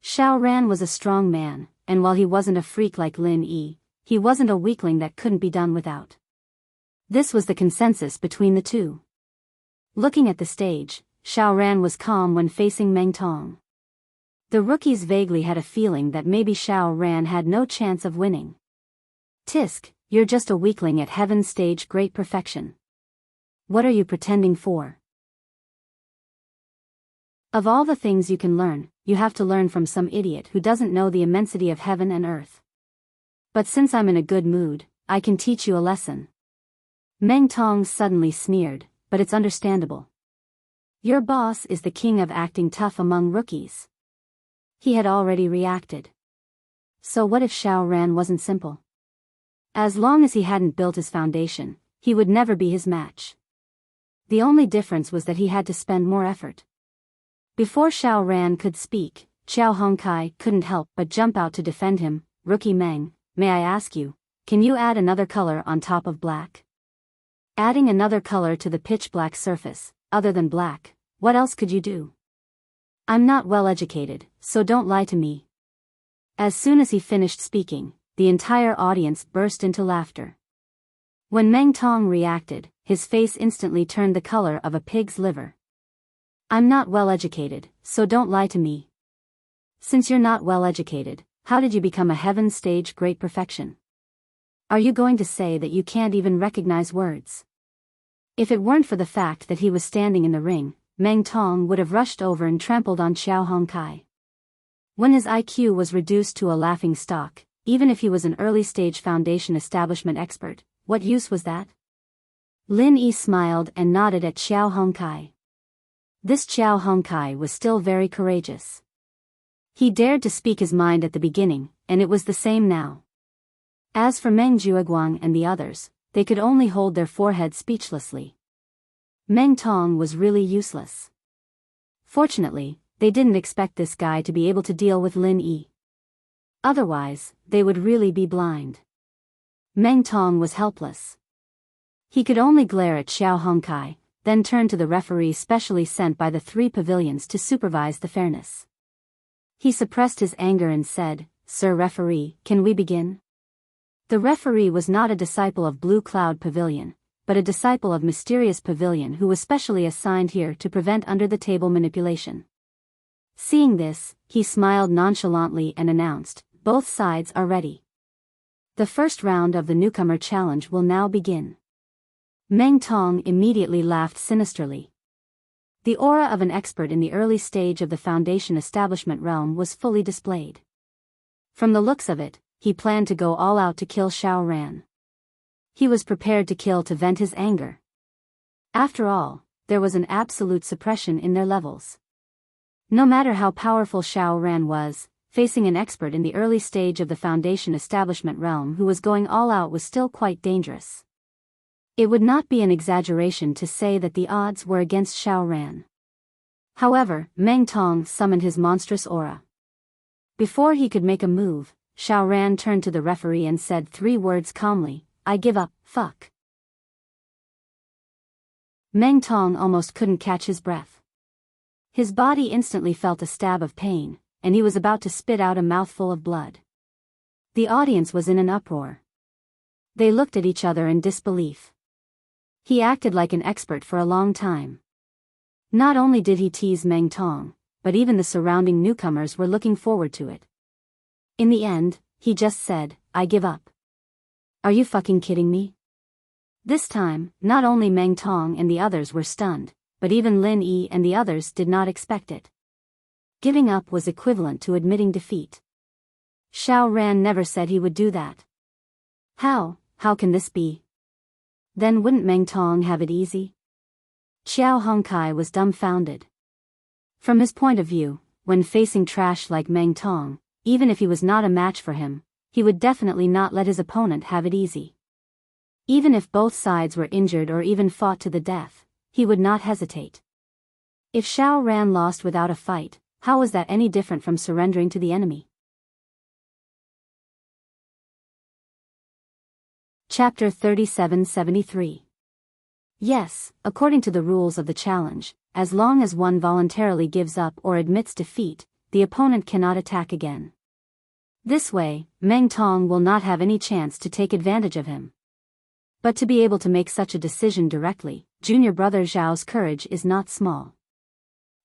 Xiao Ran was a strong man, and while he wasn't a freak like Lin Yi, he wasn't a weakling that couldn't be done without. This was the consensus between the two. Looking at the stage, Xiao Ran was calm when facing Meng Tong. The rookies vaguely had a feeling that maybe Xiao Ran had no chance of winning. Tisk, you're just a weakling at heaven's stage great perfection. What are you pretending for? Of all the things you can learn, you have to learn from some idiot who doesn't know the immensity of heaven and earth. But since I'm in a good mood, I can teach you a lesson. Meng Tong suddenly sneered, but it's understandable. Your boss is the king of acting tough among rookies. He had already reacted. So what if Xiao Ran wasn't simple? As long as he hadn't built his foundation, he would never be his match. The only difference was that he had to spend more effort. Before Xiao Ran could speak, Xiao Hongkai couldn't help but jump out to defend him. Rookie Meng, may I ask you, can you add another color on top of black? Adding another color to the pitch black surface, other than black, what else could you do? I'm not well educated, so don't lie to me. As soon as he finished speaking, the entire audience burst into laughter. When Meng Tong reacted, his face instantly turned the color of a pig's liver. I'm not well educated, so don't lie to me. Since you're not well educated, how did you become a heaven stage great perfection? Are you going to say that you can't even recognize words? If it weren't for the fact that he was standing in the ring, Meng Tong would have rushed over and trampled on Xiao Hongkai. When his IQ was reduced to a laughing stock, even if he was an early-stage foundation establishment expert, what use was that? Lin Yi smiled and nodded at Xiao Hongkai. This Xiao Hongkai was still very courageous. He dared to speak his mind at the beginning, and it was the same now. As for Meng Jueguang and the others, they could only hold their foreheads speechlessly. Meng Tong was really useless. Fortunately, they didn't expect this guy to be able to deal with Lin Yi. Otherwise, they would really be blind. Meng Tong was helpless. He could only glare at Xiao Hongkai, then turn to the referee specially sent by the three pavilions to supervise the fairness. He suppressed his anger and said, "Sir referee, can we begin?" The referee was not a disciple of Blue Cloud Pavilion, but a disciple of Mysterious Pavilion who was specially assigned here to prevent under-the-table manipulation. Seeing this, he smiled nonchalantly and announced, "Both sides are ready. The first round of the newcomer challenge will now begin." Meng Tong immediately laughed sinisterly. The aura of an expert in the early stage of the foundation establishment realm was fully displayed. From the looks of it, he planned to go all out to kill Xiao Ran. He was prepared to kill to vent his anger. After all, there was an absolute suppression in their levels. No matter how powerful Xiao Ran was, facing an expert in the early stage of the Foundation establishment realm who was going all out was still quite dangerous. It would not be an exaggeration to say that the odds were against Xiao Ran. However, Meng Tong summoned his monstrous aura. Before he could make a move, Xiao Ran turned to the referee and said 3 words calmly, "I give up, fuck." Meng Tong almost couldn't catch his breath. His body instantly felt a stab of pain, and he was about to spit out a mouthful of blood. The audience was in an uproar. They looked at each other in disbelief. He acted like an expert for a long time. Not only did he tease Meng Tong, but even the surrounding newcomers were looking forward to it. In the end, he just said, "I give up." Are you fucking kidding me? This time, not only Meng Tong and the others were stunned, but even Lin Yi and the others did not expect it. Giving up was equivalent to admitting defeat. Xiao Ran never said he would do that. How can this be? Then wouldn't Meng Tong have it easy? Xiao Hongkai was dumbfounded. From his point of view, when facing trash like Meng Tong, even if he was not a match for him, he would definitely not let his opponent have it easy. Even if both sides were injured or even fought to the death, he would not hesitate. If Xiao Ran lost without a fight, how was that any different from surrendering to the enemy? Chapter 3773. Yes, according to the rules of the challenge, as long as one voluntarily gives up or admits defeat, the opponent cannot attack again. This way, Meng Tong will not have any chance to take advantage of him. But to be able to make such a decision directly, junior brother Zhao's courage is not small.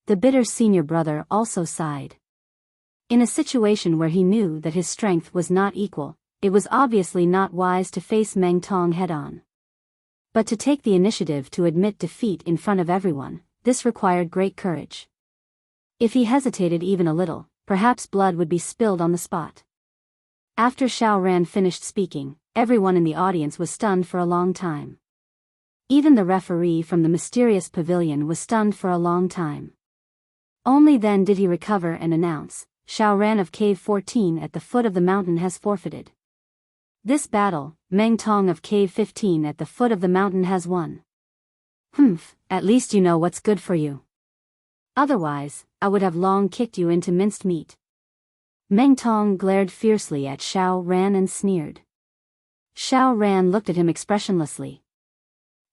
The bitter senior brother also sighed. In a situation where he knew that his strength was not equal, it was obviously not wise to face Meng Tong head-on. But to take the initiative to admit defeat in front of everyone, this required great courage. If he hesitated even a little, perhaps blood would be spilled on the spot. After Xiao Ran finished speaking, everyone in the audience was stunned for a long time. Even the referee from the mysterious pavilion was stunned for a long time. Only then did he recover and announce, "Xiao Ran of Cave 14 at the foot of the mountain has forfeited. This battle, Meng Tong of Cave 15 at the foot of the mountain has won." At least you know what's good for you. Otherwise, I would have long kicked you into minced meat. Meng Tong glared fiercely at Xiao Ran and sneered. Xiao Ran looked at him expressionlessly.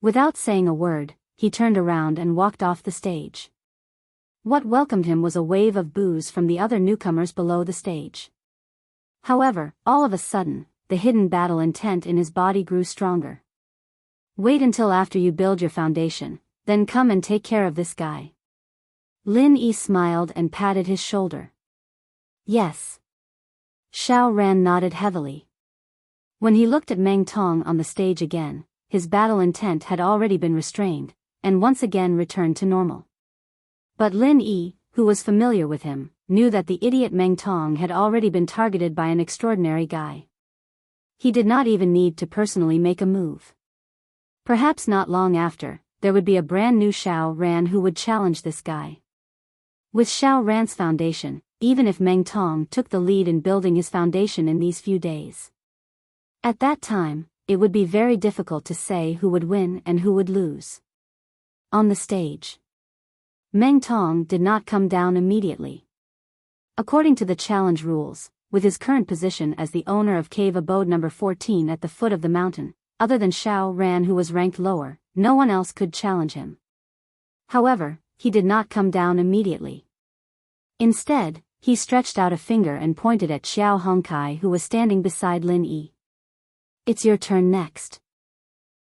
Without saying a word, he turned around and walked off the stage. What welcomed him was a wave of boos from the other newcomers below the stage. However, all of a sudden, the hidden battle intent in his body grew stronger. "Wait until after you build your foundation, then come and take care of this guy." Lin Yi smiled and patted his shoulder. "Yes." Xiao Ran nodded heavily. When he looked at Meng Tong on the stage again, his battle intent had already been restrained, and once again returned to normal. But Lin Yi, who was familiar with him, knew that the idiot Meng Tong had already been targeted by an extraordinary guy. He did not even need to personally make a move. Perhaps not long after, there would be a brand new Xiao Ran who would challenge this guy. With Xiao Ran's foundation, even if Meng Tong took the lead in building his foundation in these few days. At that time, it would be very difficult to say who would win and who would lose. On the stage, Meng Tong did not come down immediately. According to the challenge rules, with his current position as the owner of cave abode number 14 at the foot of the mountain, other than Xiao Ran who was ranked lower, no one else could challenge him. However, he did not come down immediately. Instead, he stretched out a finger and pointed at Xiao Hongkai who was standing beside Lin Yi. "It's your turn next.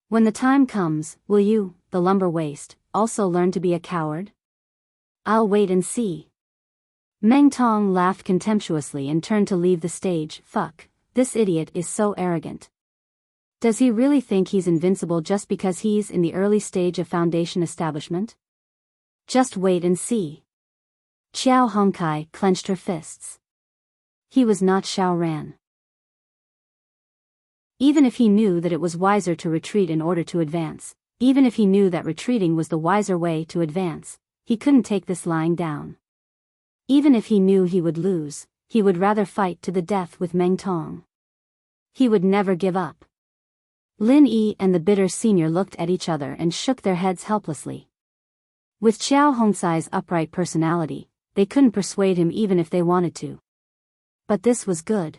When the time comes, will you, the lumber waste, also learn to be a coward? I'll wait and see." Meng Tong laughed contemptuously and turned to leave the stage. "Fuck, this idiot is so arrogant. Does he really think he's invincible just because he's in the early stage of foundation establishment? Just wait and see." Xiao Hongkai clenched her fists. He was not Xiao Ran. Even if he knew that it was wiser to retreat in order to advance, Even if he knew that retreating was the wiser way to advance, he couldn't take this lying down. Even if he knew he would lose, he would rather fight to the death with Meng Tong. He would never give up. Lin Yi and the bitter senior looked at each other and shook their heads helplessly. With Qiao Hongsai's upright personality, they couldn't persuade him even if they wanted to. But this was good.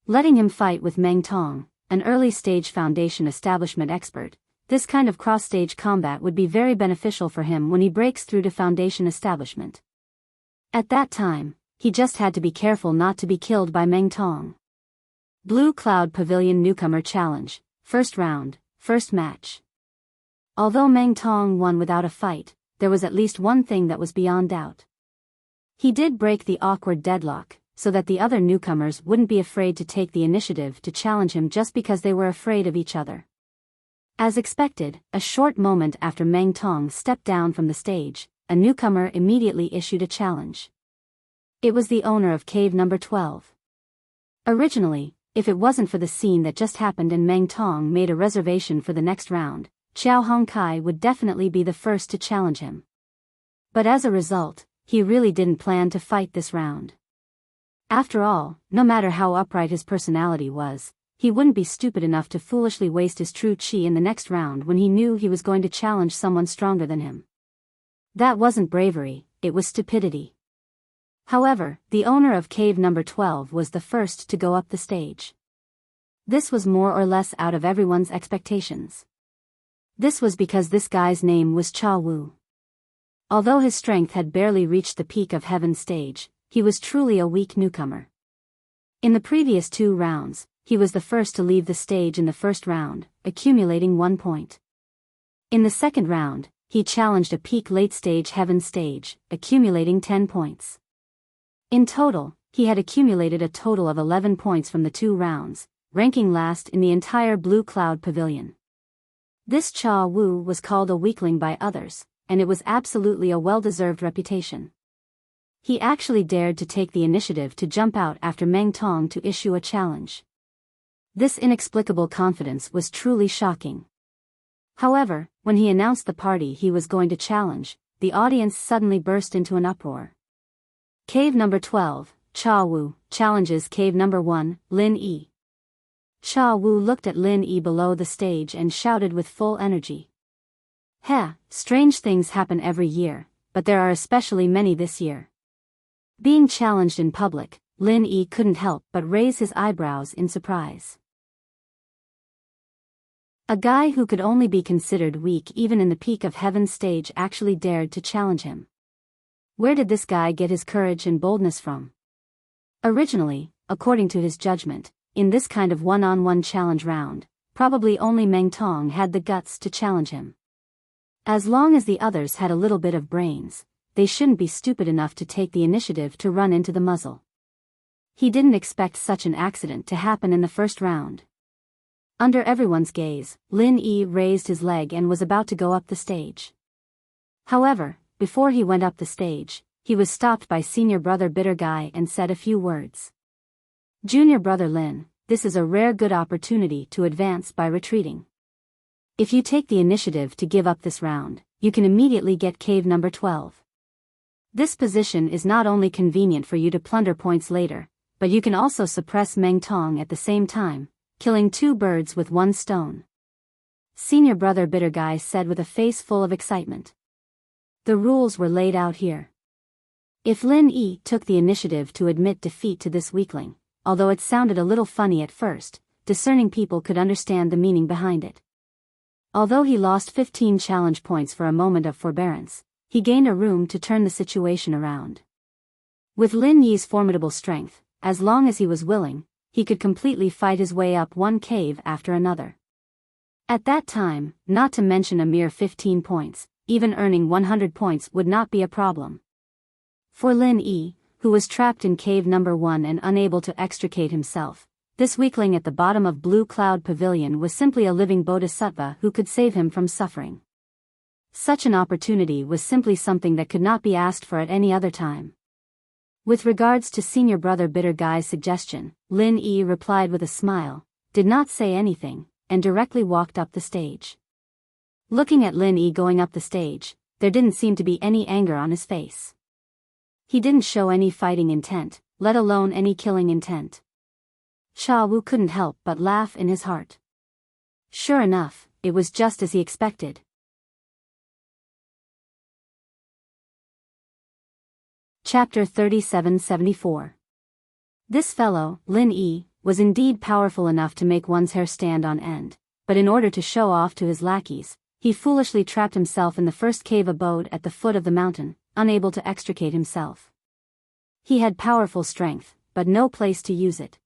Letting him fight with Meng Tong, an early-stage Foundation establishment expert, this kind of cross-stage combat would be very beneficial for him when he breaks through to Foundation establishment. At that time, he just had to be careful not to be killed by Meng Tong. Blue Cloud Pavilion Newcomer Challenge, First Round, First Match. Although Meng Tong won without a fight, there was at least one thing that was beyond doubt. He did break the awkward deadlock, so that the other newcomers wouldn't be afraid to take the initiative to challenge him just because they were afraid of each other. As expected, a short moment after Meng Tong stepped down from the stage, a newcomer immediately issued a challenge. It was the owner of Cave Number 12. Originally, if it wasn't for the scene that just happened and Meng Tong made a reservation for the next round, Qiao Hongkai would definitely be the first to challenge him. But as a result, he really didn't plan to fight this round. After all, no matter how upright his personality was, he wouldn't be stupid enough to foolishly waste his true qi in the next round when he knew he was going to challenge someone stronger than him. That wasn't bravery, it was stupidity. However, the owner of Cave Number 12 was the first to go up the stage. This was more or less out of everyone's expectations. This was because this guy's name was Cha Wu. Although his strength had barely reached the peak of Heaven stage, he was truly a weak newcomer. In the previous 2 rounds, he was the first to leave the stage in the first round, accumulating 1 point. In the second round, he challenged a peak late-stage Heaven stage, accumulating 10 points. In total, he had accumulated a total of 11 points from the 2 rounds, ranking last in the entire Blue Cloud Pavilion. This Cha Wu was called a weakling by others, and it was absolutely a well-deserved reputation. He actually dared to take the initiative to jump out after Meng Tong to issue a challenge. This inexplicable confidence was truly shocking. However, when he announced the party he was going to challenge, the audience suddenly burst into an uproar. Cave Number 12, Cha Wu, challenges Cave Number 1, Lin Yi. Cha Wu looked at Lin Yi below the stage and shouted with full energy. Strange things happen every year, but there are especially many this year. Being challenged in public, Lin Yi couldn't help but raise his eyebrows in surprise. A guy who could only be considered weak even in the peak of Heaven stage actually dared to challenge him. Where did this guy get his courage and boldness from? Originally, according to his judgment, in this kind of one-on-one challenge round, probably only Meng Tong had the guts to challenge him. As long as the others had a little bit of brains, they shouldn't be stupid enough to take the initiative to run into the muzzle. He didn't expect such an accident to happen in the first round. Under everyone's gaze, Lin Yi raised his leg and was about to go up the stage. However, before he went up the stage, he was stopped by senior brother Bitter Guy and said a few words. Junior brother Lin, this is a rare good opportunity to advance by retreating. If you take the initiative to give up this round, you can immediately get Cave Number 12. This position is not only convenient for you to plunder points later, but you can also suppress Meng Tong at the same time, killing 2 birds with 1 stone. Senior brother Bitter Guy said with a face full of excitement. The rules were laid out here. If Lin Yi took the initiative to admit defeat to this weakling, although it sounded a little funny at first, discerning people could understand the meaning behind it. Although he lost 15 challenge points for a moment of forbearance, he gained a room to turn the situation around. With Lin Yi's formidable strength, as long as he was willing, he could completely fight his way up one cave after another. At that time, not to mention a mere 15 points, even earning 100 points would not be a problem. For Lin Yi, who was trapped in Cave Number 1 and unable to extricate himself, this weakling at the bottom of Blue Cloud Pavilion was simply a living bodhisattva who could save him from suffering. Such an opportunity was simply something that could not be asked for at any other time. With regards to senior brother Bitter Guy's suggestion, Lin Yi replied with a smile, did not say anything, and directly walked up the stage. Looking at Lin Yi going up the stage, there didn't seem to be any anger on his face. He didn't show any fighting intent, let alone any killing intent. Cha Wu couldn't help but laugh in his heart. Sure enough, it was just as he expected. Chapter 3774. This fellow, Lin Yi, was indeed powerful enough to make one's hair stand on end, but in order to show off to his lackeys, he foolishly trapped himself in the first cave abode at the foot of the mountain, unable to extricate himself. He had powerful strength, but no place to use it.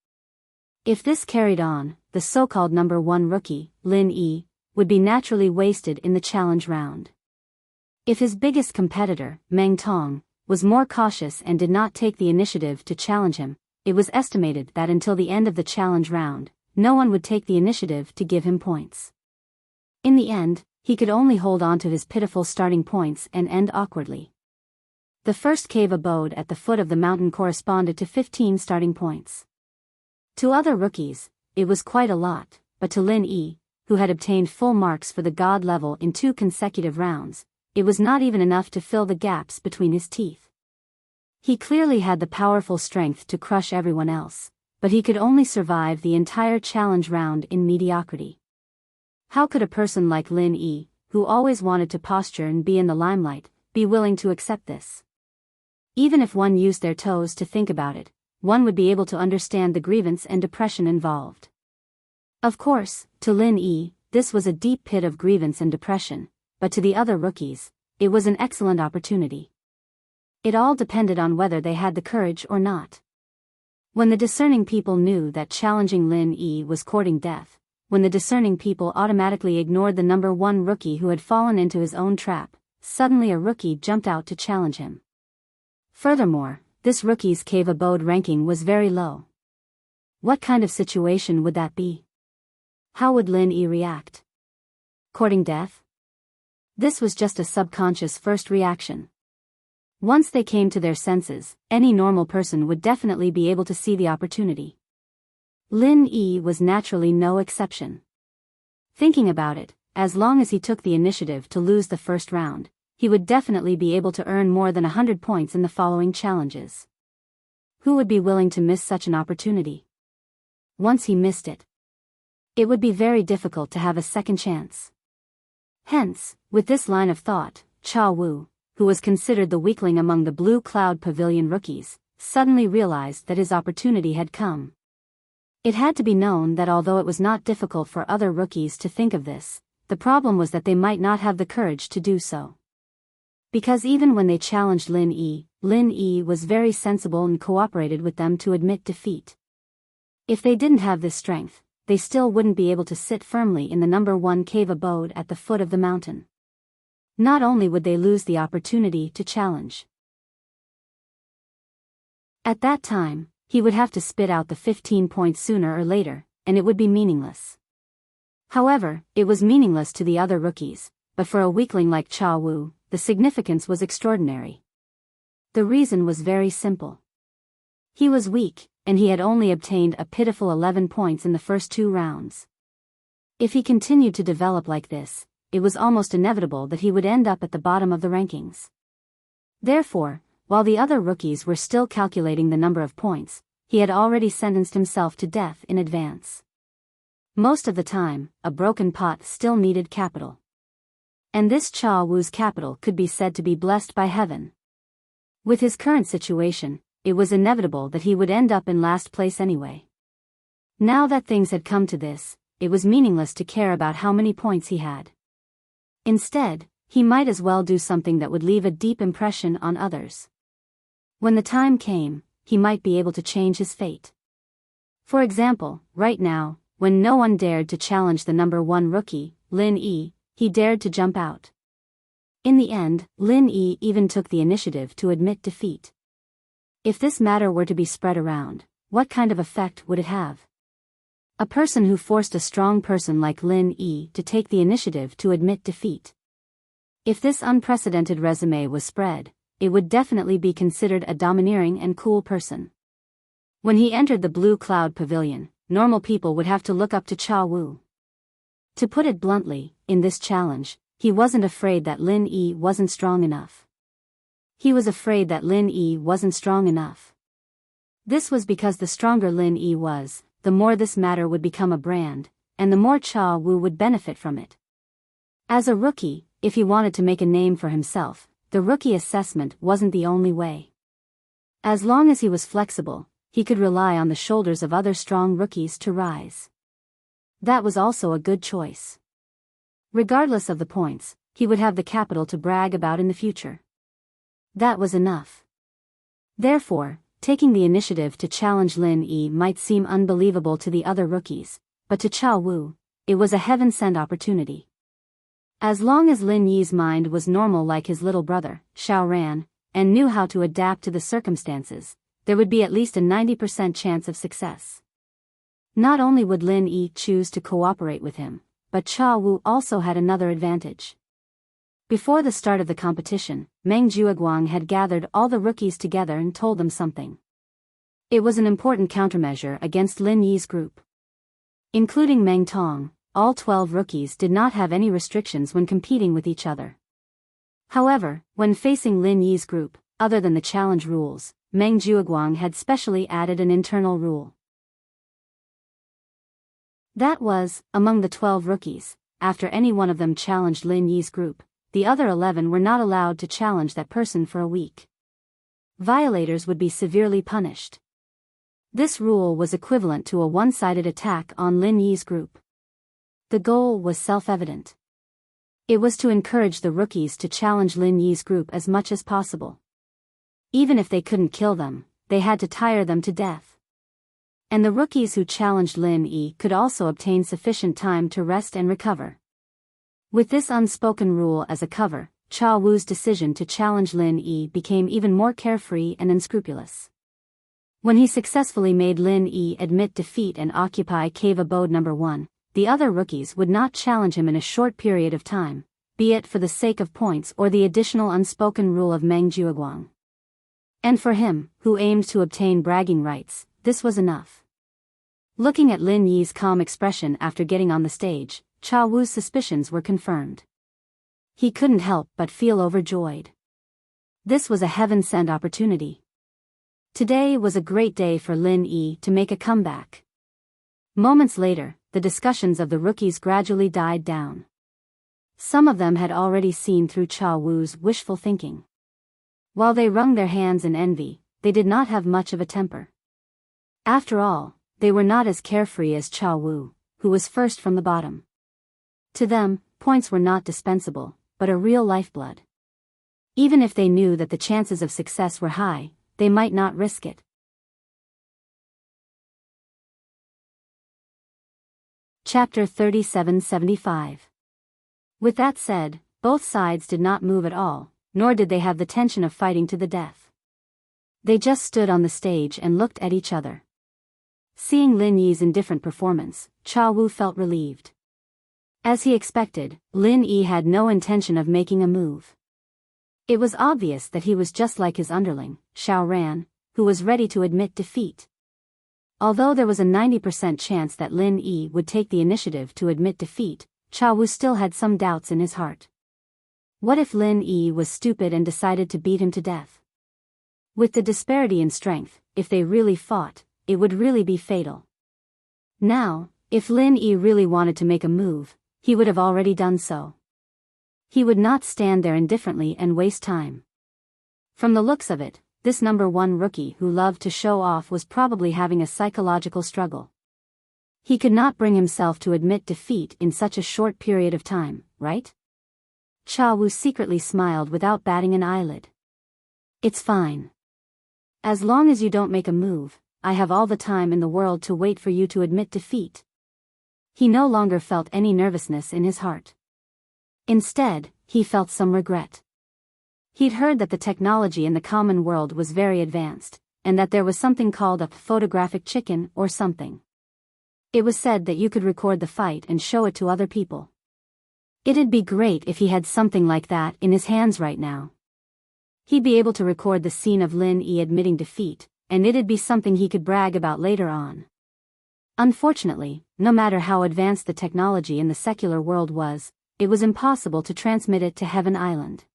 If this carried on, the so-called number 1 rookie, Lin Yi, would be naturally wasted in the challenge round. If his biggest competitor, Meng Tong, was more cautious and did not take the initiative to challenge him, it was estimated that until the end of the challenge round, no one would take the initiative to give him points. In the end, he could only hold on to his pitiful starting points and end awkwardly. The first cave abode at the foot of the mountain corresponded to 15 starting points. To other rookies, it was quite a lot, but to Lin Yi, who had obtained full marks for the god level in 2 consecutive rounds, it was not even enough to fill the gaps between his teeth. He clearly had the powerful strength to crush everyone else, but he could only survive the entire challenge round in mediocrity. How could a person like Lin Yi, who always wanted to posture and be in the limelight, be willing to accept this? Even if one used their toes to think about it, one would be able to understand the grievance and depression involved. Of course, to Lin Yi, this was a deep pit of grievance and depression, but to the other rookies, it was an excellent opportunity. It all depended on whether they had the courage or not. When the discerning people knew that challenging Lin Yi was courting death, when the discerning people automatically ignored the number 1 rookie who had fallen into his own trap, suddenly a rookie jumped out to challenge him. Furthermore, this rookie's cave abode ranking was very low. What kind of situation would that be? How would Lin Yi react? Courting death? This was just a subconscious first reaction. Once they came to their senses, any normal person would definitely be able to see the opportunity. Lin Yi was naturally no exception. Thinking about it, as long as he took the initiative to lose the first round, he would definitely be able to earn more than 100 points in the following challenges. Who would be willing to miss such an opportunity? Once he missed it, it would be very difficult to have a second chance. Hence, with this line of thought, Cha Wu, who was considered the weakling among the Blue Cloud Pavilion rookies, suddenly realized that his opportunity had come. It had to be known that although it was not difficult for other rookies to think of this, the problem was that they might not have the courage to do so. Because even when they challenged Lin Yi was very sensible and cooperated with them to admit defeat. If they didn't have this strength, they still wouldn't be able to sit firmly in the number 1 cave abode at the foot of the mountain. Not only would they lose the opportunity to challenge. At that time, he would have to spit out the 15 points sooner or later, and it would be meaningless. However, it was meaningless to the other rookies, but for a weakling like Cha Wu, the significance was extraordinary. The reason was very simple. He was weak, and he had only obtained a pitiful 11 points in the first 2 rounds. If he continued to develop like this, it was almost inevitable that he would end up at the bottom of the rankings. Therefore, while the other rookies were still calculating the number of points, he had already sentenced himself to death in advance. Most of the time, a broken pot still needed capital. And this Cha Wu's capital could be said to be blessed by heaven. With his current situation, it was inevitable that he would end up in last place anyway. Now that things had come to this, it was meaningless to care about how many points he had. Instead, he might as well do something that would leave a deep impression on others. When the time came, he might be able to change his fate. For example, right now, when no one dared to challenge the number 1 rookie, Lin Yi, he dared to jump out. In the end, Lin Yi even took the initiative to admit defeat. If this matter were to be spread around, what kind of effect would it have? A person who forced a strong person like Lin Yi to take the initiative to admit defeat. If this unprecedented resume was spread, it would definitely be considered a domineering and cool person. When he entered the Blue Cloud Pavilion, normal people would have to look up to Cha Wu. To put it bluntly, in this challenge, he wasn't afraid that Lin Yi wasn't strong enough. He was afraid that Lin Yi wasn't strong enough. This was because the stronger Lin Yi was, the more this matter would become a brand, and the more Cha Wu would benefit from it. As a rookie, if he wanted to make a name for himself, the rookie assessment wasn't the only way. As long as he was flexible, he could rely on the shoulders of other strong rookies to rise. That was also a good choice. Regardless of the points, he would have the capital to brag about in the future. That was enough. Therefore, taking the initiative to challenge Lin Yi might seem unbelievable to the other rookies, but to Cha Wu, it was a heaven-sent opportunity. As long as Lin Yi's mind was normal like his little brother, Xiaoran, and knew how to adapt to the circumstances, there would be at least a 90% chance of success. Not only would Lin Yi choose to cooperate with him, but Cha Wu also had another advantage. Before the start of the competition, Meng Jueguang had gathered all the rookies together and told them something. It was an important countermeasure against Lin Yi's group. Including Meng Tong, all 12 rookies did not have any restrictions when competing with each other. However, when facing Lin Yi's group, other than the challenge rules, Meng Jueguang had specially added an internal rule. That was, among the 12 rookies, after any one of them challenged Lin Yi's group, the other 11 were not allowed to challenge that person for a week. Violators would be severely punished. This rule was equivalent to a one-sided attack on Lin Yi's group. The goal was self-evident. It was to encourage the rookies to challenge Lin Yi's group as much as possible. Even if they couldn't kill them, they had to tire them to death. And the rookies who challenged Lin Yi could also obtain sufficient time to rest and recover. With this unspoken rule as a cover, Cha Wu's decision to challenge Lin Yi became even more carefree and unscrupulous. When he successfully made Lin Yi admit defeat and occupy Cave Abode No. 1, the other rookies would not challenge him in a short period of time, be it for the sake of points or the additional unspoken rule of Meng Jueguang. And for him, who aimed to obtain bragging rights, this was enough. Looking at Lin Yi's calm expression after getting on the stage, Cha Wu's suspicions were confirmed. He couldn't help but feel overjoyed. This was a heaven-sent opportunity. Today was a great day for Lin Yi to make a comeback. Moments later, the discussions of the rookies gradually died down. Some of them had already seen through Cha Wu's wishful thinking. While they wrung their hands in envy, they did not have much of a temper. After all, they were not as carefree as Cha Wu, who was first from the bottom. To them, points were not dispensable, but a real lifeblood. Even if they knew that the chances of success were high, they might not risk it. Chapter 3775. With that said, both sides did not move at all, nor did they have the tension of fighting to the death. They just stood on the stage and looked at each other. Seeing Lin Yi's indifferent performance, Cha Wu felt relieved. As he expected, Lin Yi had no intention of making a move. It was obvious that he was just like his underling, Xiaoran, who was ready to admit defeat. Although there was a 90% chance that Lin Yi would take the initiative to admit defeat, Cha Wu still had some doubts in his heart. What if Lin Yi was stupid and decided to beat him to death? With the disparity in strength, if they really fought, it would really be fatal. Now, if Lin Yi really wanted to make a move, he would have already done so. He would not stand there indifferently and waste time. From the looks of it, this number 1 rookie who loved to show off was probably having a psychological struggle. He could not bring himself to admit defeat in such a short period of time, right? Cha Wu secretly smiled without batting an eyelid. It's fine. As long as you don't make a move, I have all the time in the world to wait for you to admit defeat. He no longer felt any nervousness in his heart. Instead, he felt some regret. He'd heard that the technology in the common world was very advanced, and that there was something called a photographic chicken or something. It was said that you could record the fight and show it to other people. It'd be great if he had something like that in his hands right now. He'd be able to record the scene of Lin Yi admitting defeat, and it'd be something he could brag about later on. Unfortunately, no matter how advanced the technology in the secular world was, it was impossible to transmit it to Heaven Island.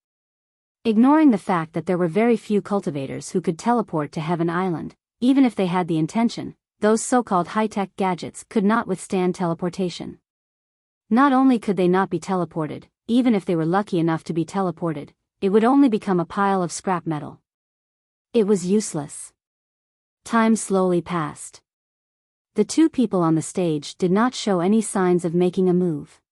Ignoring the fact that there were very few cultivators who could teleport to Heaven Island, even if they had the intention, those so-called high-tech gadgets could not withstand teleportation. Not only could they not be teleported, even if they were lucky enough to be teleported, it would only become a pile of scrap metal. It was useless. Time slowly passed. The two people on the stage did not show any signs of making a move.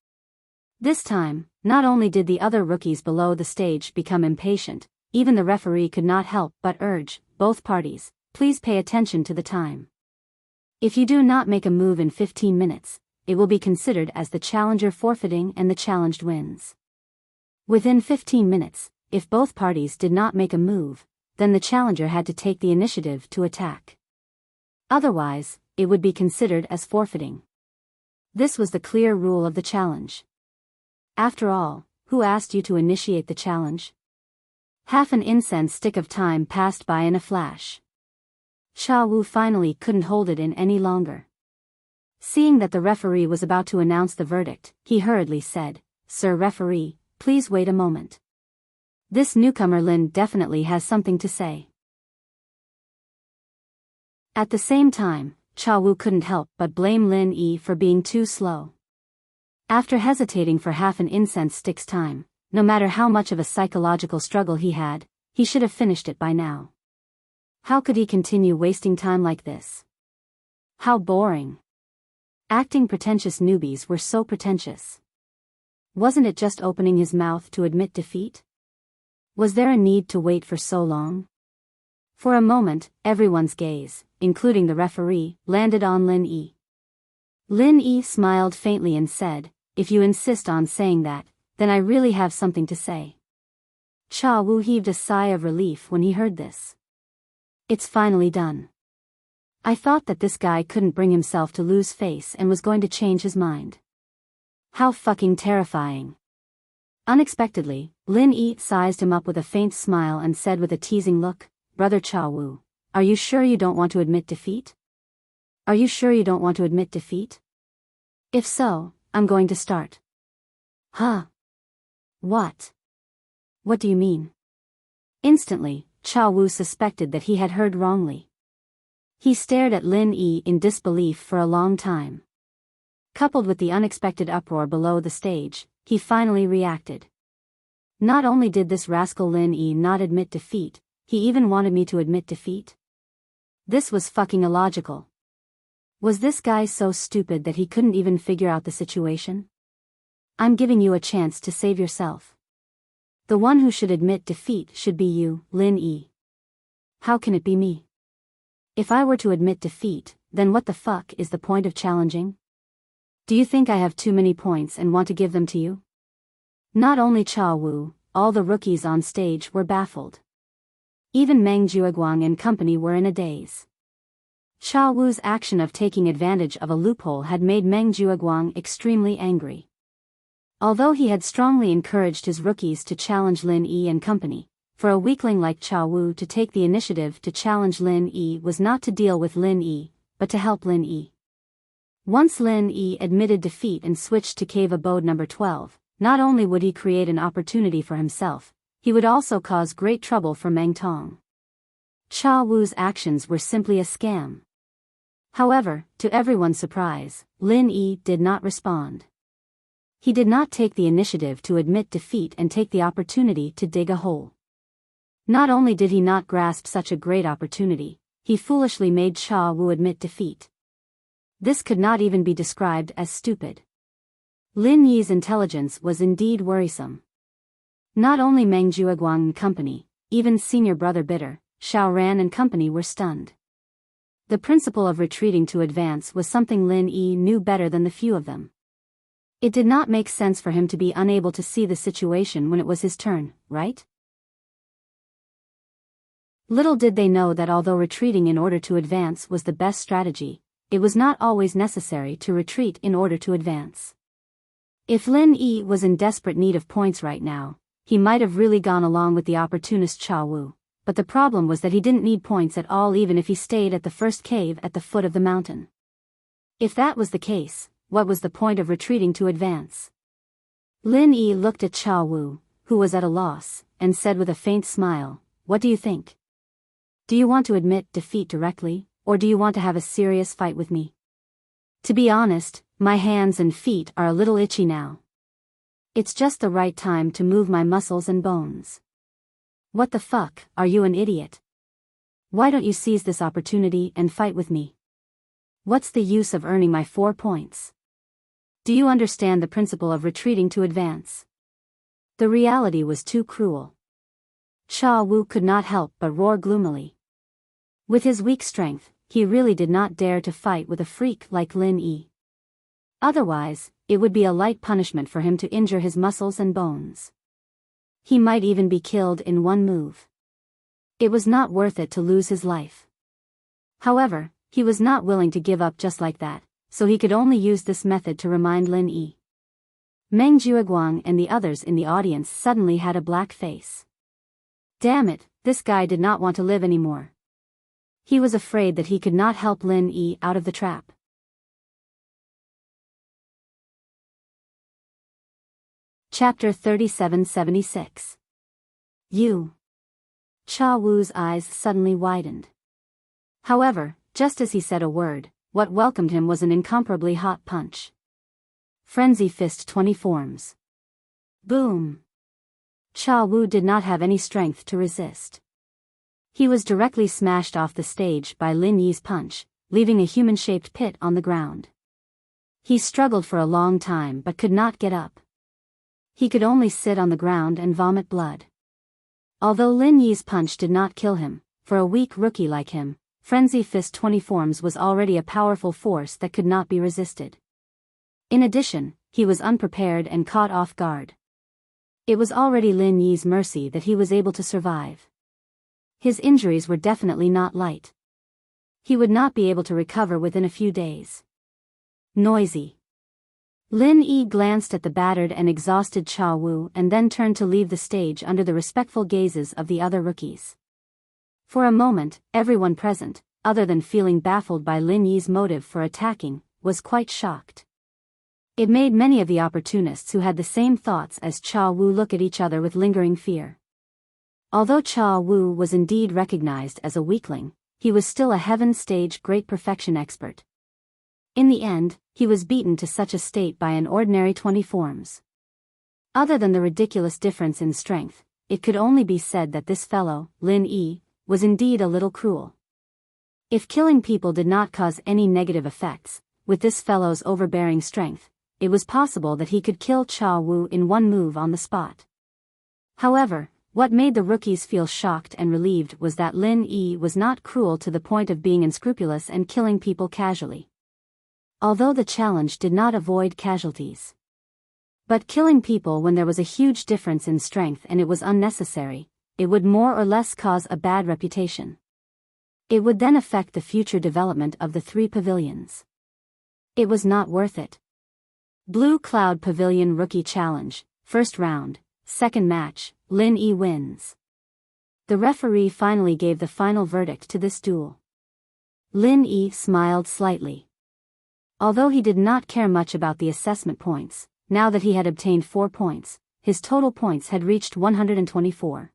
This time, not only did the other rookies below the stage become impatient, even the referee could not help but urge both parties, please pay attention to the time. If you do not make a move in 15 minutes, it will be considered as the challenger forfeiting and the challenged wins. Within 15 minutes, if both parties did not make a move, then the challenger had to take the initiative to attack. Otherwise, it would be considered as forfeiting. This was the clear rule of the challenge. After all, who asked you to initiate the challenge? Half an incense stick of time passed by in a flash. Cha Wu finally couldn't hold it in any longer. Seeing that the referee was about to announce the verdict, he hurriedly said, "Sir referee, please wait a moment. This newcomer Lin definitely has something to say." At the same time, Cha Wu couldn't help but blame Lin Yi for being too slow. After hesitating for half an incense stick's time, no matter how much of a psychological struggle he had, he should have finished it by now. How could he continue wasting time like this? How boring. Acting pretentious newbies were so pretentious. Wasn't it just opening his mouth to admit defeat? Was there a need to wait for so long? For a moment, everyone's gaze, including the referee, landed on Lin Yi. Lin Yi smiled faintly and said, "If you insist on saying that, then I really have something to say." Cha Wu heaved a sigh of relief when he heard this. It's finally done. I thought that this guy couldn't bring himself to lose face and was going to change his mind. How fucking terrifying. Unexpectedly, Lin Yi sized him up with a faint smile and said with a teasing look, "Brother Cha Wu, are you sure you don't want to admit defeat? Are you sure you don't want to admit defeat? If so, I'm going to start." Huh? What? What do you mean? Instantly, Cha Wu suspected that he had heard wrongly. He stared at Lin Yi in disbelief for a long time. Coupled with the unexpected uproar below the stage, he finally reacted. Not only did this rascal Lin Yi not admit defeat, he even wanted me to admit defeat? This was fucking illogical. Was this guy so stupid that he couldn't even figure out the situation? I'm giving you a chance to save yourself. The one who should admit defeat should be you, Lin Yi. How can it be me? If I were to admit defeat, then what the fuck is the point of challenging? Do you think I have too many points and want to give them to you? Not only Cha Wu, all the rookies on stage were baffled. Even Meng Jueguang and company were in a daze. Cha Wu's action of taking advantage of a loophole had made Meng Jueguang extremely angry. Although he had strongly encouraged his rookies to challenge Lin Yi and company, for a weakling like Cha Wu to take the initiative to challenge Lin Yi was not to deal with Lin Yi, but to help Lin Yi. Once Lin Yi admitted defeat and switched to cave abode number 12, not only would he create an opportunity for himself, he would also cause great trouble for Meng Tong. Cha Wu's actions were simply a scam. However, to everyone's surprise, Lin Yi did not respond. He did not take the initiative to admit defeat and take the opportunity to dig a hole. Not only did he not grasp such a great opportunity, he foolishly made Cha Wu admit defeat. This could not even be described as stupid. Lin Yi's intelligence was indeed worrisome. Not only Meng Jueguang and company, even senior brother Bitter, Xiao Ran and company were stunned. The principle of retreating to advance was something Lin Yi knew better than the few of them. It did not make sense for him to be unable to see the situation when it was his turn, right? Little did they know that although retreating in order to advance was the best strategy, it was not always necessary to retreat in order to advance. If Lin Yi was in desperate need of points right now, he might have really gone along with the opportunist Cha Wu, but the problem was that he didn't need points at all even if he stayed at the first cave at the foot of the mountain. If that was the case, what was the point of retreating to advance? Lin Yi looked at Cha Wu, who was at a loss, and said with a faint smile, "What do you think? Do you want to admit defeat directly, or do you want to have a serious fight with me? To be honest, my hands and feet are a little itchy now. It's just the right time to move my muscles and bones." "What the fuck, are you an idiot? Why don't you seize this opportunity and fight with me? What's the use of earning my 4 points? Do you understand the principle of retreating to advance?" The reality was too cruel. Cha Wu could not help but roar gloomily. With his weak strength, he really did not dare to fight with a freak like Lin Yi. Otherwise, it would be a light punishment for him to injure his muscles and bones. He might even be killed in one move. It was not worth it to lose his life. However, he was not willing to give up just like that, so he could only use this method to remind Lin Yi. Meng Jueguang and the others in the audience suddenly had a black face. Damn it, this guy did not want to live anymore. He was afraid that he could not help Lin Yi out of the trap. Chapter 3776. You. Cha Wu's eyes suddenly widened. However, just as he said a word, what welcomed him was an incomparably hot punch. Frenzy Fist 20 forms. Boom. Cha Wu did not have any strength to resist. He was directly smashed off the stage by Lin Yi's punch, leaving a human-shaped pit on the ground. He struggled for a long time but could not get up. He could only sit on the ground and vomit blood. Although Lin Yi's punch did not kill him, for a weak rookie like him, Frenzy Fist 20 forms was already a powerful force that could not be resisted. In addition, he was unprepared and caught off guard. It was already Lin Yi's mercy that he was able to survive. His injuries were definitely not light. He would not be able to recover within a few days. Noisy. Lin Yi glanced at the battered and exhausted Cha Wu and then turned to leave the stage under the respectful gazes of the other rookies. For a moment, everyone present, other than feeling baffled by Lin Yi's motive for attacking, was quite shocked. It made many of the opportunists who had the same thoughts as Cha Wu look at each other with lingering fear. Although Cha Wu was indeed recognized as a weakling, he was still a heaven stage great perfection expert. In the end, he was beaten to such a state by an ordinary 20 forms. Other than the ridiculous difference in strength, it could only be said that this fellow, Lin Yi, was indeed a little cruel. If killing people did not cause any negative effects, with this fellow's overbearing strength, it was possible that he could kill Cha Wu in one move on the spot. However, what made the rookies feel shocked and relieved was that Lin Yi was not cruel to the point of being unscrupulous and killing people casually. Although the challenge did not avoid casualties. But killing people when there was a huge difference in strength and it was unnecessary, it would more or less cause a bad reputation. It would then affect the future development of the 3 pavilions. It was not worth it. Blue Cloud Pavilion Rookie Challenge, First Round, Second Match, Lin Yi wins. The referee finally gave the final verdict to this duel. Lin Yi smiled slightly. Although he did not care much about the assessment points, now that he had obtained 4 points, his total points had reached 124.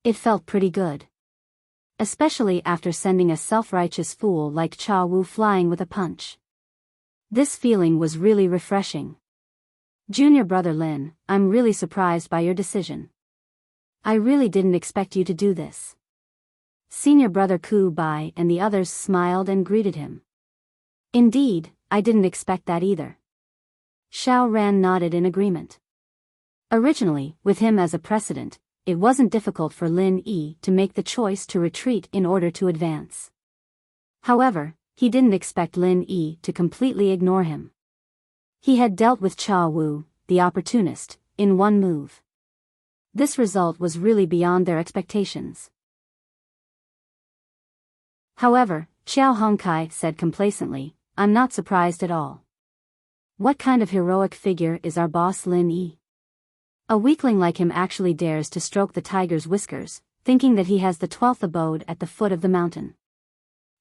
It felt pretty good. Especially after sending a self-righteous fool like Cha Wu flying with a punch. This feeling was really refreshing. Junior brother Lin, I'm really surprised by your decision. I really didn't expect you to do this. Senior brother Ku Bai and the others smiled and greeted him. Indeed, I didn't expect that either. Xiao Ran nodded in agreement. Originally, with him as a precedent, it wasn't difficult for Lin Yi to make the choice to retreat in order to advance. However, he didn't expect Lin Yi to completely ignore him. He had dealt with Cha Wu, the opportunist, in one move. This result was really beyond their expectations. However, Xiao Hongkai said complacently, I'm not surprised at all. What kind of heroic figure is our boss Lin Yi? A weakling like him actually dares to stroke the tiger's whiskers, thinking that he has the 12th abode at the foot of the mountain.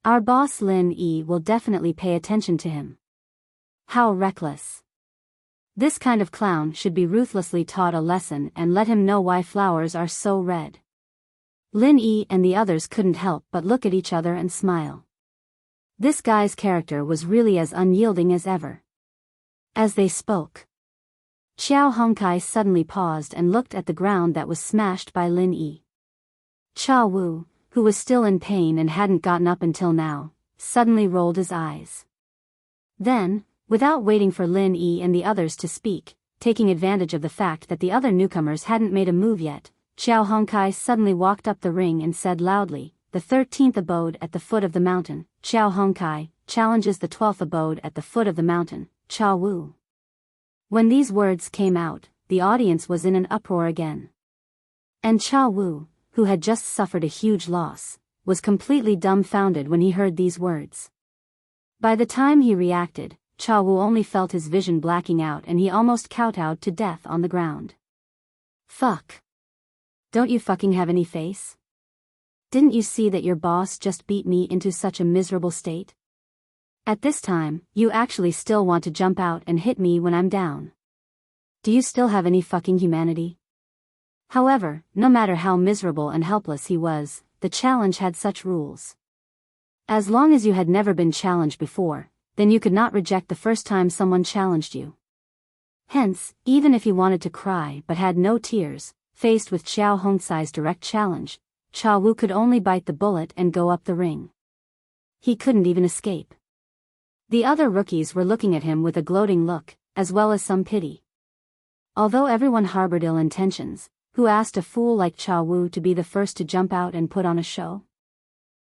Our boss Lin Yi will definitely pay attention to him. How reckless. This kind of clown should be ruthlessly taught a lesson and let him know why flowers are so red. Lin Yi and the others couldn't help but look at each other and smile. This guy's character was really as unyielding as ever. As they spoke, Xiao Hongkai suddenly paused and looked at the ground that was smashed by Lin Yi. Cha Wu, who was still in pain and hadn't gotten up until now, suddenly rolled his eyes. Then, without waiting for Lin Yi and the others to speak, taking advantage of the fact that the other newcomers hadn't made a move yet, Xiao Hongkai suddenly walked up the ring and said loudly, "The 13th abode at the foot of the mountain, Xiao Hongkai, challenges the 12th abode at the foot of the mountain, Cha Wu." When these words came out, the audience was in an uproar again. And Cha Wu, who had just suffered a huge loss, was completely dumbfounded when he heard these words. By the time he reacted, Cha Wu only felt his vision blacking out and he almost kowtowed to death on the ground. Fuck. Don't you fucking have any face? Didn't you see that your boss just beat me into such a miserable state? At this time, you actually still want to jump out and hit me when I'm down. Do you still have any fucking humanity? However, no matter how miserable and helpless he was, the challenge had such rules. As long as you had never been challenged before, then you could not reject the first time someone challenged you. Hence, even if he wanted to cry but had no tears, faced with Xiao Hongcai's direct challenge, Cha Wu could only bite the bullet and go up the ring. He couldn't even escape. The other rookies were looking at him with a gloating look, as well as some pity. Although everyone harbored ill intentions, who asked a fool like Cha Wu to be the first to jump out and put on a show?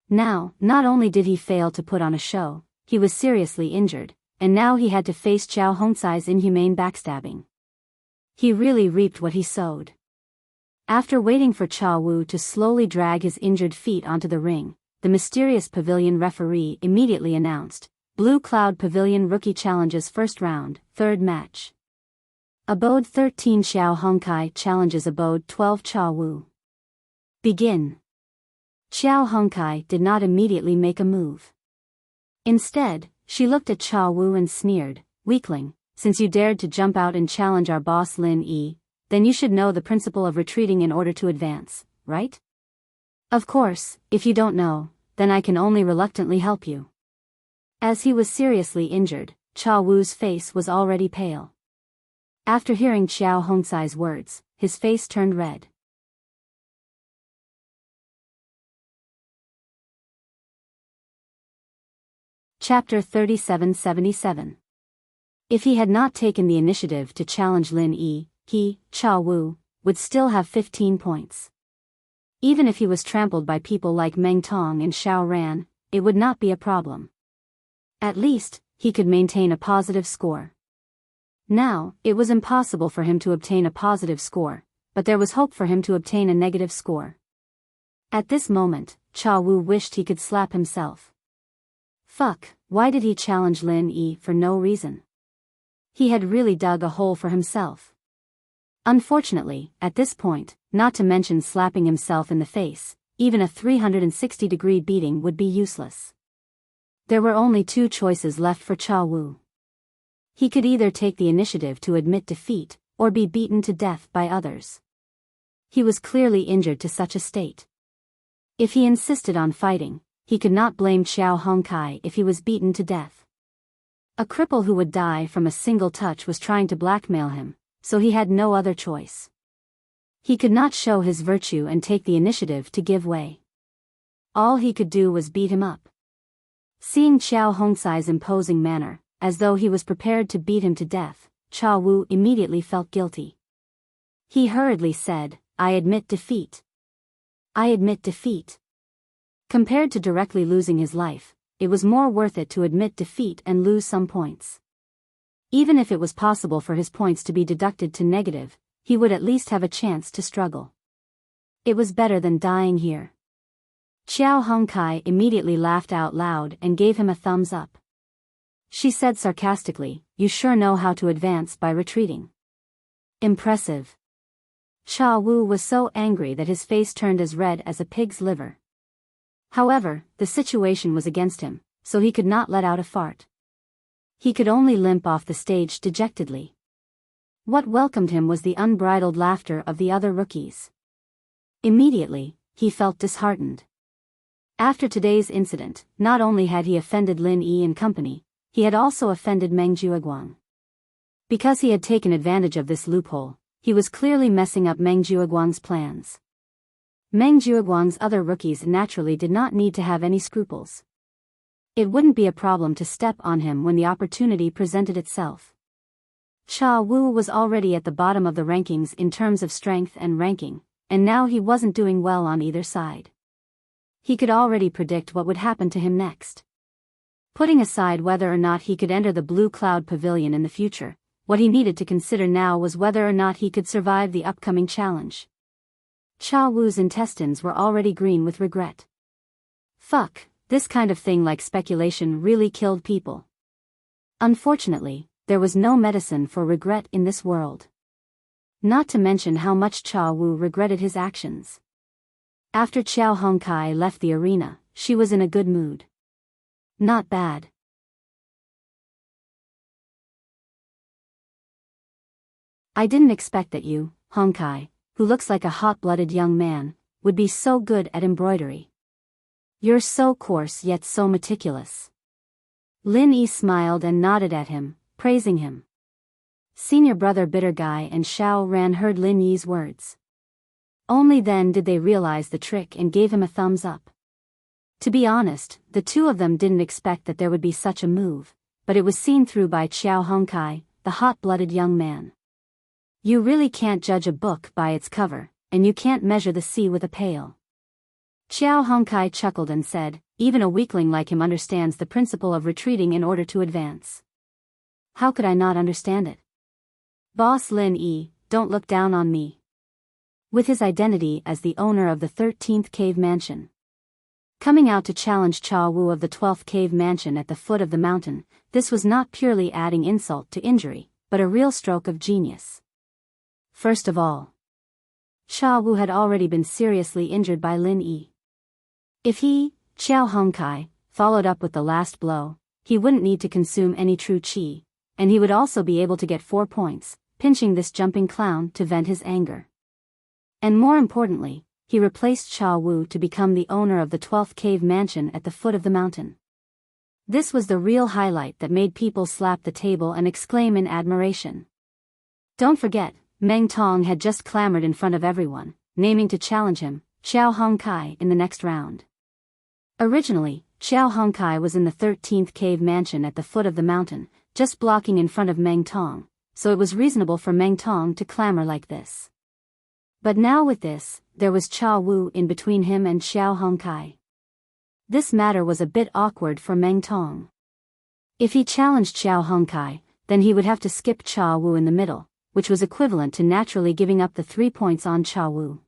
Now, not only did he fail to put on a show, he was seriously injured, and now he had to face Xiao Hongcai's inhumane backstabbing. He really reaped what he sowed. After waiting for Cha Wu to slowly drag his injured feet onto the ring, the mysterious pavilion referee immediately announced, "Blue Cloud Pavilion Rookie Challenges First Round, Third Match. Abode 13 Xiao Hongkai challenges Abode 12 Cha Wu. Begin." Xiao Hongkai did not immediately make a move. Instead, she looked at Cha Wu and sneered, "Weakling, since you dared to jump out and challenge our boss Lin Yi, then you should know the principle of retreating in order to advance, right? Of course, if you don't know, then I can only reluctantly help you." As he was seriously injured, Cha Wu's face was already pale. After hearing Xiao Hongcai's words, his face turned red. Chapter 3777. If he had not taken the initiative to challenge Lin Yi, he, Cha Wu, would still have 15 points. Even if he was trampled by people like Meng Tong and Xiao Ran, it would not be a problem. At least, he could maintain a positive score. Now, it was impossible for him to obtain a positive score, but there was hope for him to obtain a negative score. At this moment, Cha Wu wished he could slap himself. Fuck, why did he challenge Lin Yi for no reason? He had really dug a hole for himself. Unfortunately, at this point, not to mention slapping himself in the face, even a 360-degree beating would be useless. There were only two choices left for Cha Wu. He could either take the initiative to admit defeat, or be beaten to death by others. He was clearly injured to such a state. If he insisted on fighting, he could not blame Xiao Hongkai if he was beaten to death. A cripple who would die from a single touch was trying to blackmail him, so he had no other choice. He could not show his virtue and take the initiative to give way. All he could do was beat him up. Seeing Xiao Hongcai's imposing manner, as though he was prepared to beat him to death, Cha Wu immediately felt guilty. He hurriedly said, "I admit defeat. I admit defeat." Compared to directly losing his life, it was more worth it to admit defeat and lose some points. Even if it was possible for his points to be deducted to negative, he would at least have a chance to struggle. It was better than dying here. Xiao Hongkai immediately laughed out loud and gave him a thumbs up. She said sarcastically, "You sure know how to advance by retreating. Impressive." Cha Wu was so angry that his face turned as red as a pig's liver. However, the situation was against him, so he could not let out a fart. He could only limp off the stage dejectedly. What welcomed him was the unbridled laughter of the other rookies. Immediately, he felt disheartened. After today's incident, not only had he offended Lin Yi and company, he had also offended Meng Jueguang. Because he had taken advantage of this loophole, he was clearly messing up Meng Jueguang's plans. Meng Jueguang's other rookies naturally did not need to have any scruples. It wouldn't be a problem to step on him when the opportunity presented itself. Cha Wu was already at the bottom of the rankings in terms of strength and ranking, and now he wasn't doing well on either side. He could already predict what would happen to him next. Putting aside whether or not he could enter the Blue Cloud Pavilion in the future, what he needed to consider now was whether or not he could survive the upcoming challenge. Cha Wu's intestines were already green with regret. Fuck, this kind of thing like speculation really killed people. Unfortunately, there was no medicine for regret in this world. Not to mention how much Cha Wu regretted his actions. After Xiao Hongkai left the arena, she was in a good mood. Not bad. I didn't expect that you, Hongkai, who looks like a hot-blooded young man, would be so good at embroidery. You're so coarse yet so meticulous. Lin Yi smiled and nodded at him, praising him. Senior brother Bitter Guy and Xiao Ran heard Lin Yi's words. Only then did they realize the trick and gave him a thumbs up. To be honest, the two of them didn't expect that there would be such a move, but it was seen through by Xiao Hongkai, the hot-blooded young man. You really can't judge a book by its cover, and you can't measure the sea with a pail. Xiao Hongkai chuckled and said, even a weakling like him understands the principle of retreating in order to advance. How could I not understand it? Boss Lin Yi, don't look down on me. With his identity as the owner of the 13th Cave Mansion, coming out to challenge Cha Wu of the 12th Cave Mansion at the foot of the mountain, this was not purely adding insult to injury, but a real stroke of genius. First of all, Cha Wu had already been seriously injured by Lin Yi. If he, Xiao Hongkai, followed up with the last blow, he wouldn't need to consume any true qi, and he would also be able to get 4 points, pinching this jumping clown to vent his anger. And more importantly, he replaced Cha Wu to become the owner of the 12th Cave Mansion at the foot of the mountain. This was the real highlight that made people slap the table and exclaim in admiration. Don't forget, Meng Tong had just clamored in front of everyone, naming to challenge him, Xiao Hongkai, in the next round. Originally, Xiao Hongkai was in the 13th Cave Mansion at the foot of the mountain, just blocking in front of Meng Tong, so it was reasonable for Meng Tong to clamor like this. But now with this, there was Cha Wu in between him and Xiao Hongkai. This matter was a bit awkward for Meng Tong. If he challenged Xiao Hongkai, then he would have to skip Cha Wu in the middle, which was equivalent to naturally giving up the 3 points on Cha Wu.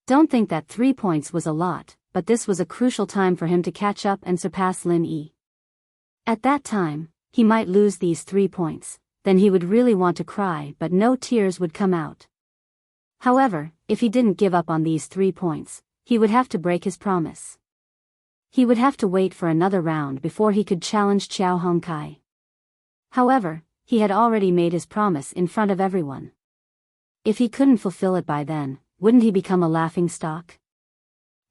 Don't think that 3 points was a lot, but this was a crucial time for him to catch up and surpass Lin Yi. At that time, he might lose these 3 points, then he would really want to cry but no tears would come out. However, if he didn't give up on these 3 points, he would have to break his promise. He would have to wait for another round before he could challenge Xiao Hongkai. However, he had already made his promise in front of everyone. If he couldn't fulfill it by then, wouldn't he become a laughingstock?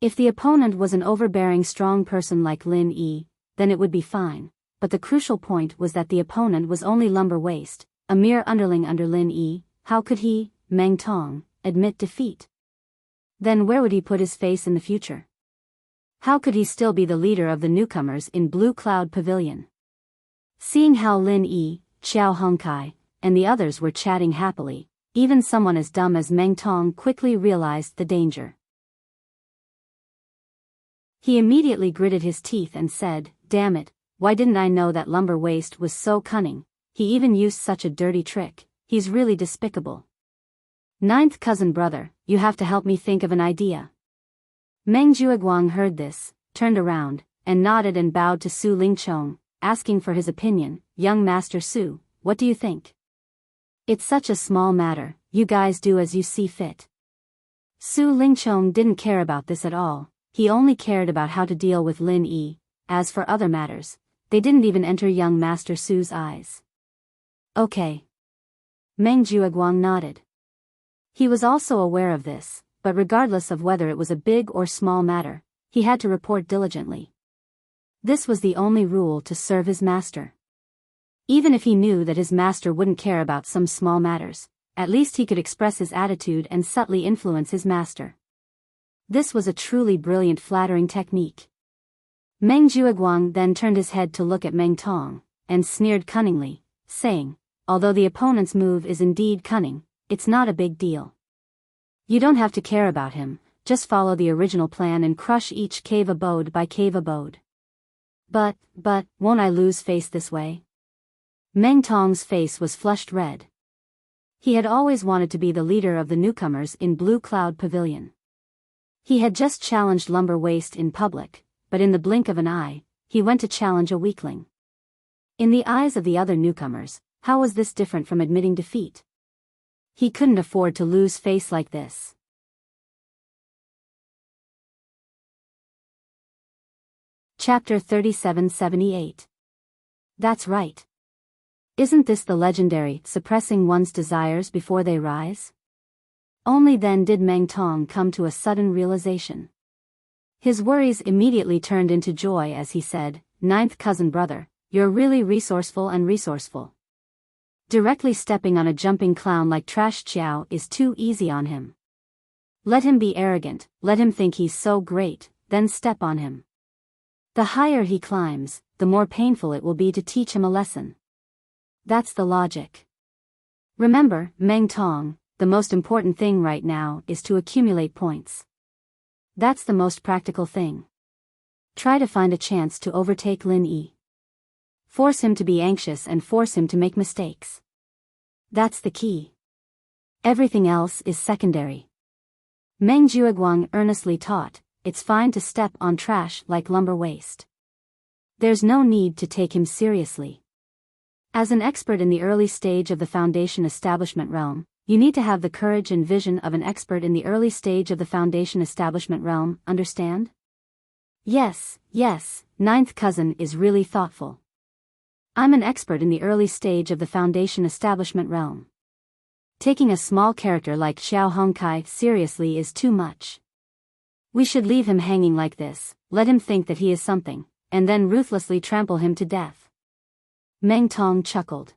If the opponent was an overbearing strong person like Lin Yi, then it would be fine, but the crucial point was that the opponent was only lumber waist, a mere underling under Lin Yi. How could he, Meng Tong, admit defeat? Then where would he put his face in the future? How could he still be the leader of the newcomers in Blue Cloud Pavilion? Seeing how Lin Yi, Xiao Hongkai, and the others were chatting happily, even someone as dumb as Meng Tong quickly realized the danger. He immediately gritted his teeth and said, damn it, why didn't I know that lumber waist was so cunning? He even used such a dirty trick, he's really despicable. Ninth cousin brother, you have to help me think of an idea. Meng Jueguang heard this, turned around, and nodded and bowed to Su Lingchong, asking for his opinion. Young Master Su, what do you think? It's such a small matter, you guys do as you see fit. Su Lingchong didn't care about this at all, he only cared about how to deal with Lin Yi. As for other matters, they didn't even enter young Master Su's eyes. Okay. Meng Jueguang nodded. He was also aware of this, but regardless of whether it was a big or small matter, he had to report diligently. This was the only rule to serve his master. Even if he knew that his master wouldn't care about some small matters, at least he could express his attitude and subtly influence his master. This was a truly brilliant flattering technique. Meng Jueguang then turned his head to look at Meng Tong, and sneered cunningly, saying, "Although the opponent's move is indeed cunning, it's not a big deal. You don't have to care about him, just follow the original plan and crush each cave abode by cave abode." But, won't I lose face this way? Meng Tong's face was flushed red. He had always wanted to be the leader of the newcomers in Blue Cloud Pavilion. He had just challenged Lumber Waist in public, but in the blink of an eye, he went to challenge a weakling. In the eyes of the other newcomers, how was this different from admitting defeat? He couldn't afford to lose face like this. Chapter 3778. That's right. Isn't this the legendary suppressing one's desires before they rise? Only then did Meng Tong come to a sudden realization. His worries immediately turned into joy as he said, "Ninth cousin brother, you're really resourceful. Directly stepping on a jumping clown like Trash Chiao is too easy on him. Let him be arrogant, let him think he's so great, then step on him. The higher he climbs, the more painful it will be to teach him a lesson. That's the logic. Remember, Meng Tong, the most important thing right now is to accumulate points. That's the most practical thing. Try to find a chance to overtake Lin Yi. Force him to be anxious and force him to make mistakes. That's the key. Everything else is secondary." Meng Jueguang earnestly taught, "It's fine to step on trash like Lumber Waist. There's no need to take him seriously. As an expert in the early stage of the Foundation Establishment realm, you need to have the courage and vision of an expert in the early stage of the Foundation Establishment realm, understand?" Yes, ninth cousin is really thoughtful. I'm an expert in the early stage of the Foundation Establishment realm. Taking a small character like Xiao Hongkai seriously is too much. We should leave him hanging like this, let him think that he is something, and then ruthlessly trample him to death. Meng Tong chuckled.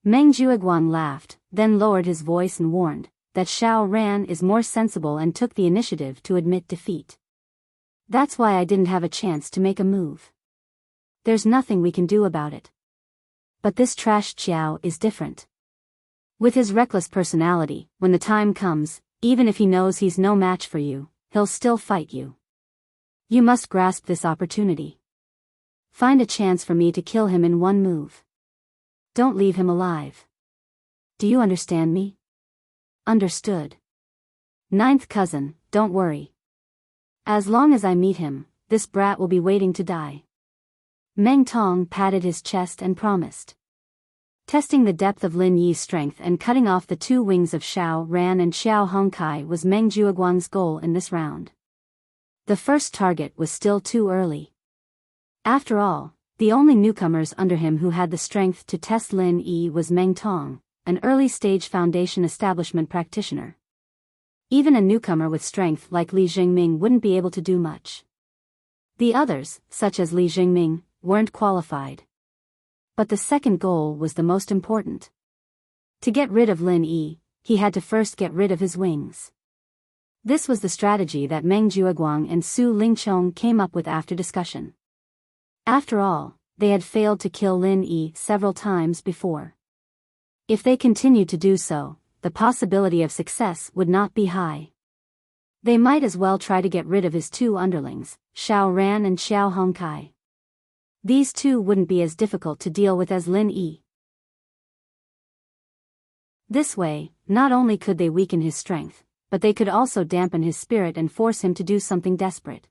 Meng Jueguang laughed, then lowered his voice and warned that Xiao Ran is more sensible and took the initiative to admit defeat. That's why I didn't have a chance to make a move. There's nothing we can do about it. But this Trash Chiao is different. With his reckless personality, when the time comes, even if he knows he's no match for you, he'll still fight you. You must grasp this opportunity. Find a chance for me to kill him in one move. Don't leave him alive. Do you understand me? Understood. Ninth cousin, don't worry. As long as I meet him, this brat will be waiting to die. Meng Tong patted his chest and promised. Testing the depth of Lin Yi's strength and cutting off the two wings of Xiao Ran and Xiao Hongkai was Meng Jueguang's goal in this round. The first target was still too early. After all, the only newcomers under him who had the strength to test Lin Yi was Meng Tong, an early-stage Foundation Establishment practitioner. Even a newcomer with strength like Li Jingming wouldn't be able to do much. The others, such as Li Jingming, weren't qualified. But the second goal was the most important. To get rid of Lin Yi, he had to first get rid of his wings. This was the strategy that Meng Jueguang and Su Lingchong came up with after discussion. After all, they had failed to kill Lin Yi several times before. If they continued to do so, the possibility of success would not be high. They might as well try to get rid of his two underlings, Xiao Ran and Xiao Hongkai. These two wouldn't be as difficult to deal with as Lin Yi. This way, not only could they weaken his strength, but they could also dampen his spirit and force him to do something desperate.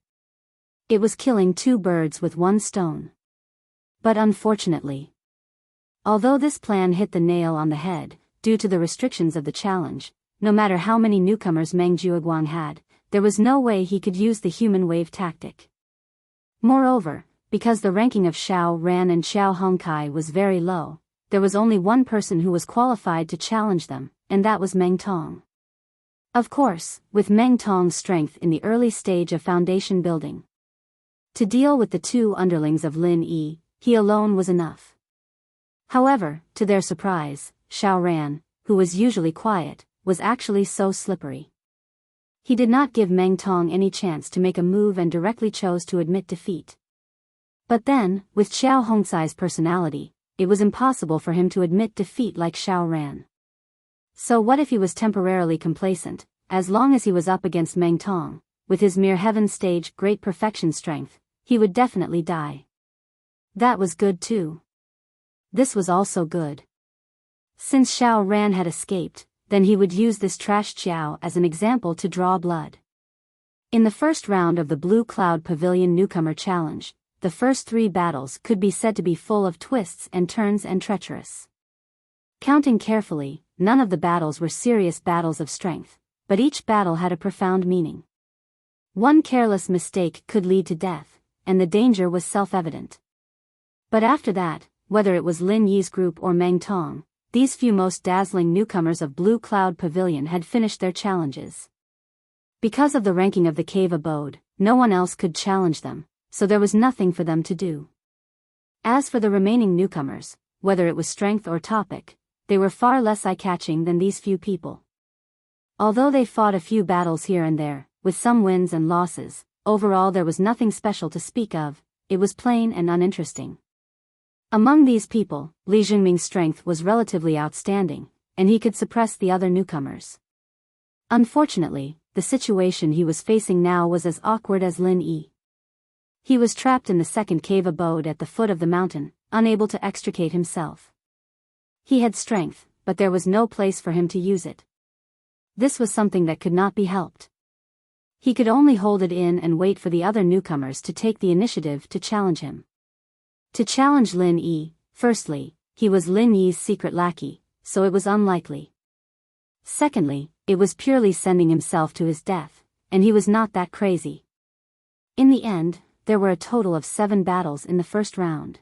It was killing two birds with one stone. But unfortunately, although this plan hit the nail on the head, due to the restrictions of the challenge, no matter how many newcomers Meng Jueguang had, there was no way he could use the human wave tactic. Moreover, because the ranking of Xiao Ran and Xiao Hongkai was very low, there was only one person who was qualified to challenge them, and that was Meng Tong. Of course, with Meng Tong's strength in the early stage of foundation building. To deal with the two underlings of Lin Yi, he alone was enough. However, to their surprise, Xiao Ran, who was usually quiet, was actually so slippery. He did not give Meng Tong any chance to make a move and directly chose to admit defeat. But then, with Xiao Hongcai's personality, it was impossible for him to admit defeat like Xiao Ran. So what if he was temporarily complacent, as long as he was up against Meng Tong, with his mere heaven stage great perfection strength, he would definitely die. That was good too. This was also good. Since Xiao Ran had escaped, then he would use this trash Xiao as an example to draw blood. In the first round of the Blue Cloud Pavilion Newcomer Challenge, the first 3 battles could be said to be full of twists and turns and treacherous. Counting carefully, none of the battles were serious battles of strength, but each battle had a profound meaning. One careless mistake could lead to death, and the danger was self-evident. But after that, whether it was Lin Yi's group or Meng Tong, these few most dazzling newcomers of Blue Cloud Pavilion had finished their challenges. Because of the ranking of the cave abode, no one else could challenge them, so there was nothing for them to do. As for the remaining newcomers, whether it was strength or topic, they were far less eye-catching than these few people. Although they fought a few battles here and there, with some wins and losses, overall there was nothing special to speak of, it was plain and uninteresting. Among these people, Li Jingming's strength was relatively outstanding, and he could suppress the other newcomers. Unfortunately, the situation he was facing now was as awkward as Lin Yi. He was trapped in the second cave abode at the foot of the mountain, unable to extricate himself. He had strength, but there was no place for him to use it. This was something that could not be helped. He could only hold it in and wait for the other newcomers to take the initiative to challenge him. To challenge Lin Yi, firstly, he was Lin Yi's secret lackey, so it was unlikely. Secondly, it was purely sending himself to his death, and he was not that crazy. In the end, there were a total of 7 battles in the first round.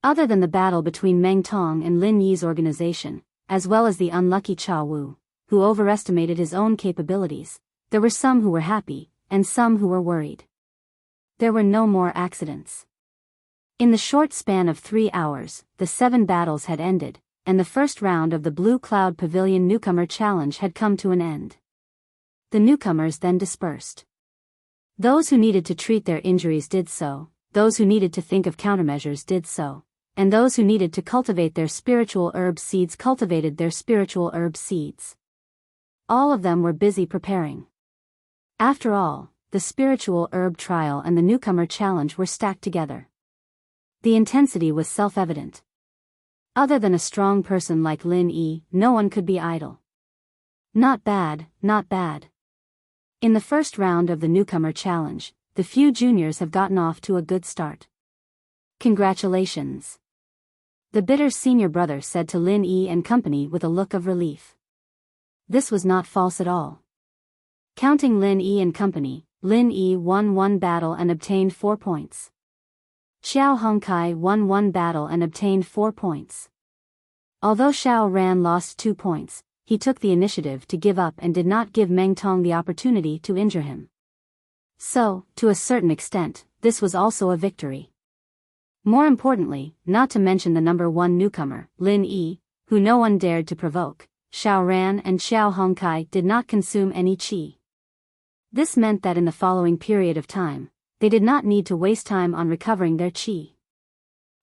Other than the battle between Meng Tong and Lin Yi's organization, as well as the unlucky Cha Wu, who overestimated his own capabilities, there were some who were happy, and some who were worried. There were no more accidents. In the short span of 3 hours, the 7 battles had ended, and the first round of the Blue Cloud Pavilion Newcomer Challenge had come to an end. The newcomers then dispersed. Those who needed to treat their injuries did so, those who needed to think of countermeasures did so, and those who needed to cultivate their spiritual herb seeds cultivated their spiritual herb seeds. All of them were busy preparing. After all, the spiritual herb trial and the newcomer challenge were stacked together. The intensity was self-evident. Other than a strong person like Lin Yi, no one could be idle. Not bad, not bad. In the first round of the newcomer challenge, the few juniors have gotten off to a good start. Congratulations. The bitter senior brother said to Lin Yi and company with a look of relief. This was not false at all. Counting Lin Yi and company, Lin Yi won 1 battle and obtained 4 points. Xiao Hongcai won 1 battle and obtained 4 points. Although Xiao Ran lost 2 points, he took the initiative to give up and did not give Meng Tong the opportunity to injure him. So, to a certain extent, this was also a victory. More importantly, not to mention the number 1 newcomer, Lin Yi, who no one dared to provoke, Xiao Ran and Xiao Hongcai did not consume any qi. This meant that in the following period of time, they did not need to waste time on recovering their qi.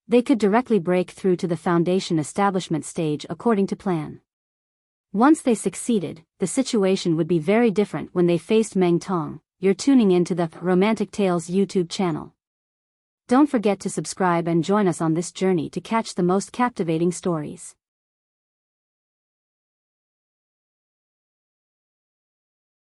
They could directly break through to the foundation establishment stage according to plan. Once they succeeded, the situation would be very different when they faced Meng Tong. You're tuning into the Romantic Tales YouTube channel. Don't forget to subscribe and join us on this journey to catch the most captivating stories.